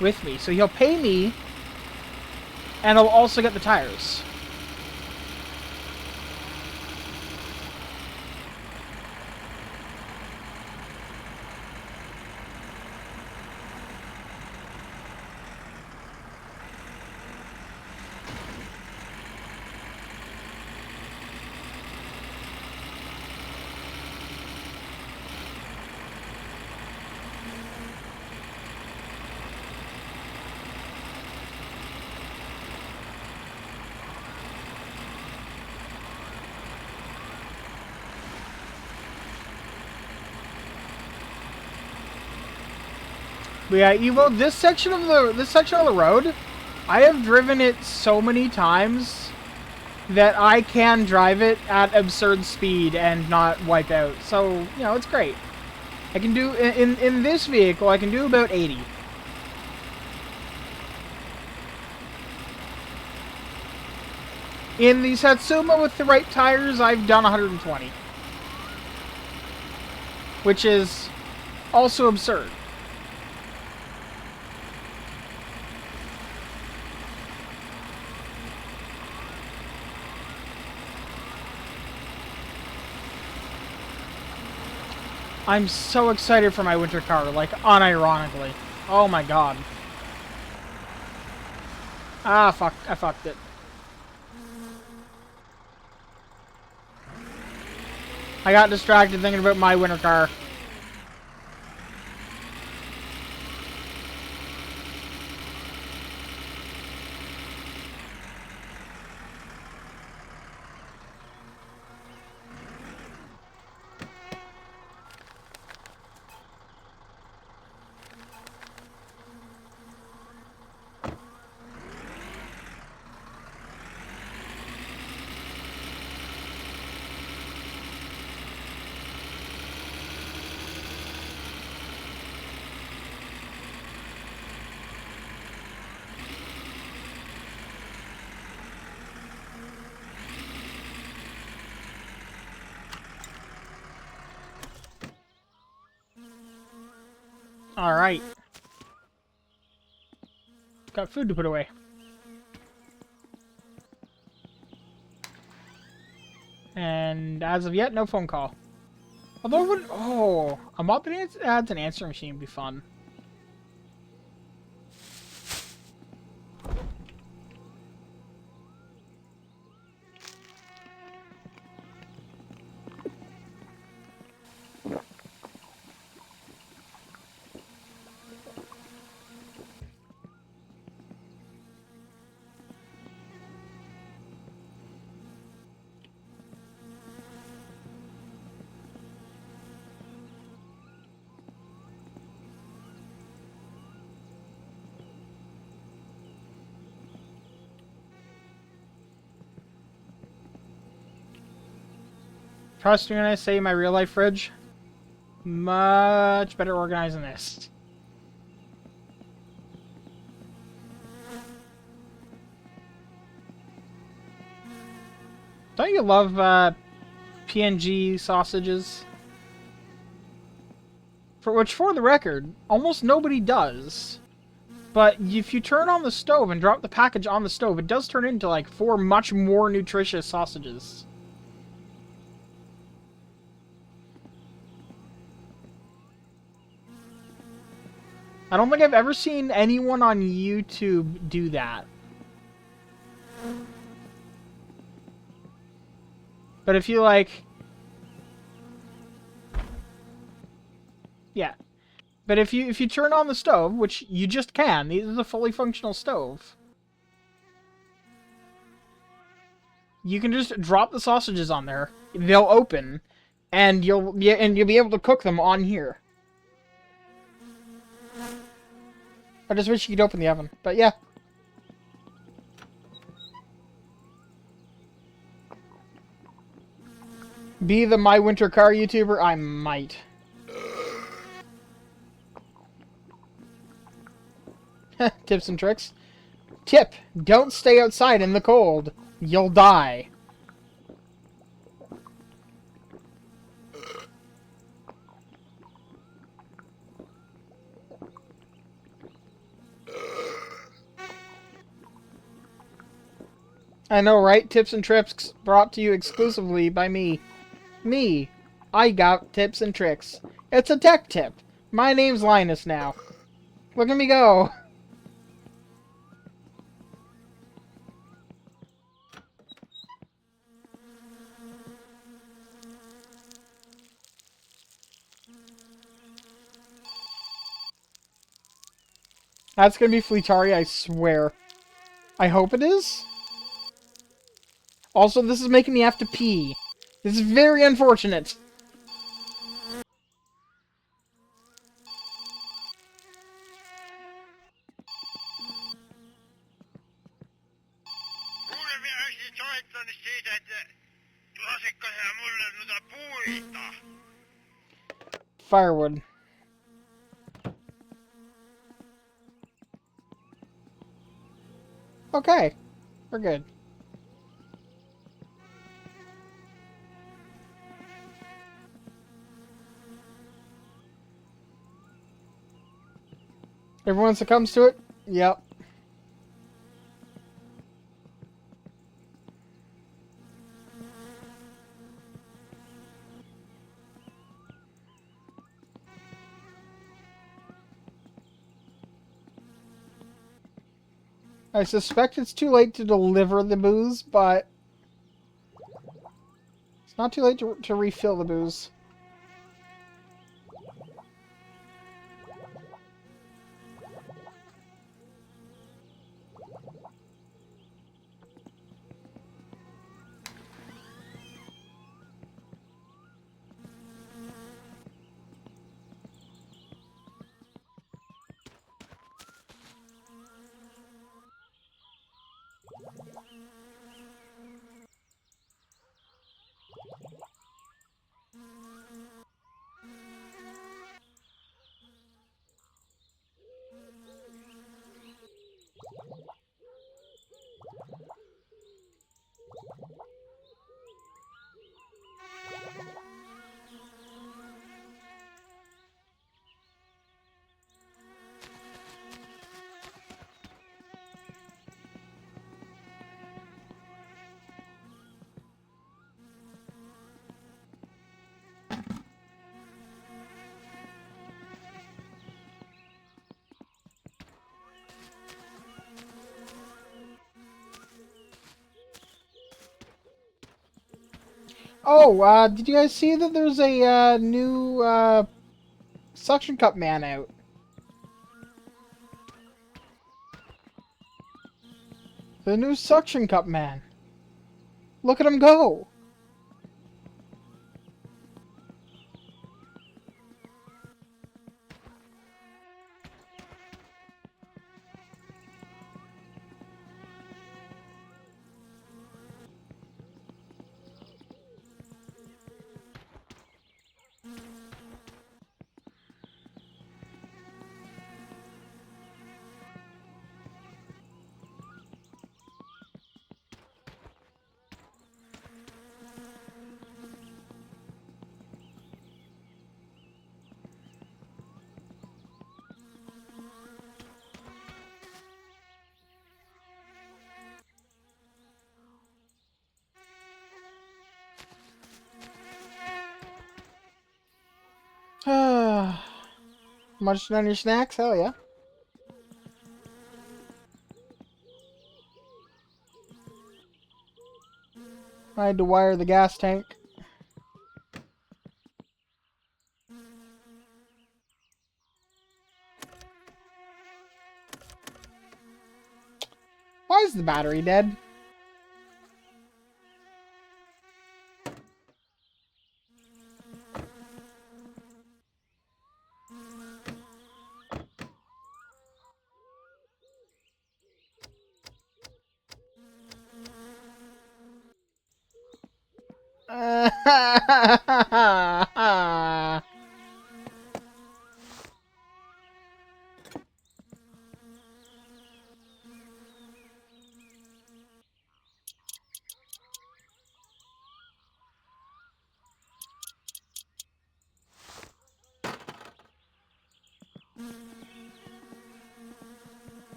with me. So he'll pay me, and I'll also get the tires. But yeah, Evo, this section of the road, I have driven it so many times that I can drive it at absurd speed and not wipe out. So, you know, it's great. I can do in this vehicle, I can do about 80. In the Satsuma with the right tires, I've done 120. Which is also absurd. I'm so excited for my winter car, like, unironically. Oh my god. Ah, fuck. I fucked it. I got distracted thinking about my winter car. Alright. Got food to put away. And as of yet, no phone call. Although, a mod that adds an answering machine would be fun. Trust me when I say my real life fridge, much better organized than this. Don't you love PNG sausages. For the record, almost nobody does. But if you turn on the stove and drop the package on the stove, it does turn into like 4 much more nutritious sausages. I don't think I've ever seen anyone on YouTube do that. But if you like... Yeah. But if you turn on the stove, which you just can, this is a fully functional stove, you can just drop the sausages on there. They'll open, and you'll be able to cook them on here. I just wish you could open the oven, but yeah. Be the My Winter Car YouTuber? I might. Tips and tricks. Tip: don't stay outside in the cold. You'll die. I know, right? Tips and tricks brought to you exclusively by me. Me. I got tips and tricks. It's a tech tip. My name's Linus now. Look at me go. That's gonna be Fleetari, I swear. I hope it is. Also, this is making me have to pee. This is very unfortunate. Firewood. Okay. We're good. Everyone succumbs to it? Yep. I suspect it's too late to deliver the booze, but it's not too late to refill the booze. Oh, did you guys see that there's a new suction cup man out? The new suction cup man. Look at him go. Munching on your snacks? Hell yeah. I had to wire the gas tank. Why is the battery dead?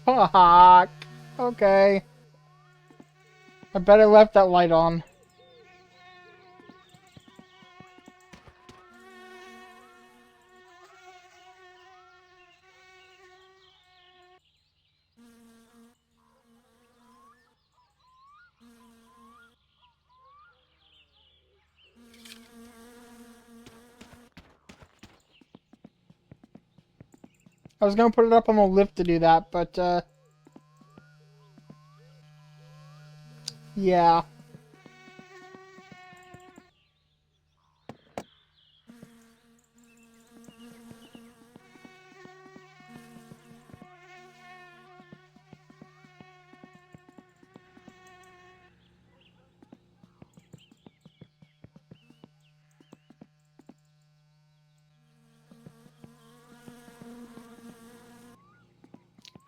Fuck. Okay. I bet I left that light on. I was gonna put it up on the lift to do that, but, yeah.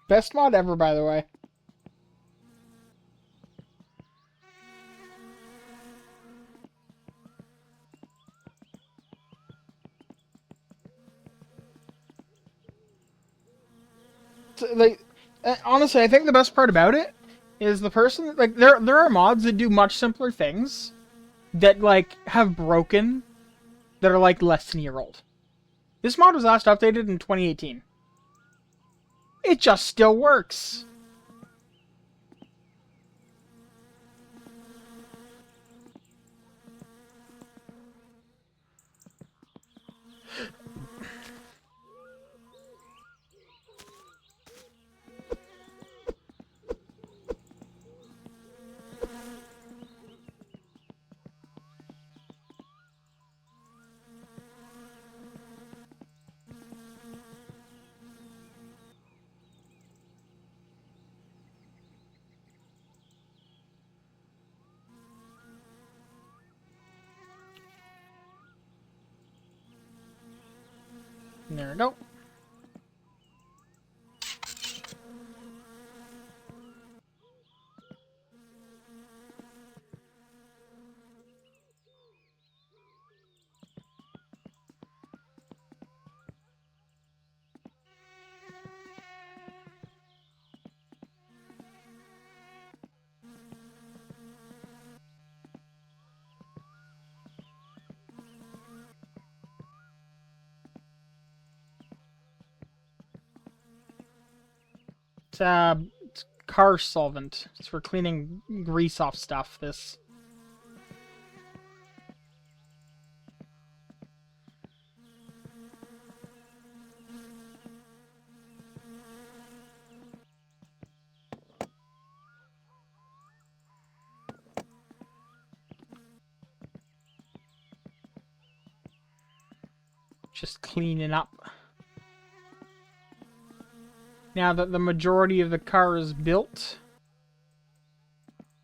Best mod ever, by the way. Like, honestly, I think the best part about it is the person, like, there are mods that do much simpler things that, like, have broken that are, like, less than a year old. This mod was last updated in 2018. It just still works. There we go. It's car solvent. It's for cleaning grease off stuff, this. Just cleaning up. Now that the majority of the car is built,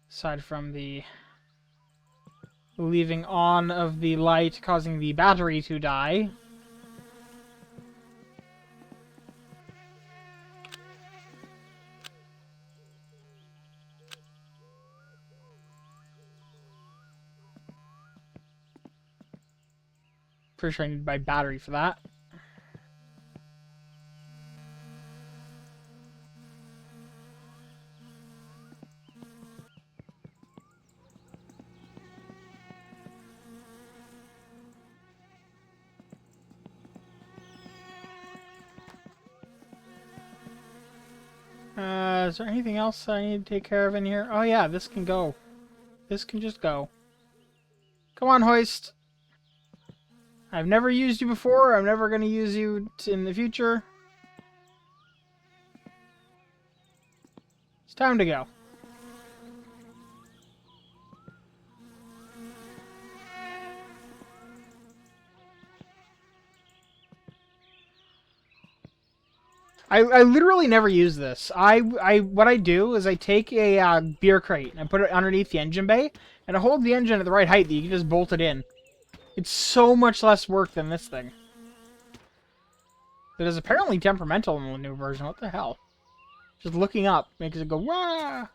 aside from the leaving on of the light causing the battery to die, pretty sure I need to buy battery for that. Is there anything else I need to take care of in here? Oh yeah, this can go. This can just go. Come on, hoist. I've never used you before. I'm never going to use you in the future. It's time to go. I literally never use this. What I do is I take a beer crate and I put it underneath the engine bay, and I hold the engine at the right height that you can just bolt it in. It's so much less work than this thing. It is apparently temperamental in the new version. What the hell? Just looking up makes it go, wah!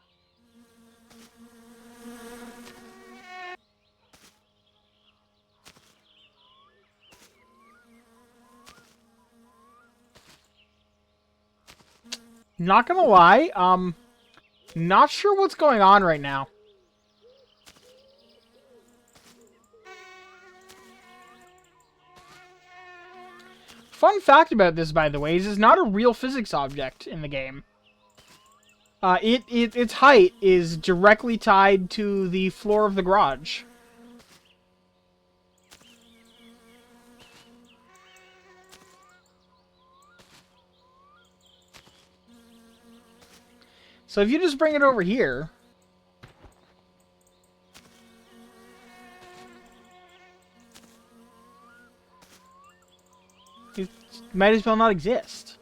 Not gonna lie, not sure what's going on right now. Fun fact about this, by the way, is it's not a real physics object in the game. Its height is directly tied to the floor of the garage. So if you just bring it over here, it might as well not exist.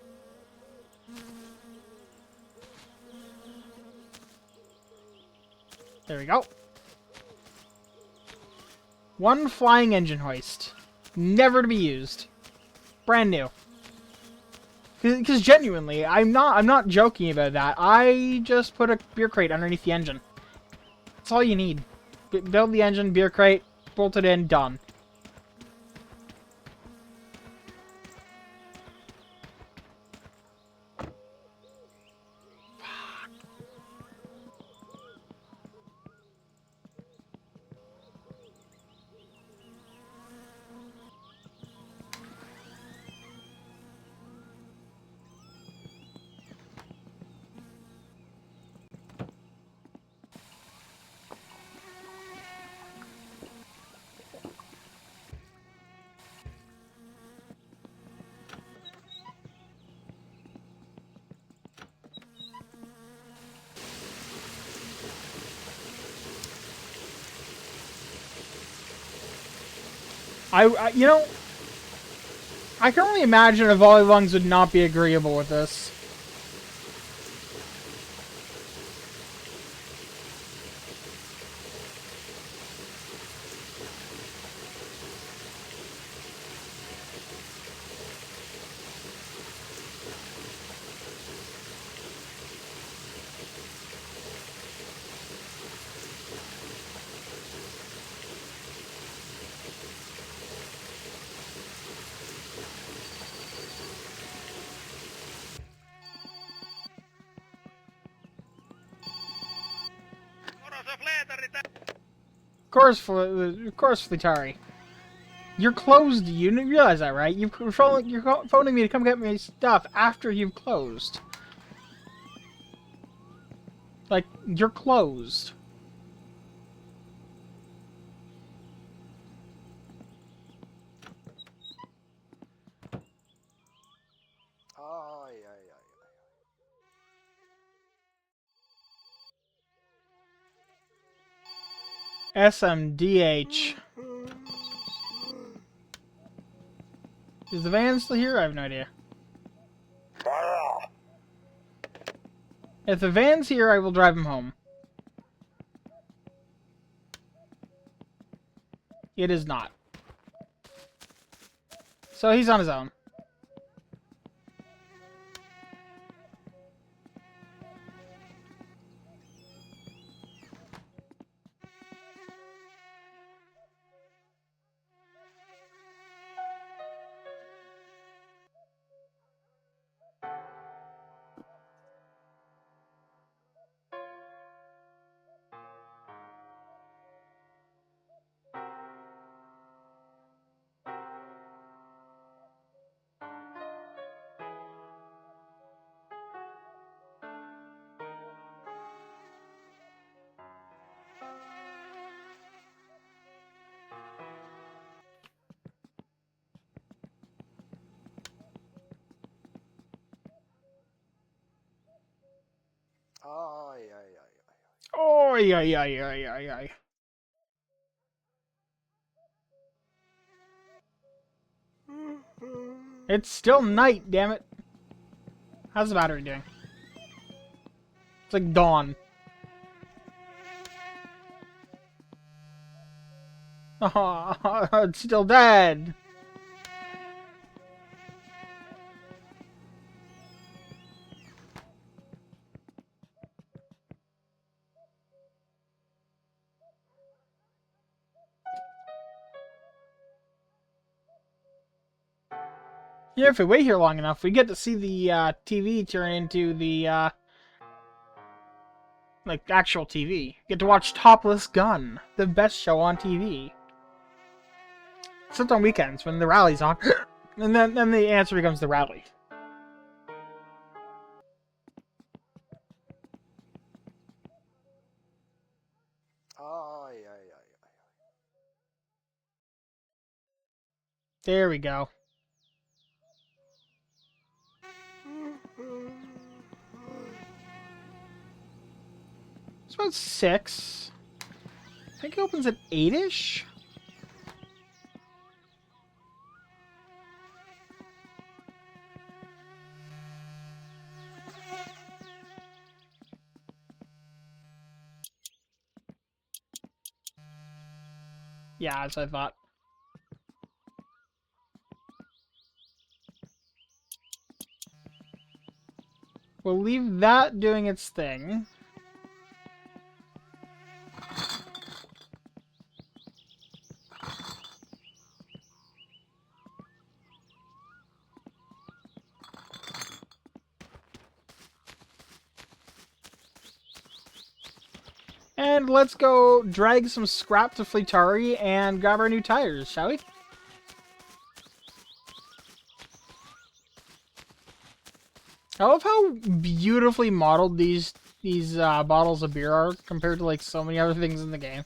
There we go. One flying engine hoist. Never to be used. Brand new. Because genuinely, I'm not joking about that. I just put a beer crate underneath the engine. That's all you need. Build the engine, beer crate, bolt it in, done. You know, I can only imagine if Volleybungs would not be agreeable with this. Of course, Flitari. You're closed. You realize that, right? You're phoning me to come get me stuff after you've closed. Like, you're closed. Ai, ai, ai. SMDH. Is the van still here? I have no idea. If the van's here, I will drive him home. It is not. So he's on his own. Ay, ay, ay, ay, ay, ay. It's still night, damn it. How's the battery doing? It's like dawn. Oh, it's still dead. Yeah, if we wait here long enough, we get to see the TV turn into the like actual TV. Get to watch Topless Gun, the best show on TV. Except on weekends when the rally's on, and then the answer becomes the rally. Ai, ai, ai, ai. There we go. It's about 6. I think it opens at 8-ish. Yeah, as I thought. We'll leave that doing its thing. And let's go drag some scrap to Fleetari and grab our new tires, shall we? I love how beautifully modeled these bottles of beer are compared to like so many other things in the game.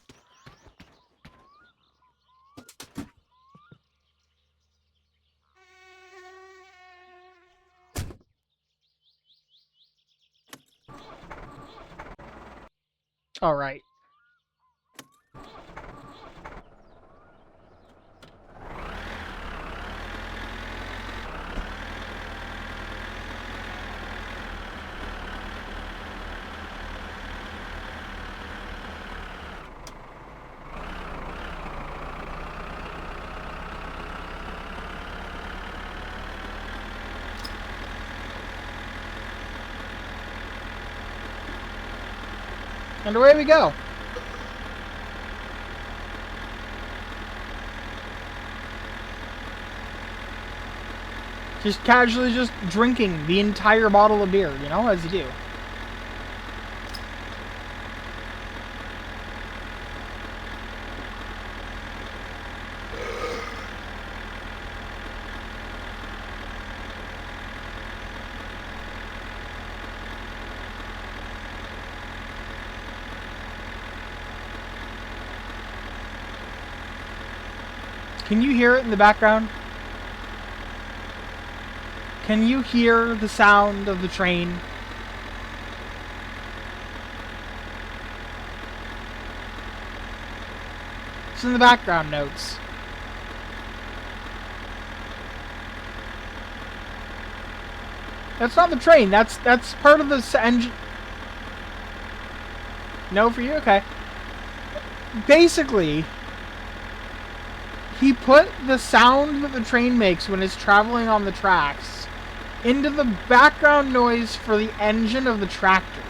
All right. And away we go. Just casually just drinking the entire bottle of beer, you know, as you do. Can you hear it in the background? Can you hear the sound of the train? It's in the background notes. That's not the train. That's part of the engine. No for you? Okay. Basically, he put the sound that the train makes when it's traveling on the tracks into the background noise for the engine of the tractor.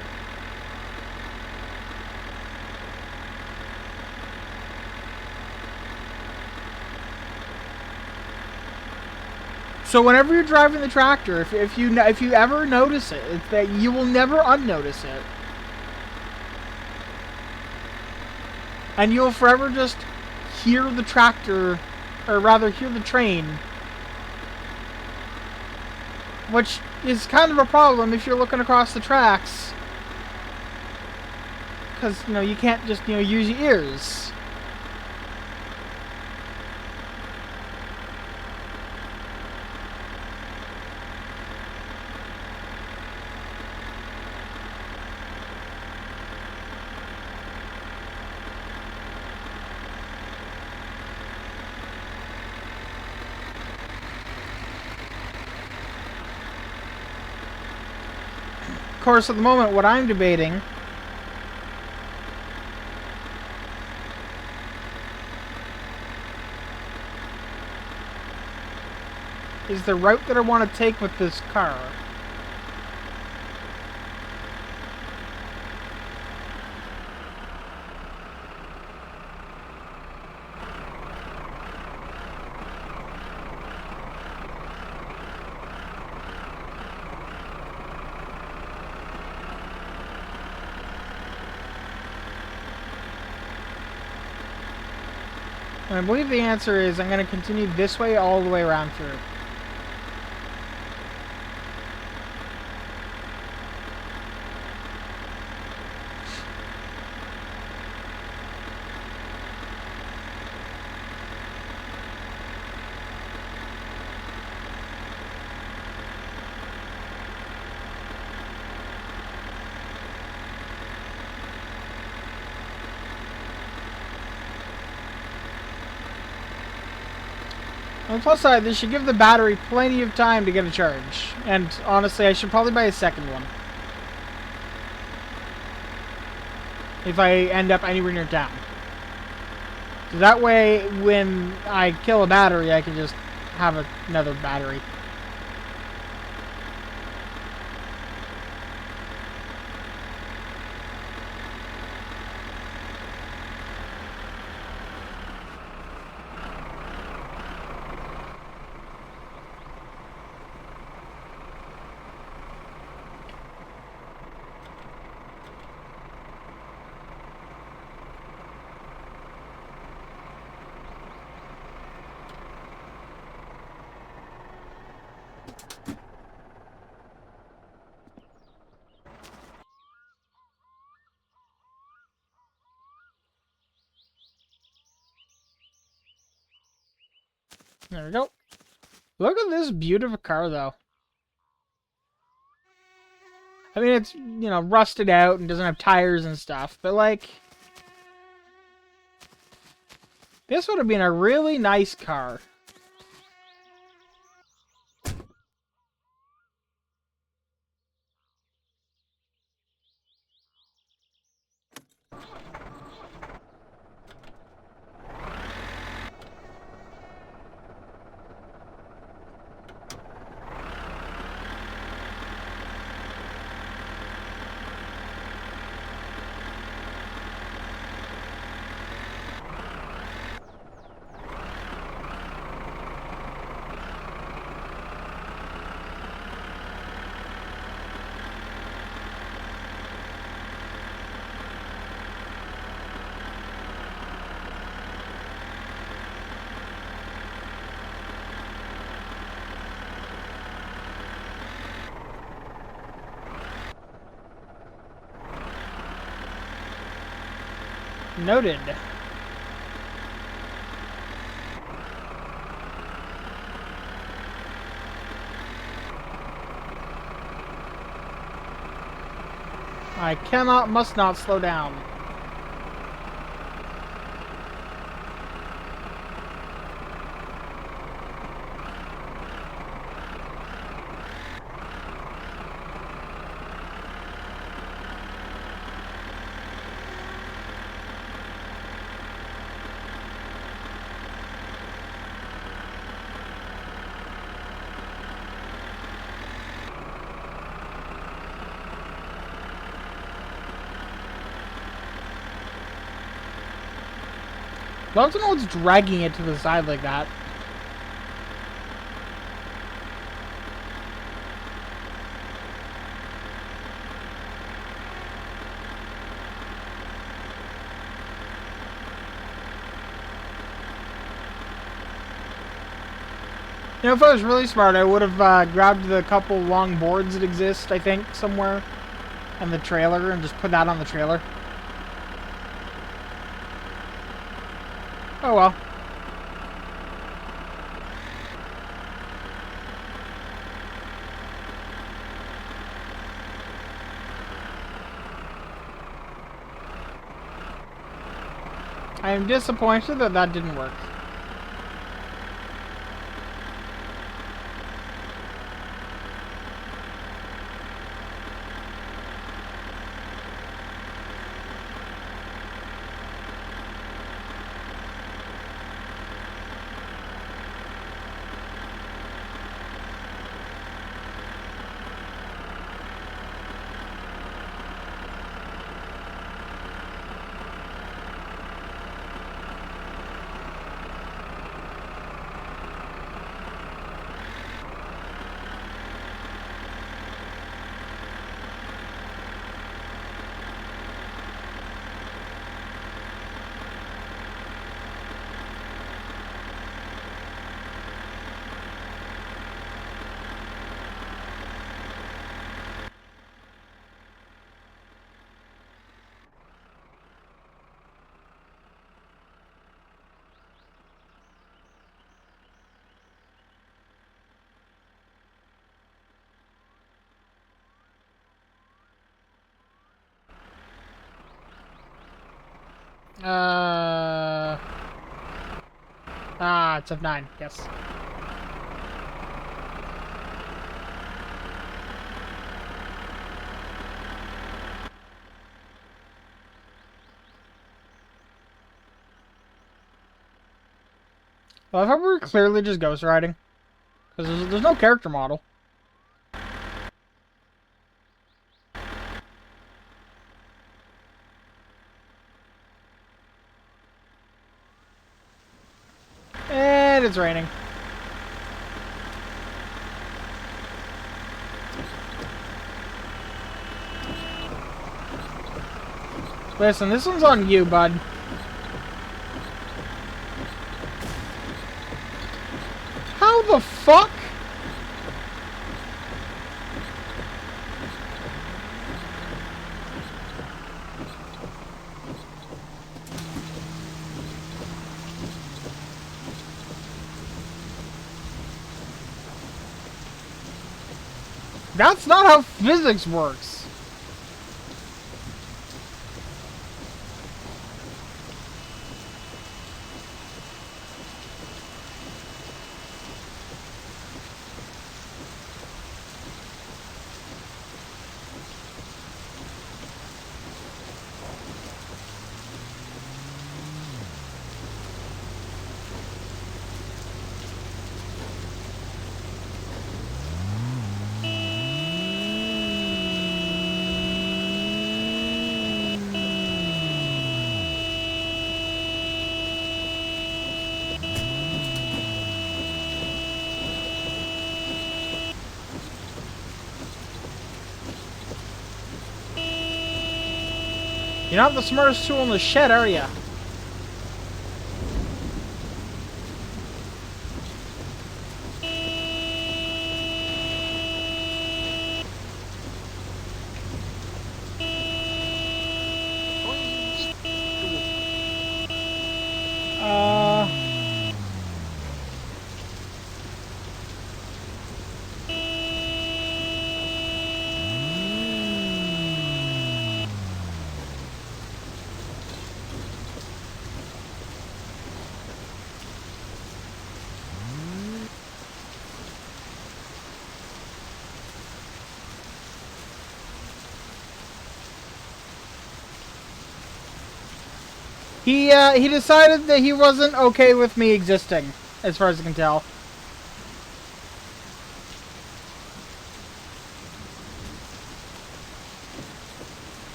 So whenever you're driving the tractor, if you ever notice it, it's that you will never unnotice it. And you'll forever just hear the tractor, or rather hear the train. Which is kind of a problem if you're looking across the tracks. Because, you know, you can't just, you know, use your ears. course, at the moment, what I'm debating is the route that I want to take with this car. And I believe the answer is I'm going to continue this way all the way around through. On the plus side, this should give the battery plenty of time to get a charge. And honestly, I should probably buy a second one. If I end up anywhere near town. So that way, when I kill a battery, I can just have another battery. There we go. Look at this beautiful car, though. I mean, it's, you know, rusted out and doesn't have tires and stuff, but, like, this would have been a really nice car. Noted. I cannot, must not slow down. I'd love to know what's dragging it to the side like that. You know, if I was really smart, I would have grabbed the couple long boards that exist, I think, somewhere, and the trailer, and just put that on the trailer. Oh well. I am disappointed that that didn't work. It's F9, yes. Well, I thought we were clearly just ghost riding. Because there's no character model. And it's raining. Listen, this one's on you, bud. How the fuck? That's not how physics works. You're not the smartest tool in the shed, are ya? He decided that he wasn't okay with me existing, as far as I can tell.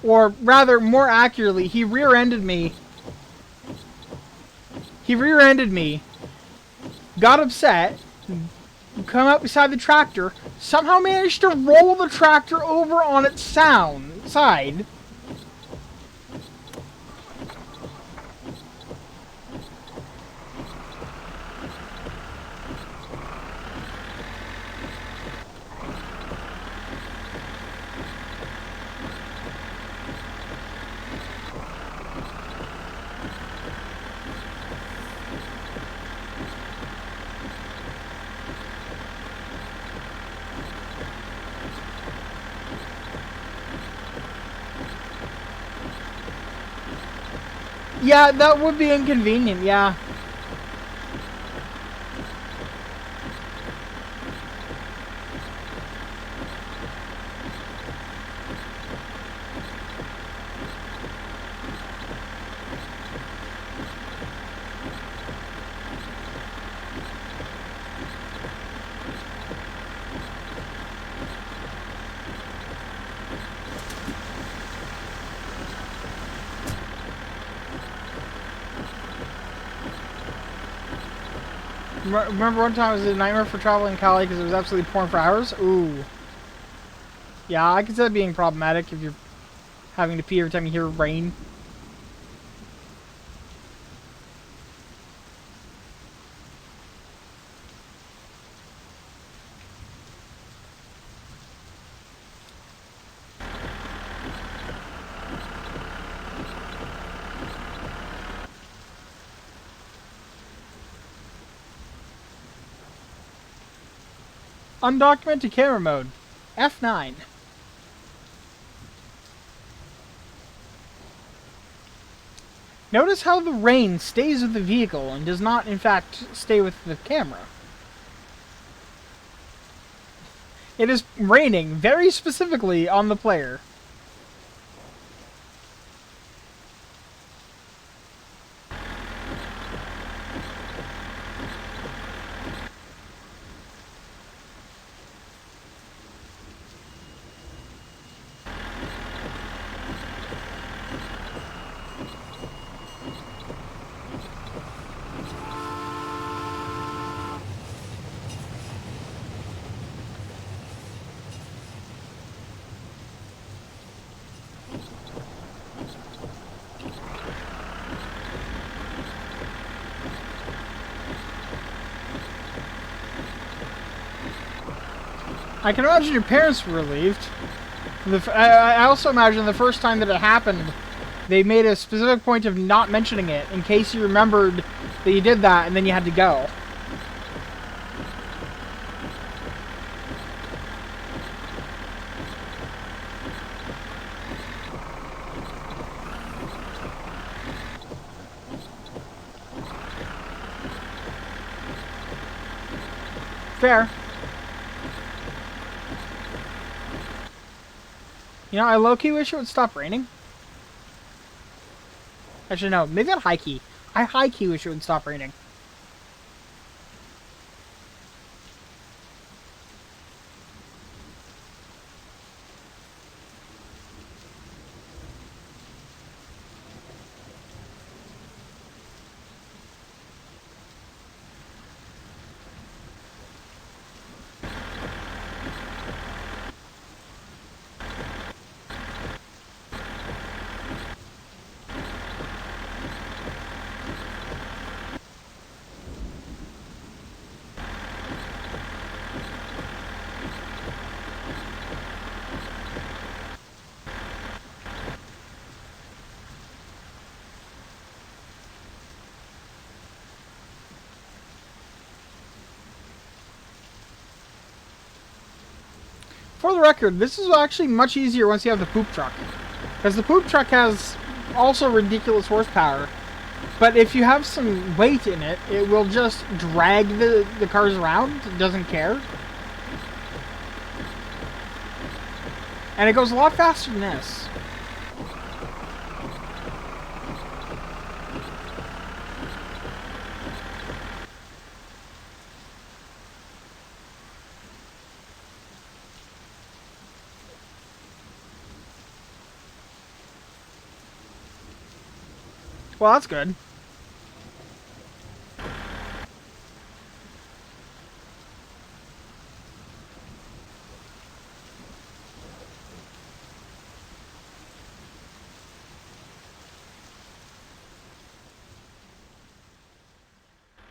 Or rather, more accurately, he rear-ended me. He rear-ended me, got upset, come up beside the tractor, somehow managed to roll the tractor over on its side. Yeah, that would be inconvenient, yeah. Remember one time it was a nightmare for traveling in Cali because it was absolutely pouring for hours? Ooh. Yeah, I can see that being problematic if you're having to pee every time you hear rain. Undocumented camera mode. F9. Notice how the rain stays with the vehicle and does not, in fact, stay with the camera. It is raining very specifically on the player. I can imagine your parents were relieved. I also imagine the first time that it happened, they made a specific point of not mentioning it in case you remembered that you did that and then you had to go. Fair. You know, I low-key wish it would stop raining. Actually, no. Maybe not high-key. I high-key wish it would stop raining. For the record, this is actually much easier once you have the poop truck. Because the poop truck has also ridiculous horsepower. But if you have some weight in it, it will just drag the cars around. It doesn't care. And it goes a lot faster than this. Well, that's good.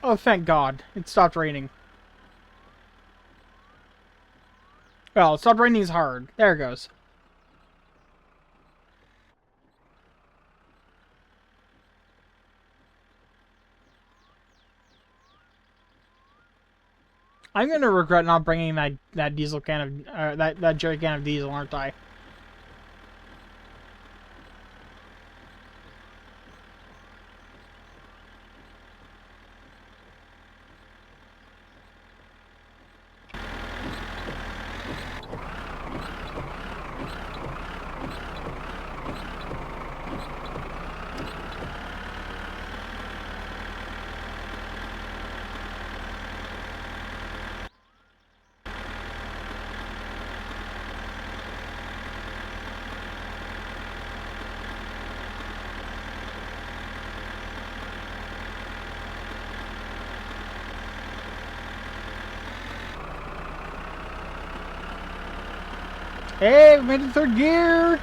Oh, thank God. It stopped raining. Well, it stopped raining is hard. There it goes. I'm gonna regret not bringing that diesel can of that jerry can of diesel, aren't I? Hey, we made it third gear!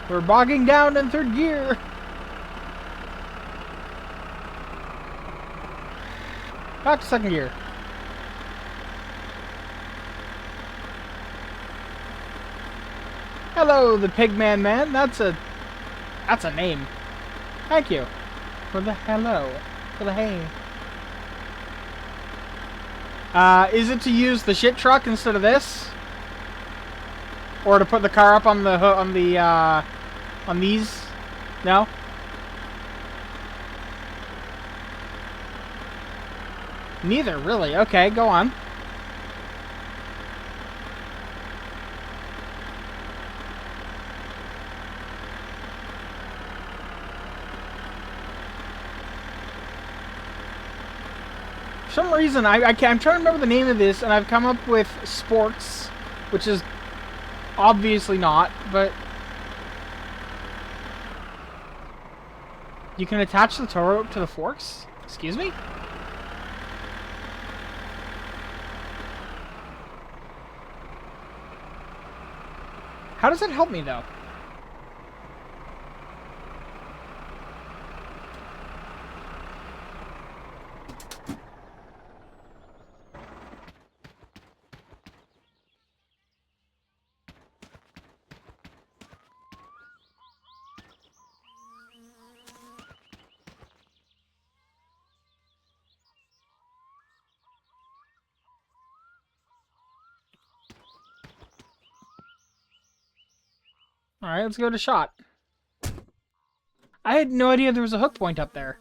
We're bogging down in third gear! Back to second gear. Hello, the Pigman Man. That's a name. Thank you for the hello. For the hay. Is it to use the shit truck instead of this? Or to put the car up on the on these? No? Neither, really. Okay, go on. For some reason, I'm trying to remember the name of this, and I've come up with sports, which is obviously not, but you can attach the tow rope to the forks? Excuse me? How does that help me, though? Alright, let's go to shot. I had no idea there was a hook point up there.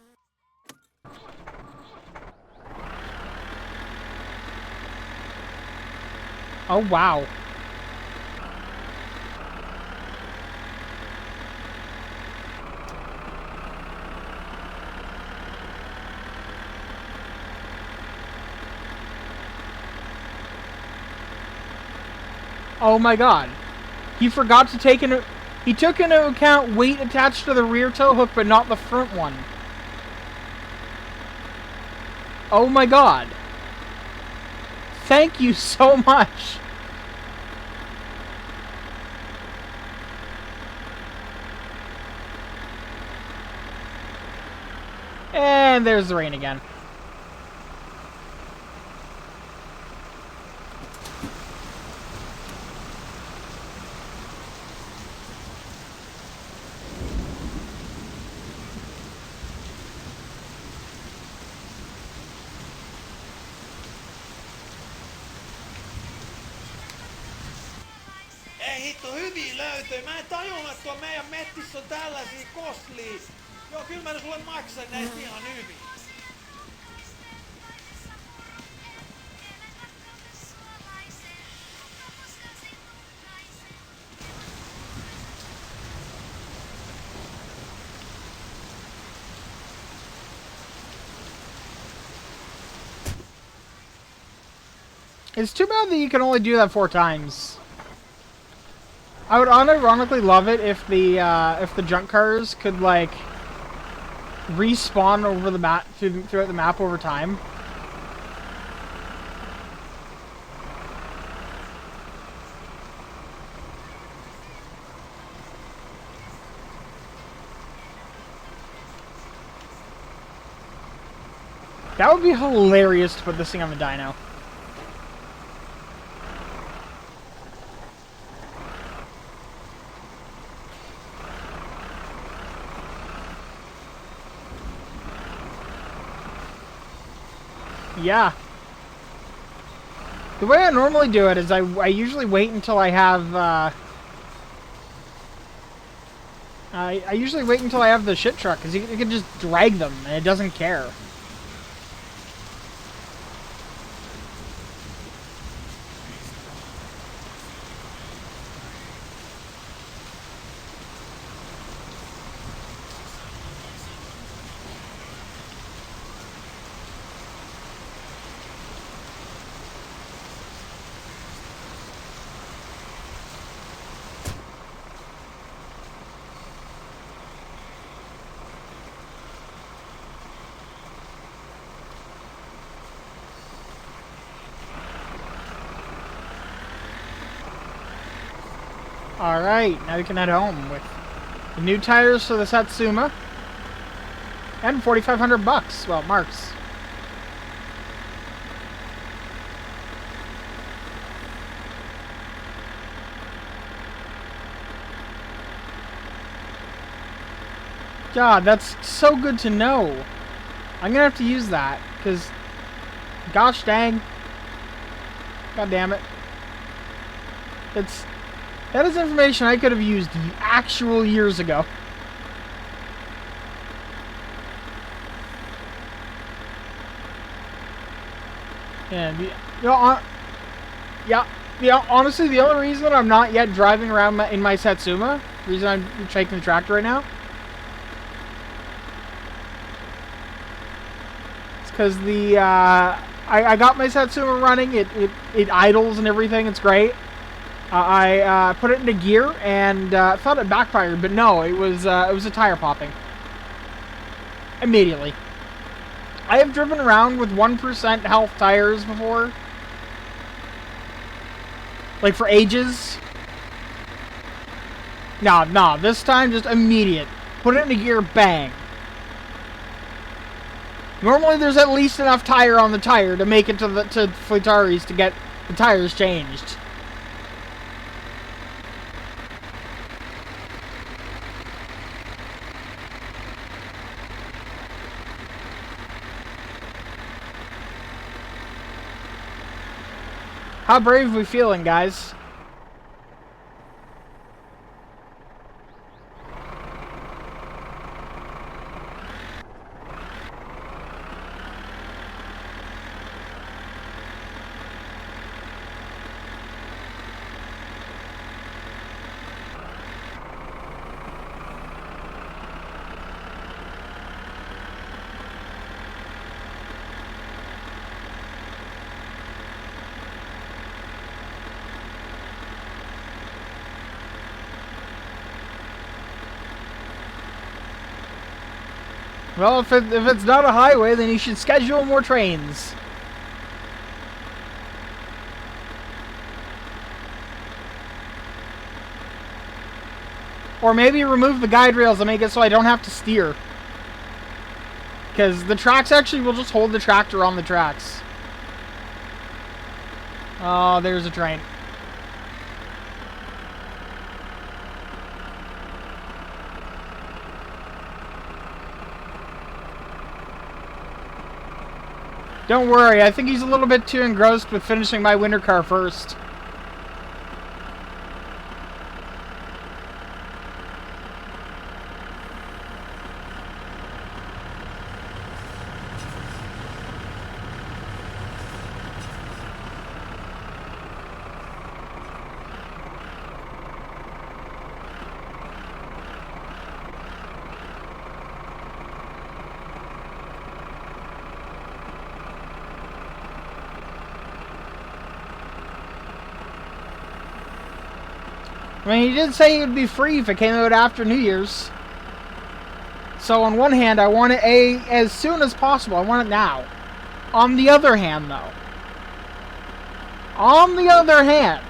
Oh, wow. Oh my god. He forgot to take into... He took into account weight attached to the rear tow hook, but not the front one. Oh my god. Thank you so much. And there's the rain again. Ei hitto, hyviä löytöjä. Mä en tajunnut, että tuolla meidän mettissä on tällaisia koslia. Joo, kyllä mä sulle maksan näistä ihan hyvin. It's too bad that you can only do that 4 times. I would unironically love it if the junk cars could like respawn over the map throughout the map over time. That would be hilarious to put this thing on the dyno. Yeah. The way I normally do it is I usually wait until I have, I usually wait until I have the shit truck, because you can just drag them, and it doesn't care. Alright, now we can head home with the new tires for the Satsuma. And 4,500 bucks. Well, marks. God, that's so good to know. I'm gonna have to use that, because, gosh dang. God damn it. That is information I could have used actual years ago. And, honestly, the only reason I'm not yet driving around in my Satsuma, the reason I'm taking the tractor right now, is because I got my Satsuma running, it idles and everything, it's great. I put it into gear and thought it backfired, but no, it was a tire popping. Immediately. I have driven around with 1% health tires before. Like for ages. Nah, this time just immediate. Put it into gear, bang. Normally there's at least enough tire on the tire to make it to Fleetari's to get the tires changed. How brave are we feeling, guys? Well, if it's not a highway, then you should schedule more trains. Or maybe remove the guide rails and make it so I don't have to steer. Because the tracks actually will just hold the tractor on the tracks. Oh, there's a train. Don't worry, I think he's a little bit too engrossed with finishing my winter car first. I mean, he did say he would be free if it came out after New Year's. So on one hand, I want it as soon as possible. I want it now. On the other hand, though. On the other hand.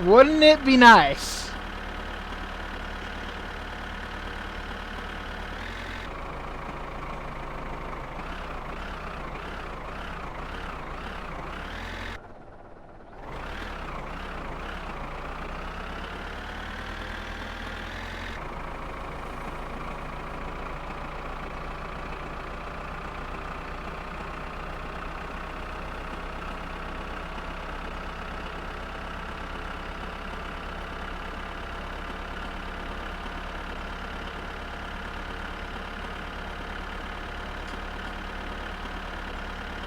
Wouldn't it be nice?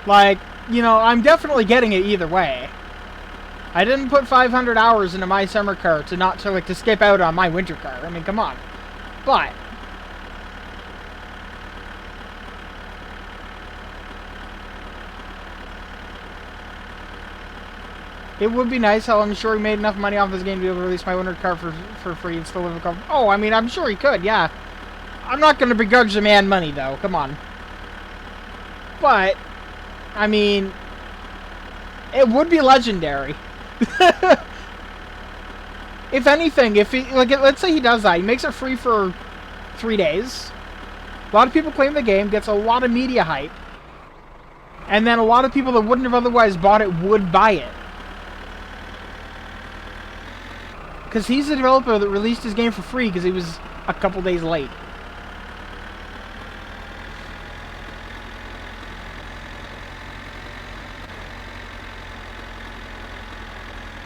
Like, you know, I'm definitely getting it either way. I didn't put 500 hours into my summer car to skip out on my winter car. I mean, come on. But it would be nice how I'm sure he made enough money off this game to be able to release my winter car for free and still live a couple. Oh, I mean, I'm sure he could, yeah. I'm not going to begrudge the man money, though. Come on. But I mean, it would be legendary. If anything, if he, like, let's say he does that, he makes it free for 3 days. A lot of people claim the game, gets a lot of media hype. And then a lot of people that wouldn't have otherwise bought it would buy it. Because he's the developer that released his game for free because he was a couple days late.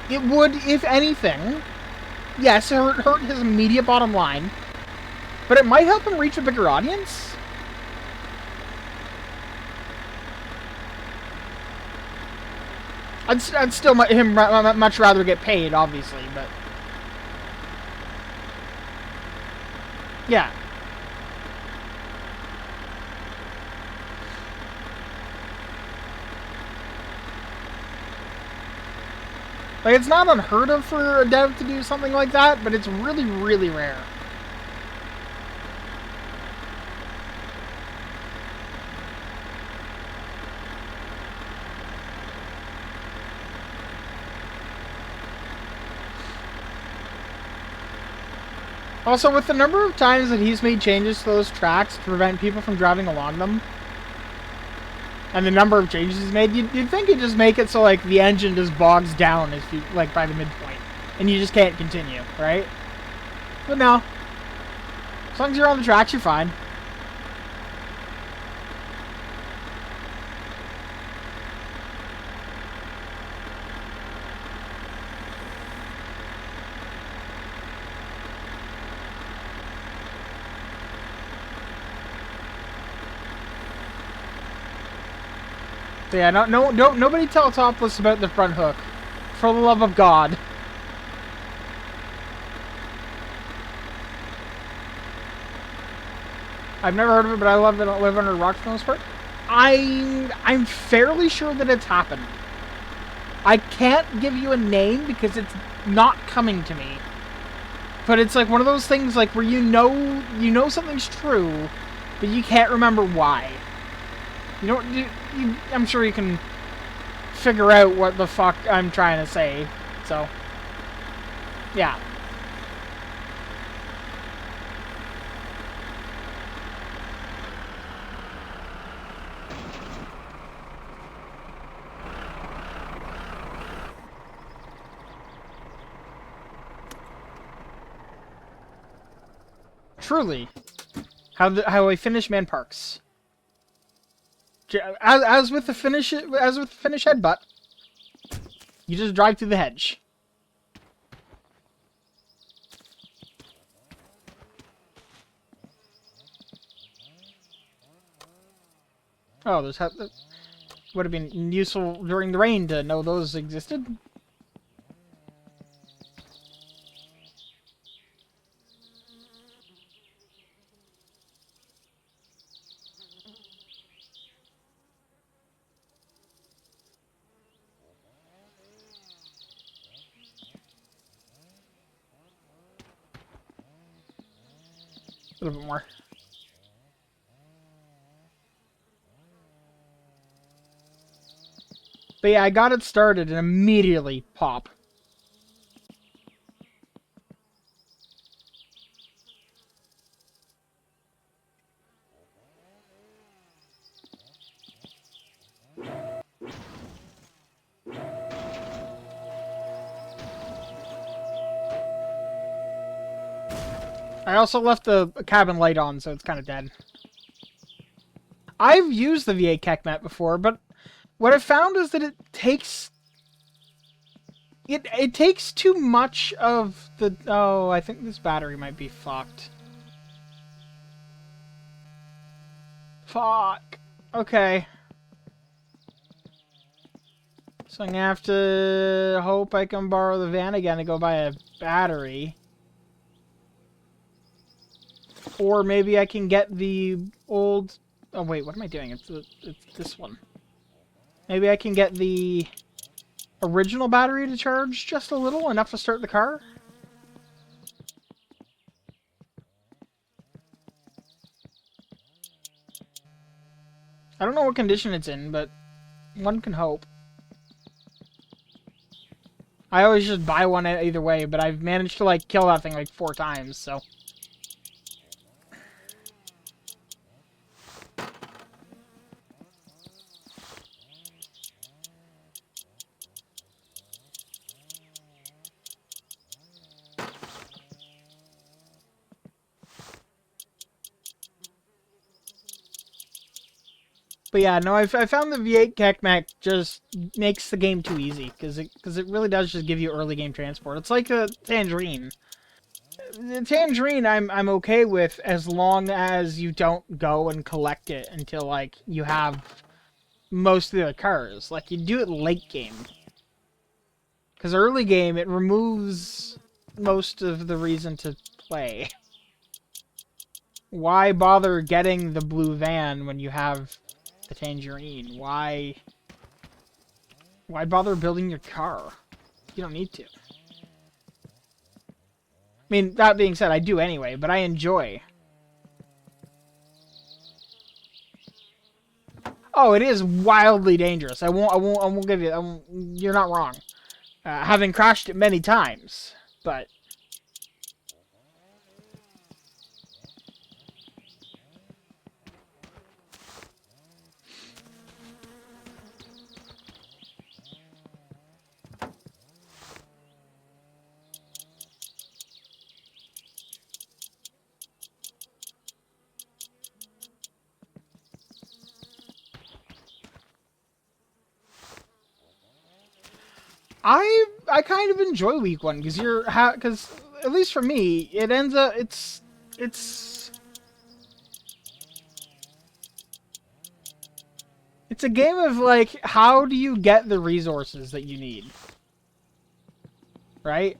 It would, if anything, yes, hurt his immediate bottom line, but it might help him reach a bigger audience. I'd still much rather get paid, obviously, but yeah. Like, it's not unheard of for a dev to do something like that, but it's really, really rare. Also, with the number of times that he's made changes to those tracks to prevent people from driving along them, and the number of changes he's made, you'd think he'd just make it so, like, the engine just bogs down if you, like, by the midpoint, and you just can't continue, right? But no. As long as you're on the tracks, you're fine. So yeah, nobody tell Topless about the front hook. For the love of God. I've never heard of it, but I live under a rock for the most part. I'm fairly sure that it's happened. I can't give you a name because it's not coming to me. But it's like one of those things like where you know something's true, but you can't remember why. You know, I'm sure you can figure out what the fuck I'm trying to say. So, yeah. Truly, how a Finnish man parks. As with the Finnish headbutt, you just drive through the hedge. Oh, would have been useful during the rain to know those existed. A little bit more. But yeah, I got it started and immediately pop. I also left the cabin light on, so it's kind of dead. I've used the V8 KECMAT before, but what I've found is that it takes too much of the... Oh, I think this battery might be fucked. Fuck. Okay. So I'm gonna have to hope I can borrow the van again and go buy a battery. Or maybe I can get the old... Oh wait, what am I doing? It's this one. Maybe I can get the original battery to charge just a little, enough to start the car. I don't know what condition it's in, but one can hope. I always just buy one either way, but I've managed to, like, kill that thing, like, 4 times, so... But yeah, no, I found the V8 Tech Mech just makes the game too easy, because it really does just give you early game transport. It's like a Tangerine. The Tangerine I'm okay with as long as you don't go and collect it until, like, you have most of the cars. Like, you do it late game. Because early game, it removes most of the reason to play. Why bother getting the blue van when you have the Tangerine? Why bother building your car? You don't need to. I mean, that being said, I do anyway, but I enjoy. Oh, it is wildly dangerous. I won't give you. You're not wrong. Having crashed it many times, but I kind of enjoy week one because because at least for me it ends up it's a game of like how do you get the resources that you need, right?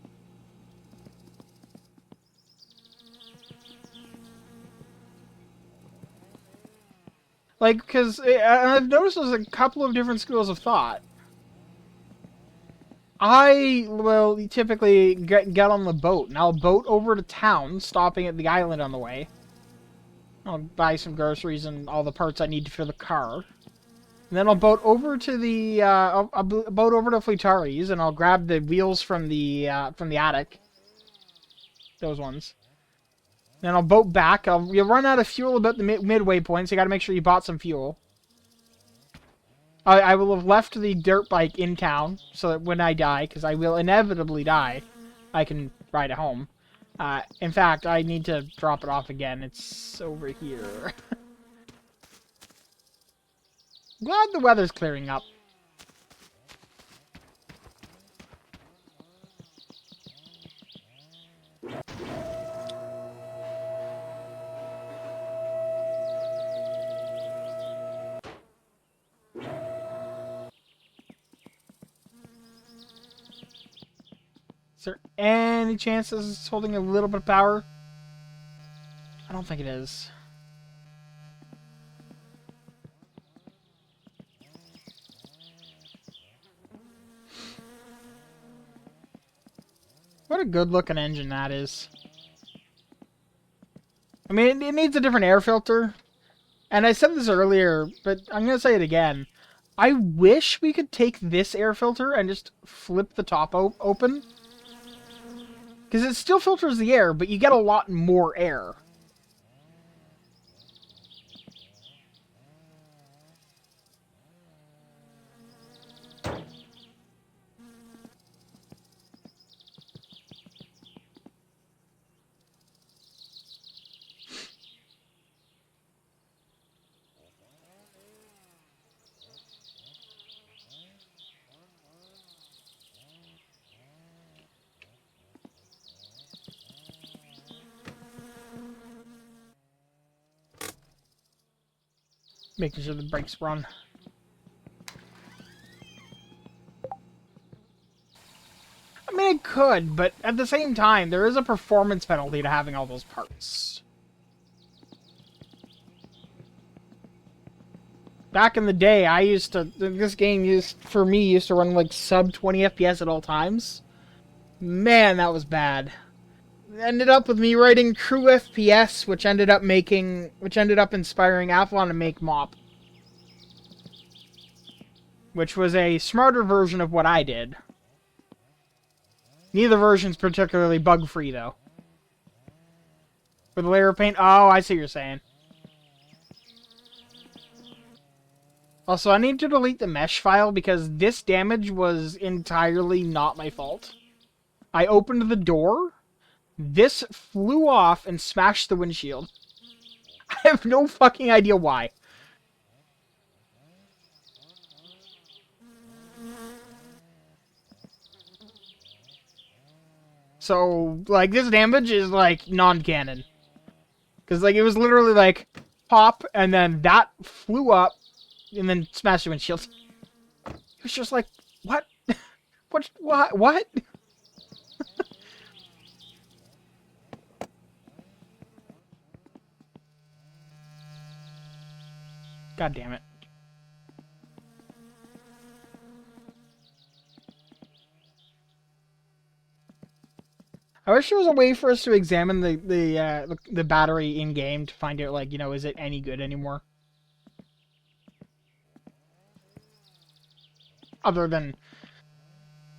Like because I've noticed there's a couple of different schools of thought. I will typically get on the boat, and I'll boat over to town, stopping at the island on the way. I'll buy some groceries and all the parts I need for the car. And then I'll boat over to the, I'll boat over to Fleetari's, and I'll grab the wheels from the attic. Those ones. Then I'll boat back. You'll run out of fuel about the midway point, so you gotta make sure you bought some fuel. I will have left the dirt bike in town, so that when I die, because I will inevitably die, I can ride it home. In fact, I need to drop it off again. It's over here. Glad the weather's clearing up. Is there any chance this is holding a little bit of power? I don't think it is. What a good looking engine that is. I mean, it needs a different air filter. And I said this earlier, but I'm going to say it again. I wish we could take this air filter and just flip the top open. Because it still filters the air, but you get a lot more air. Making sure the brakes run. I mean, it could, but at the same time, there is a performance penalty to having all those parts. Back in the day, this game used to run like sub 20 FPS at all times. Man, that was bad. Ended up with me writing true FPS, which ended up inspiring Athlon to make Mop. Which was a smarter version of what I did. Neither version's particularly bug-free, though. With a layer of paint? Oh, I see what you're saying. Also, I need to delete the mesh file because this damage was entirely not my fault. I opened the door, this flew off and smashed the windshield. I have no fucking idea why. So, like, this damage is, like, non-canon. Because, like, it was literally, like, pop, and then that flew up, and then smashed the windshield. It was just like, what? What? God damn it. I wish there was a way for us to examine the battery in game to find out, like, you know, is it any good anymore? Other than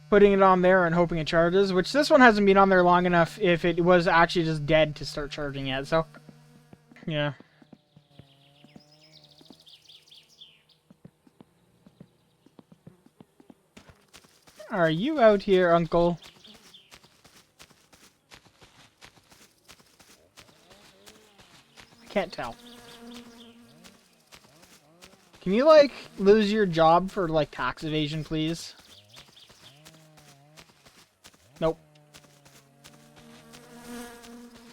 putting it on there and hoping it charges, which this one hasn't been on there long enough if it was actually just dead to start charging yet, so yeah. Are you out here, Uncle? I can't tell. Can you, like, lose your job for, like, tax evasion, please? Nope.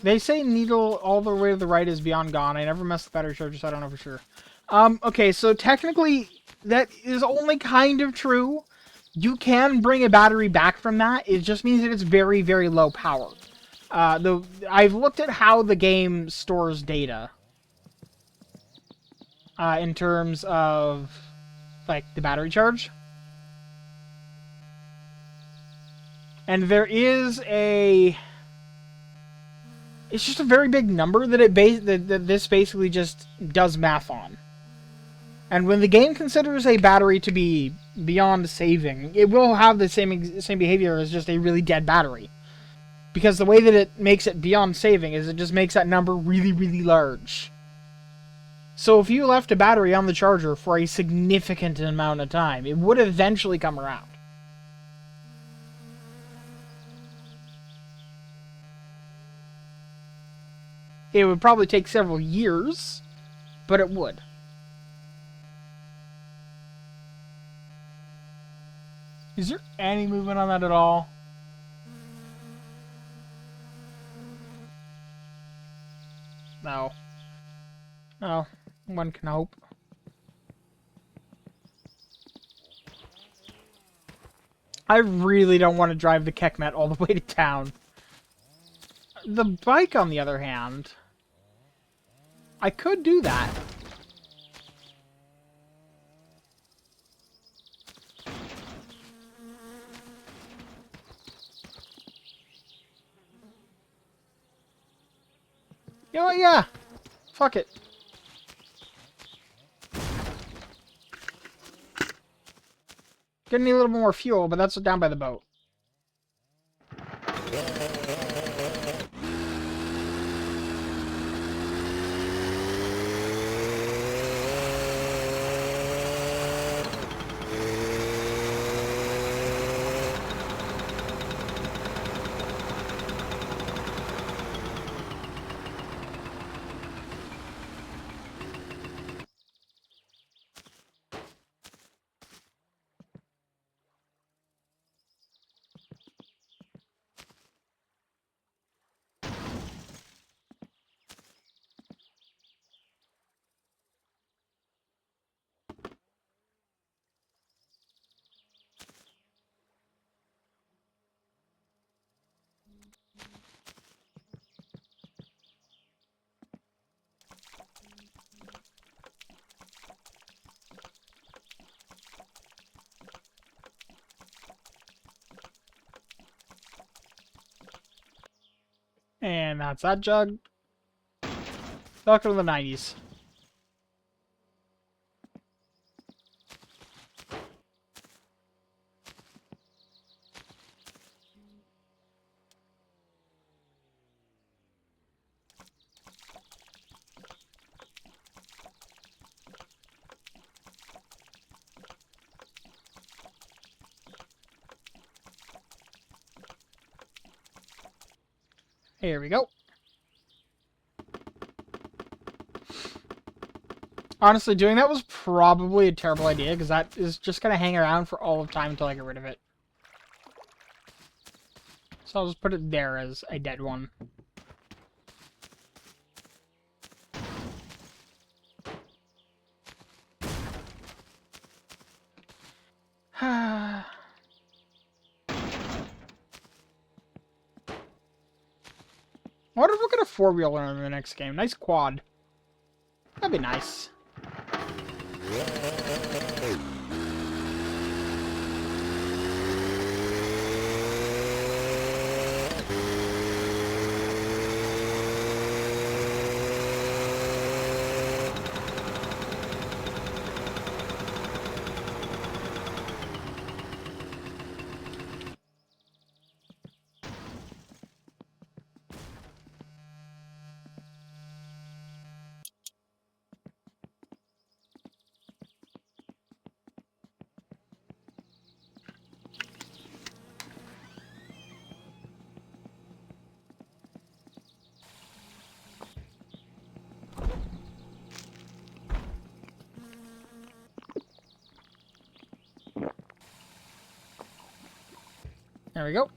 They say needle all the way to the right is beyond gone. I never messed with battery charger, so I don't know for sure. Okay, so technically, that is only kind of true. You can bring a battery back from that. It just means that it's very, very low power. I've looked at how the game stores data. In terms of, like, the battery charge. And there is a... It's just a very big number that that this basically just does math on. And when the game considers a battery to be beyond saving, it will have the same behavior as just a really dead battery. Because the way that it makes it beyond saving is it just makes that number really, really large. So if you left a battery on the charger for a significant amount of time, it would eventually come around. It would probably take several years, but it would. Is there any movement on that at all? No. Oh, one can hope. I really don't want to drive the Kekmet all the way to town. The bike, on the other hand, I could do that. You know what, yeah. Fuck it. Gonna need a little more fuel, but that's down by the boat. And that's that jug. Welcome to the 90s. Here we go. Honestly, doing that was probably a terrible idea, because that is just going to hang around for all of time until I get rid of it. So I'll just put it there as a dead one. What if we'll get a four-wheeler in the next game? Nice quad. That'd be nice. There we go.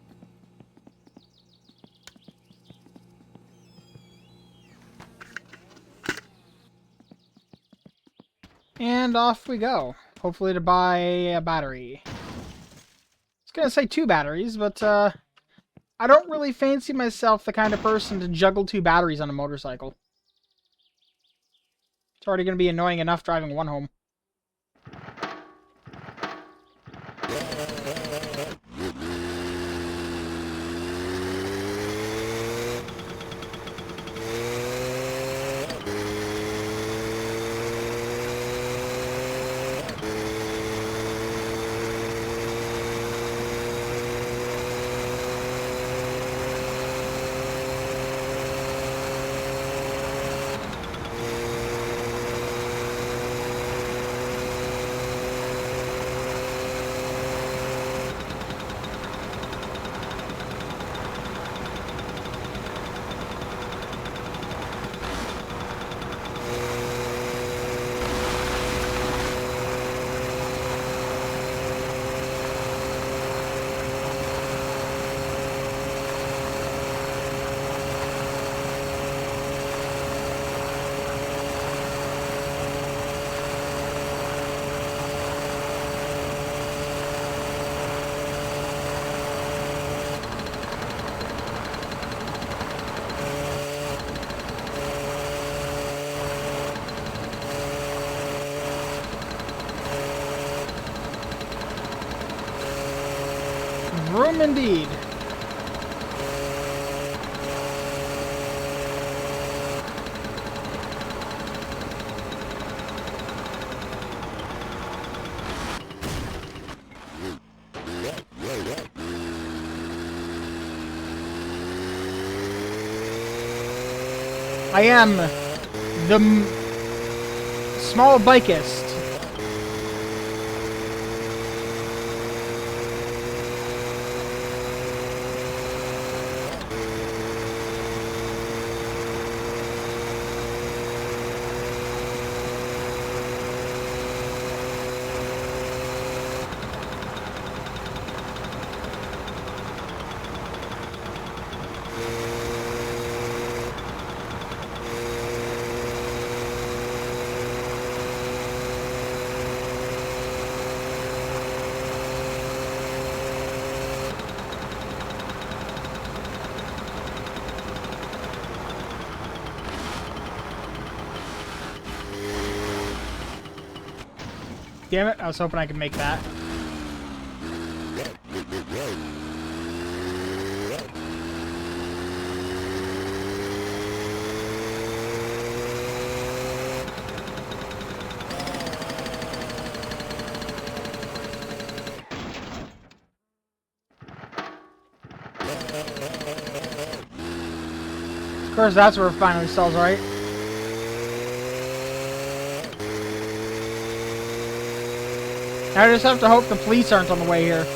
And off we go. Hopefully to buy a battery. I was gonna say 2 batteries, but I don't really fancy myself the kind of person to juggle 2 batteries on a motorcycle. It's already gonna be annoying enough driving one home. Room indeed. I am the small bikeist. Damn it, I was hoping I could make that. Of course, that's where it finally sells, right? I just have to hope the police aren't on the way here.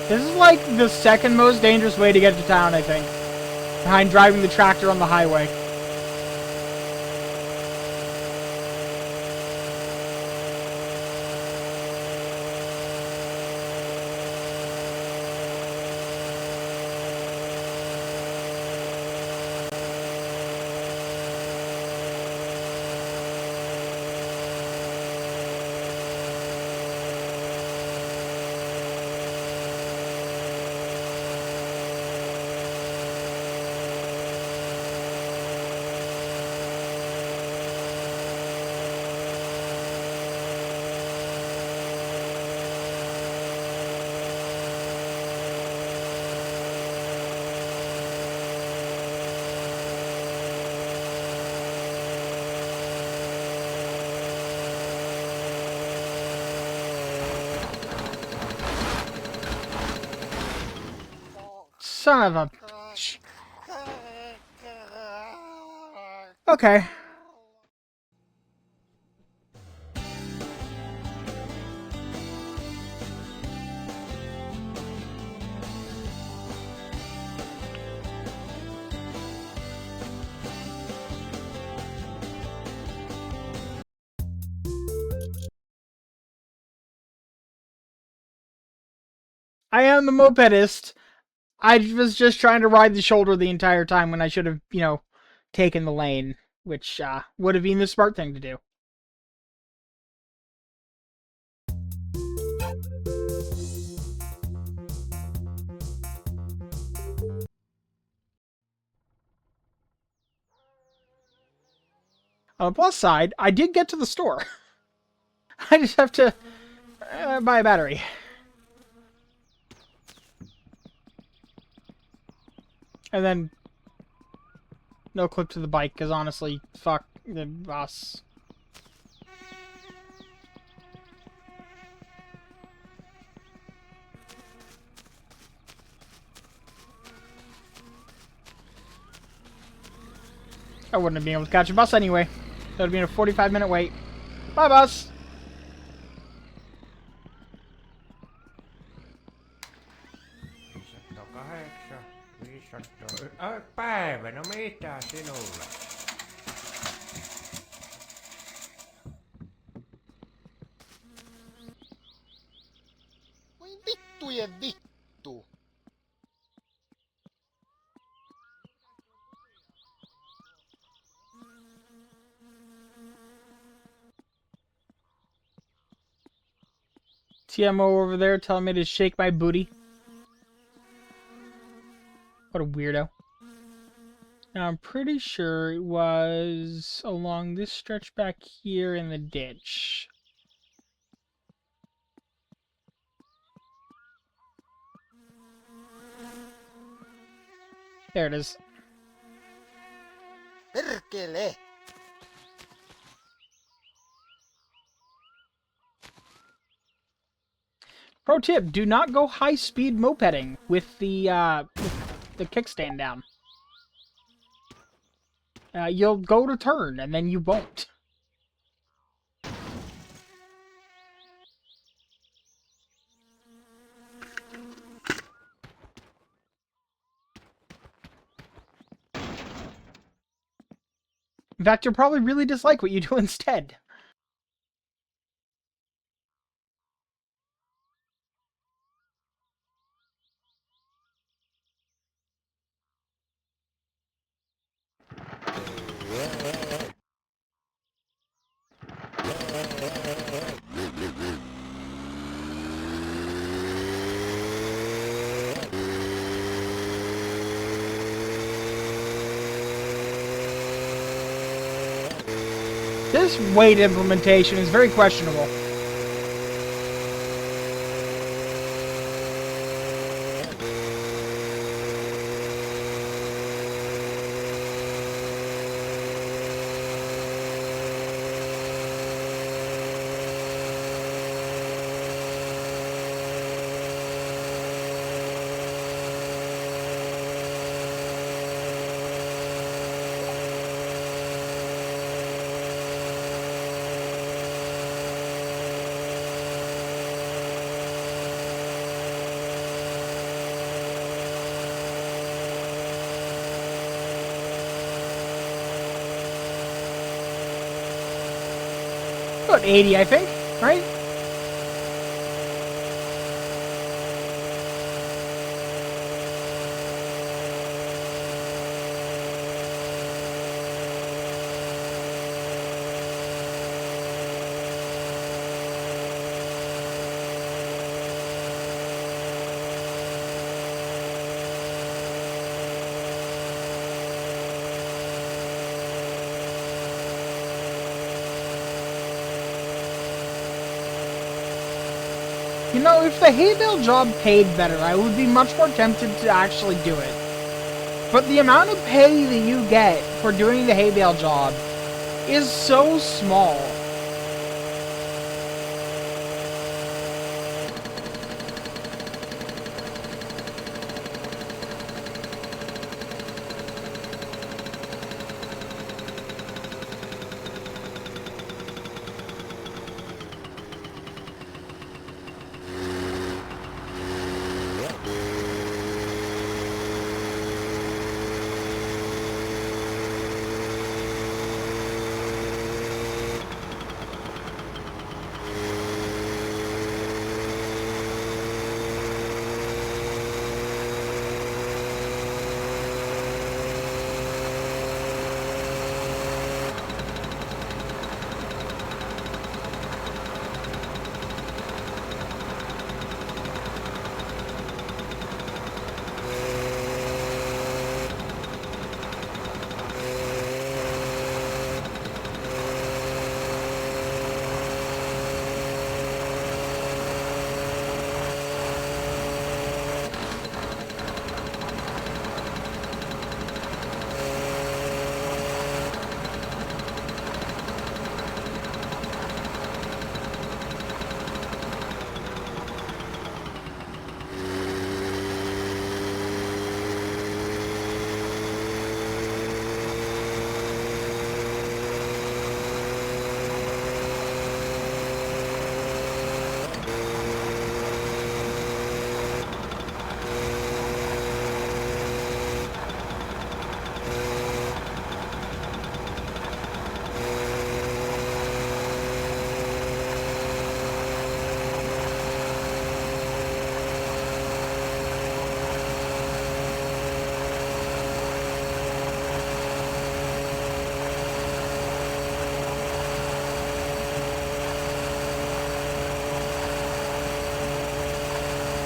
This is like the second most dangerous way to get to town, I think. Behind driving the tractor on the highway. Son of a... Okay. I am the mopedist. I was just trying to ride the shoulder the entire time when I should have, you know, taken the lane, which would have been the smart thing to do. On the plus side, I did get to the store. I just have to buy a battery. And then no clip to the bike, because honestly, fuck the bus. I wouldn't have been able to catch a bus anyway. That would have been a 45-minute wait. Bye, bus! Päivä, no mitä sinulle? Voi vittujen vittu. TMO over there telling me to shake my booty. What a weirdo. Now, I'm pretty sure it was along this stretch back here in the ditch. There it is. Perkele. Pro tip, do not go high-speed mopeding with the kickstand down. You'll go to turn, and then you won't. In fact, you'll probably really dislike what you do instead. This weight implementation is very questionable. About 80, I think, right? You know, if the hay bale job paid better, I would be much more tempted to actually do it. But the amount of pay that you get for doing the hay bale job is so small.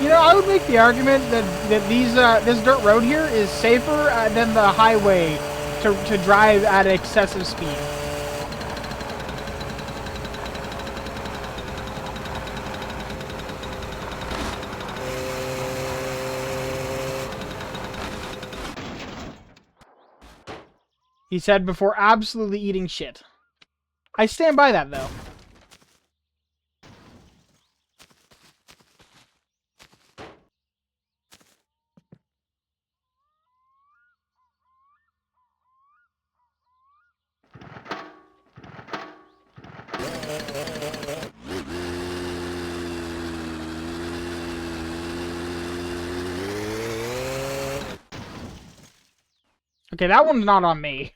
You know, I would make the argument that this dirt road here is safer than the highway to drive at excessive speed. He said before absolutely eating shit. I stand by that, though. Okay, that one's not on me.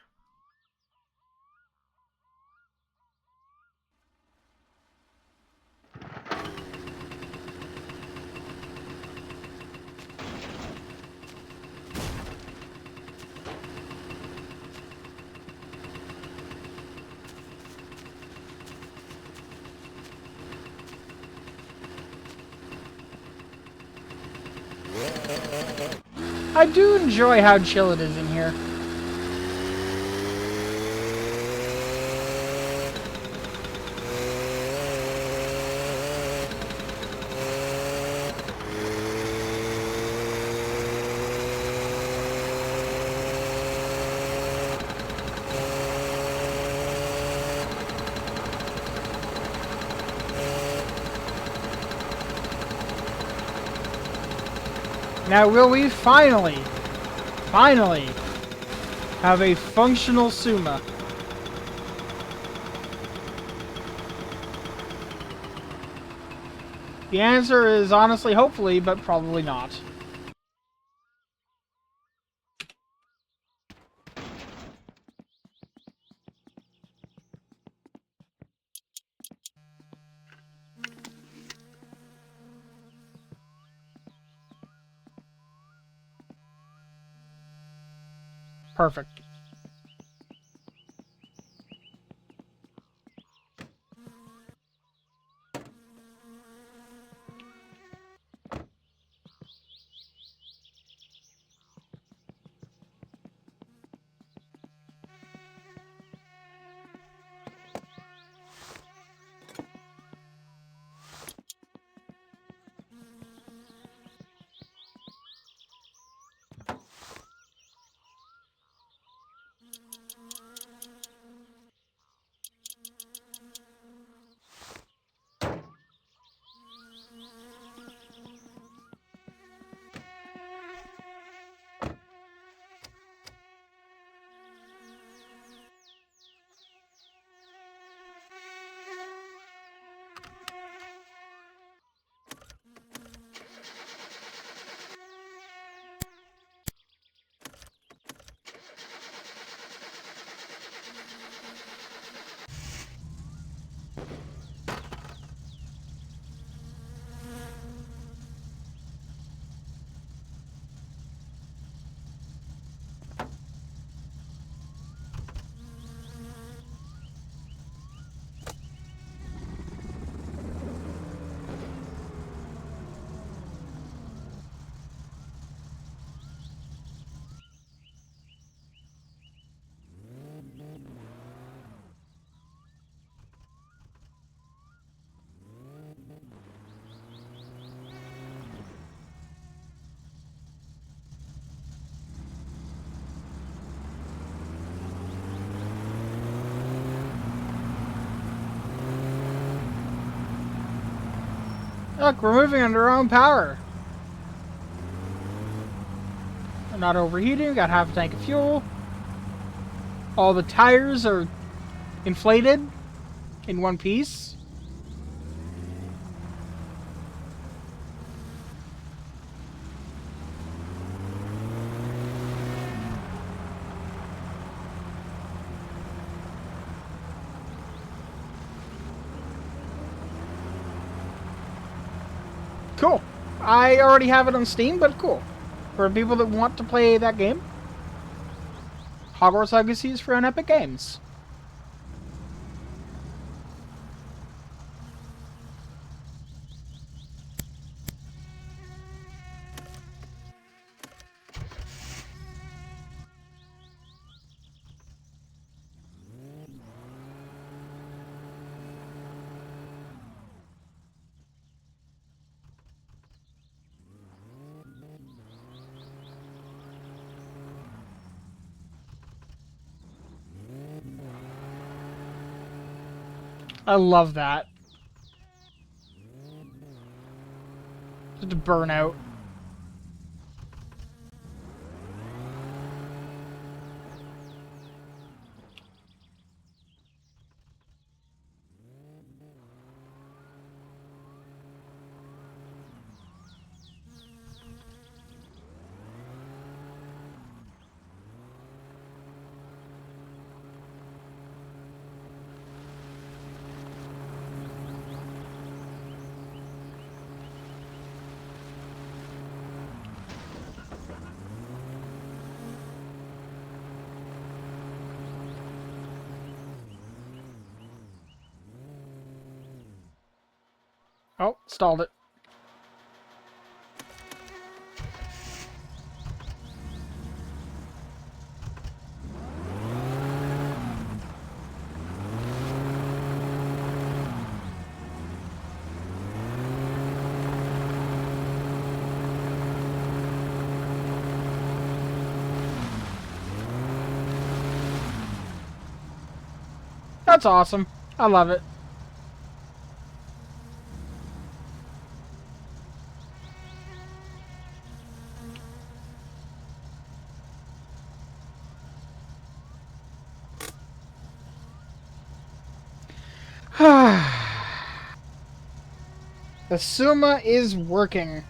I do enjoy how chill it is in here. Now, will we finally have a functional Suma? The answer is honestly, hopefully, but probably not. Perfect. Look, we're moving under our own power. We're not overheating, got half a tank of fuel. All the tires are inflated in one piece. Cool. I already have it on Steam, but cool. For people that want to play that game. Hogwarts Legacy is free on Epic Games. I love that. Just a burnout. Oh, stalled it. That's awesome. I love it. The Suma is working.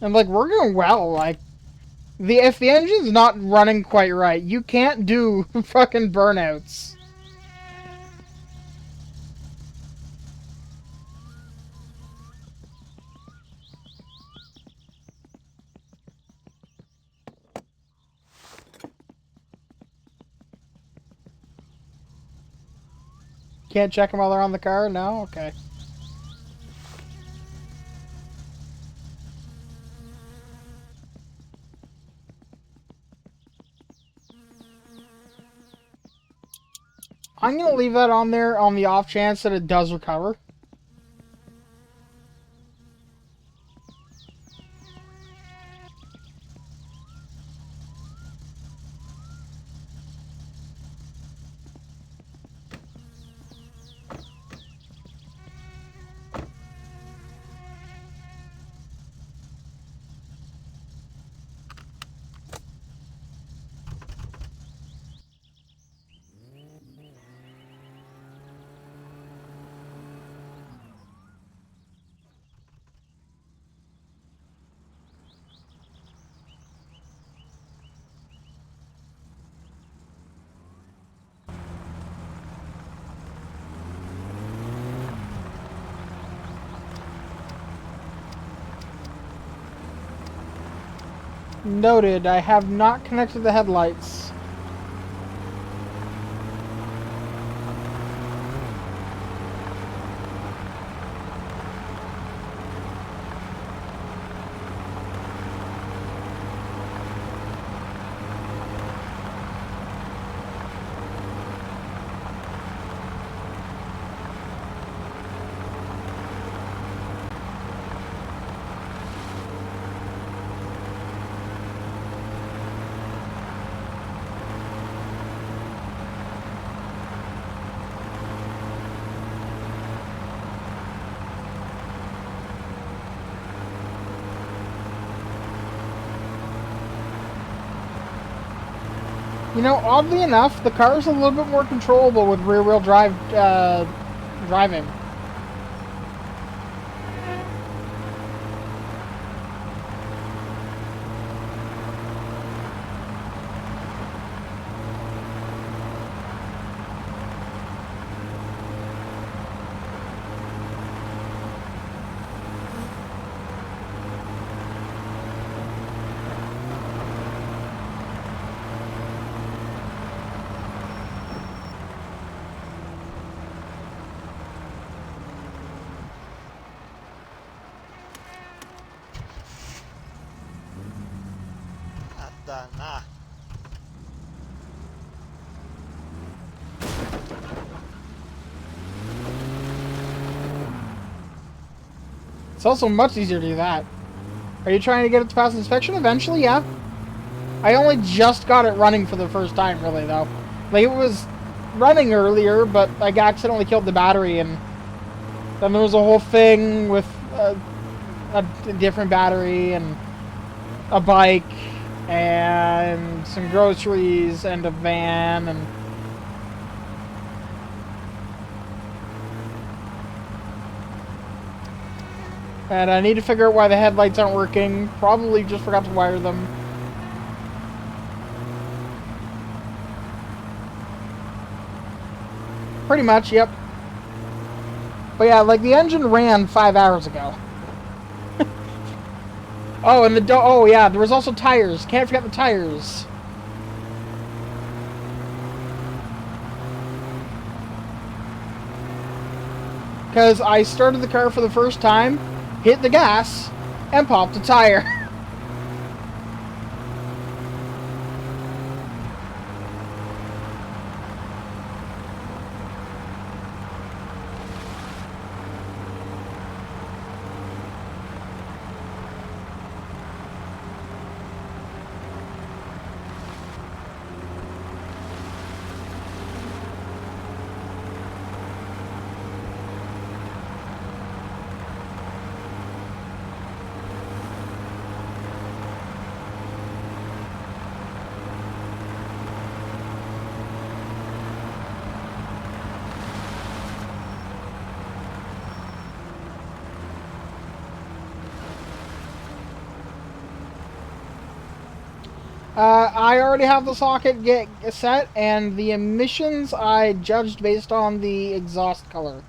And like we're doing well, like if the engine's not running quite right, you can't do fucking burnouts. Can't check them while they're on the car? No? Okay. I'm gonna leave that on there on the off chance that it does recover. Noted, I have not connected the headlights. You know, oddly enough, the car's a little bit more controllable with rear-wheel drive driving. Satana. It's also much easier to do that. Are you trying to get it to pass inspection eventually? Yeah. I only just got it running for the first time, really, though. Like, it was running earlier, but I accidentally killed the battery, and then there was a whole thing with a different battery, and a bike, and some groceries, and a van, and... And I need to figure out why the headlights aren't working. Probably just forgot to wire them. Pretty much, yep. But yeah, like, the engine ran 5 hours ago. Oh, and oh yeah, there was also tires. Can't forget the tires. Because I started the car for the first time, hit the gas, and popped a tire. I already have the socket set, and the emissions I judged based on the exhaust color.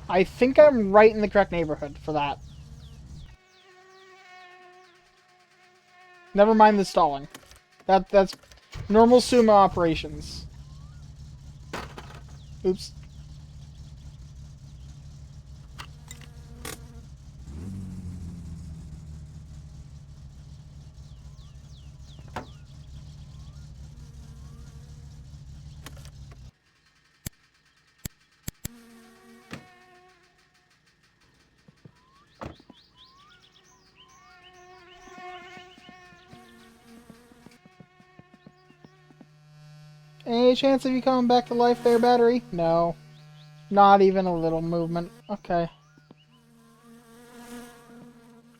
I think I'm right in the correct neighborhood for that. Never mind the stalling. That's normal SUMA operations. Oops. Any chance of you coming back to life there, battery? No. Not even a little movement. Okay.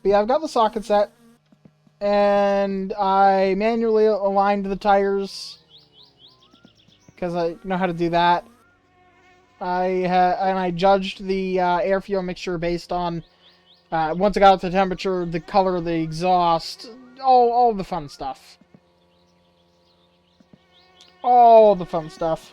But yeah, I've got the socket set. And I manually aligned the tires. Because I know how to do that. I judged the air fuel mixture based on once I got up to temperature, the color of the exhaust, all the fun stuff. All the fun stuff.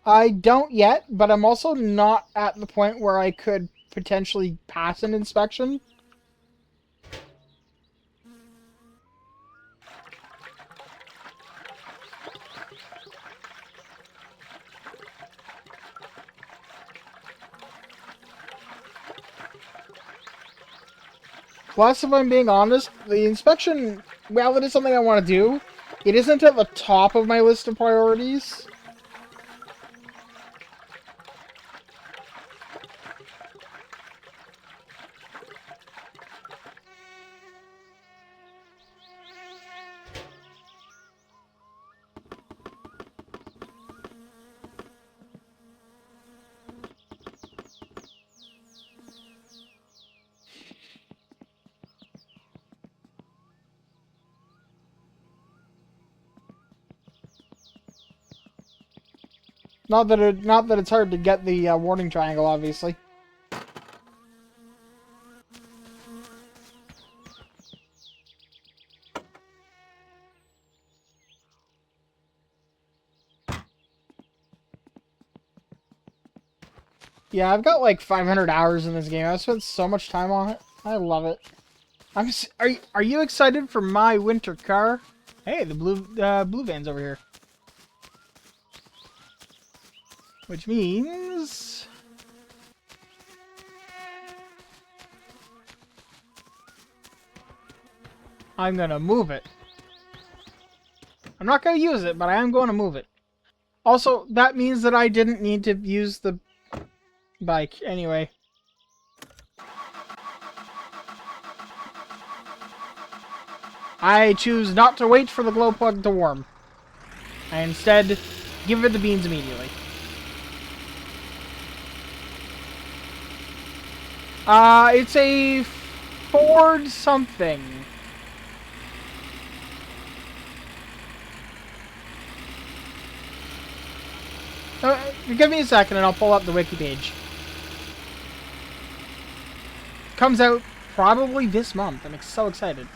I don't yet, but I'm also not at the point where I could potentially pass an inspection. Plus, if I'm being honest, the inspection, well, it is something I want to do. It isn't at the top of my list of priorities. Not that it's hard to get the warning triangle, obviously. Yeah, I've got like 500 hours in this game. I've spent so much time on it. I love it. Are you excited for my winter car? Hey, the blue van's over here. Which means I'm gonna move it. I'm not gonna use it, but I am going to move it. Also, that means that I didn't need to use the bike anyway. I choose not to wait for the glow plug to warm. I instead give it the beans immediately. It's a Ford something. Give me a second and I'll pull up the wiki page. Comes out probably this month. I'm so excited.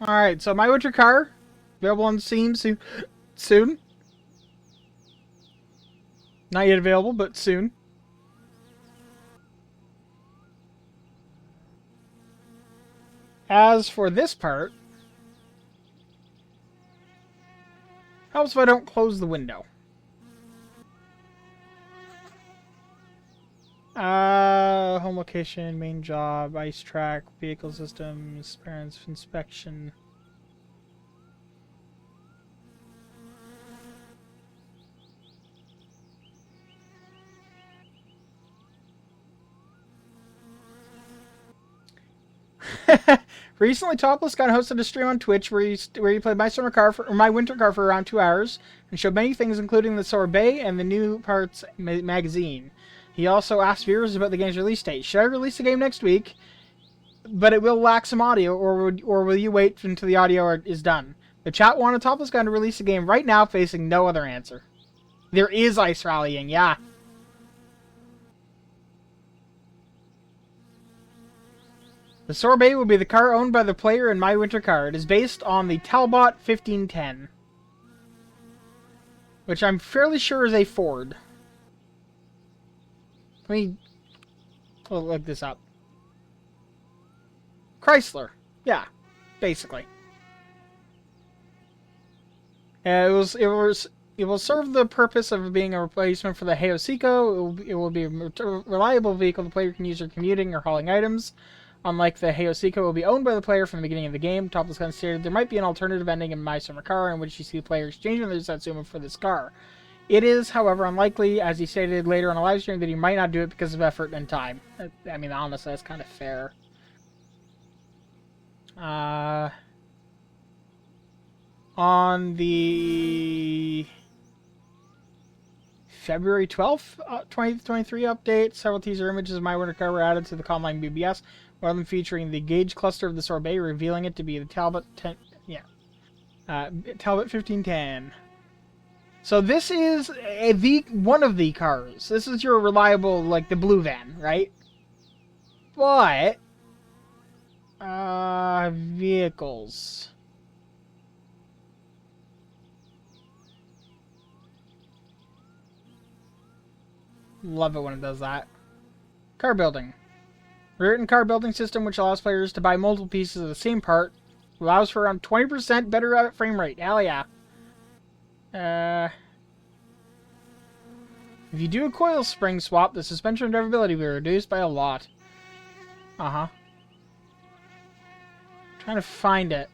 Alright, so my winter car, available on Steam soon. Not yet available, but soon. As for this part, helps if I don't close the window. Home location, main job, ice track, vehicle systems, parents inspection. Recently, Topless Gun hosted a stream on Twitch where he played my winter car for around 2 hours and showed many things, including the sorbet and the new parts magazine. He also asked viewers about the game's release date. Should I release the game next week? But it will lack some audio, or will you wait until the audio is done? The chat wanted Topless Gun to release the game right now, facing no other answer. There is ice rallying, yeah. The Sorbet will be the car owned by the player in My Winter Car. It is based on the Talbot 1510, which I'm fairly sure is a Ford. Let me look this up. Chrysler. Yeah, basically. It will serve the purpose of being a replacement for the Hayosiko. It will be a reliable vehicle the player can use for commuting or hauling items. Unlike the Hayosiko, it will be owned by the player from the beginning of the game. Topless Gun stated there might be an alternative ending in My Summer Car in which you see the player exchanging their Satsuma for this car. It is, however, unlikely, as he stated later on a live stream, that he might not do it because of effort and time. I mean, honestly, that's kind of fair. On the February 12th, 2023 update, several teaser images of My Winter Car were added to the Comline BBS, one of them featuring the gauge cluster of the Sorbet, revealing it to be the Talbot Talbot 1510. So this is one of the cars. This is your reliable, like the blue van, right? But vehicles. Love it when it does that. Car building. Rewritten car building system which allows players to buy multiple pieces of the same part. Allows for around 20% better frame rate. Hell yeah. If you do a coil spring swap, the suspension drivability will be reduced by a lot. Trying to find it.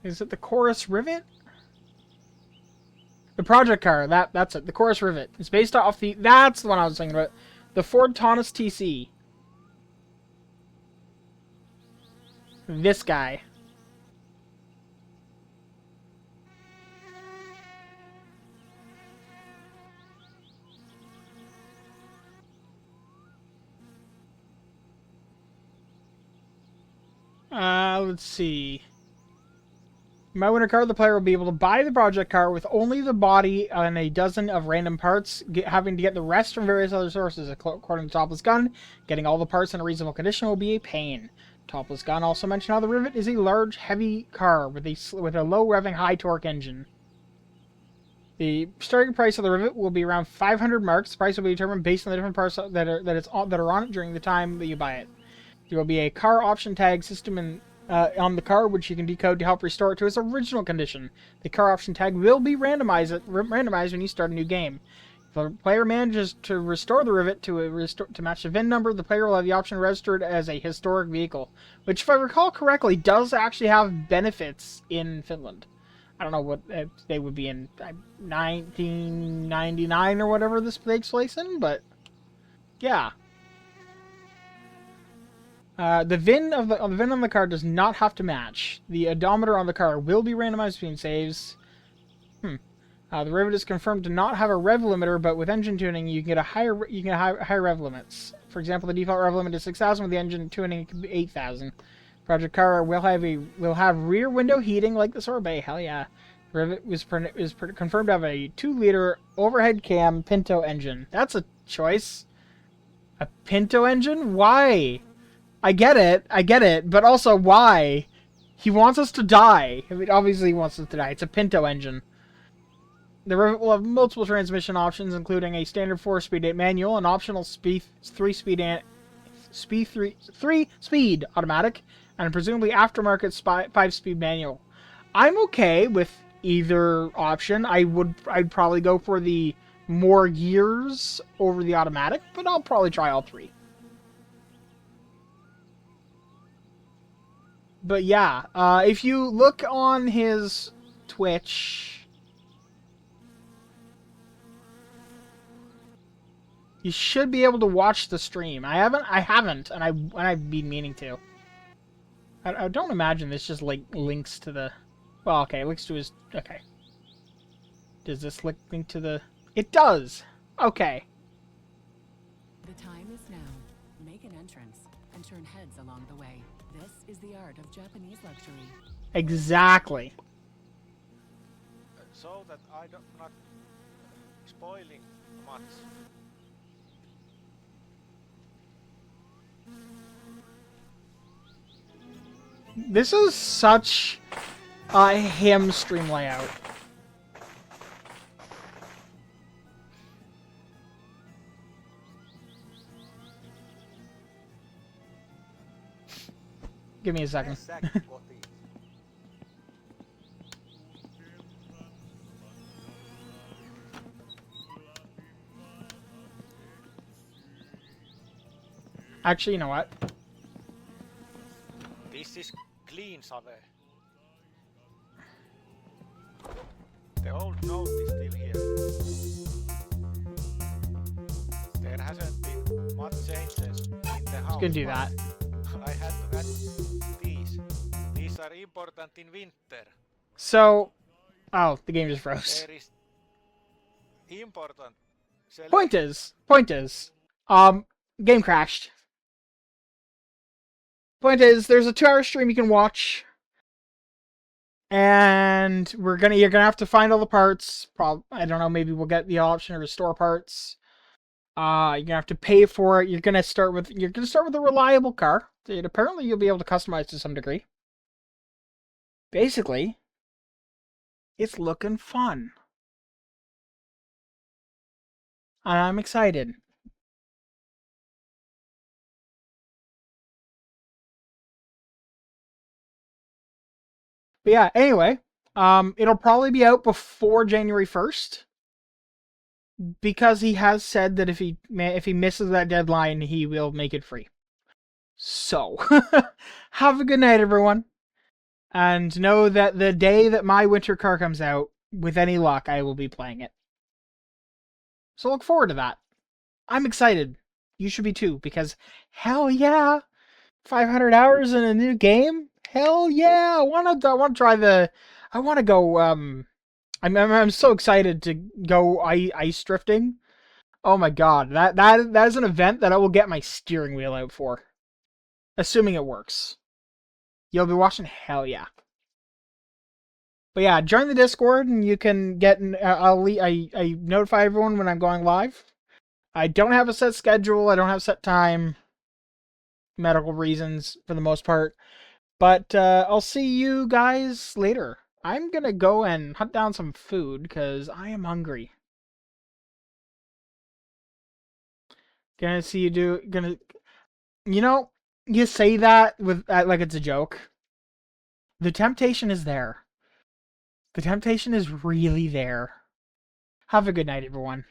Is it the Chorus Rivet? The project car, that's it. The Chorus Rivet. It's based off the... That's the one I was thinking about. The Ford Taunus TC. This guy. Let's see. In My Winter Car, the player will be able to buy the project car with only the body and a dozen of random parts, having to get the rest from various other sources. According to Topless Gun, getting all the parts in a reasonable condition will be a pain. Topless Gun also mentioned how the Rivet is a large, heavy car with a low-revving, high-torque engine. The starting price of the Rivet will be around 500 marks. The price will be determined based on the different parts that are on it during the time that you buy it. There will be a car option tag system on the car, which you can decode to help restore it to its original condition. The car option tag will be randomized when you start a new game. If a player manages to restore the Rivet to match the VIN number, the player will have the option registered as a historic vehicle, which, if I recall correctly, does actually have benefits in Finland. I don't know what they would be in 1999 or whatever this takes place in, but yeah. The VIN on the car does not have to match. The odometer on the car will be randomized between saves. The Rivet is confirmed to not have a rev limiter, but with engine tuning, you can get higher rev limits. For example, the default rev limit is 6,000. With the engine tuning, it can be 8,000. Project Car will have rear window heating like the Sorbet. Hell yeah. The Rivet is confirmed to have a 2-liter overhead cam Pinto engine. That's a choice. A Pinto engine? Why? I get it, but also why? He wants us to die. I mean, obviously he wants us to die. It's a Pinto engine. The Rivet will have multiple transmission options, including a standard 4-speed manual, an optional 3-speed automatic, and presumably aftermarket 5-speed manual. I'm okay with either option. I'd probably go for the more gears over the automatic, but I'll probably try all three. But yeah, if you look on his Twitch, you should be able to watch the stream. I haven't, and I've been meaning to. I don't imagine this just like links to the. Well, okay, links to his. Okay. Does this link to the? It does. Okay. The time is now. Make an entrance and turn heads along the way. This is the art of Japanese luxury. Exactly. so that I don't not spoiling much. This is such a ham stream layout. Give me a second. Actually, you know what? This is clean Save. The old note is still here. There hasn't been much changes in the house. Gonna do that. I had to add these. These are important in winter. So, oh, the game just froze. There is important. Point is, game crashed. Point is, there's a 2-hour stream you can watch, and you're gonna have to find all the parts. I don't know, maybe we'll get the option to restore parts. You're gonna have to pay for it. You're gonna start with a reliable car that apparently you'll be able to customize to some degree. Basically, it's looking fun, and I'm excited. But yeah, anyway, it'll probably be out before January 1st. Because he has said that if he misses that deadline, he will make it free. So, have a good night, everyone. And know that the day that my winter car comes out, with any luck, I will be playing it. So look forward to that. I'm excited. You should be too, because hell yeah! 500 hours in a new game? Hell yeah! I want to try I want to go, I'm so excited to go ice drifting. Oh my god, that is an event that I will get my steering wheel out for. Assuming it works. You'll be watching? Hell yeah. But yeah, join the Discord and you can get, I notify everyone when I'm going live. I don't have a set schedule, I don't have a set time. Medical reasons, for the most part. But I'll see you guys later. I'm gonna go and hunt down some food, because I am hungry. You know, you say that with like it's a joke. The temptation is there. The temptation is really there. Have a good night, everyone.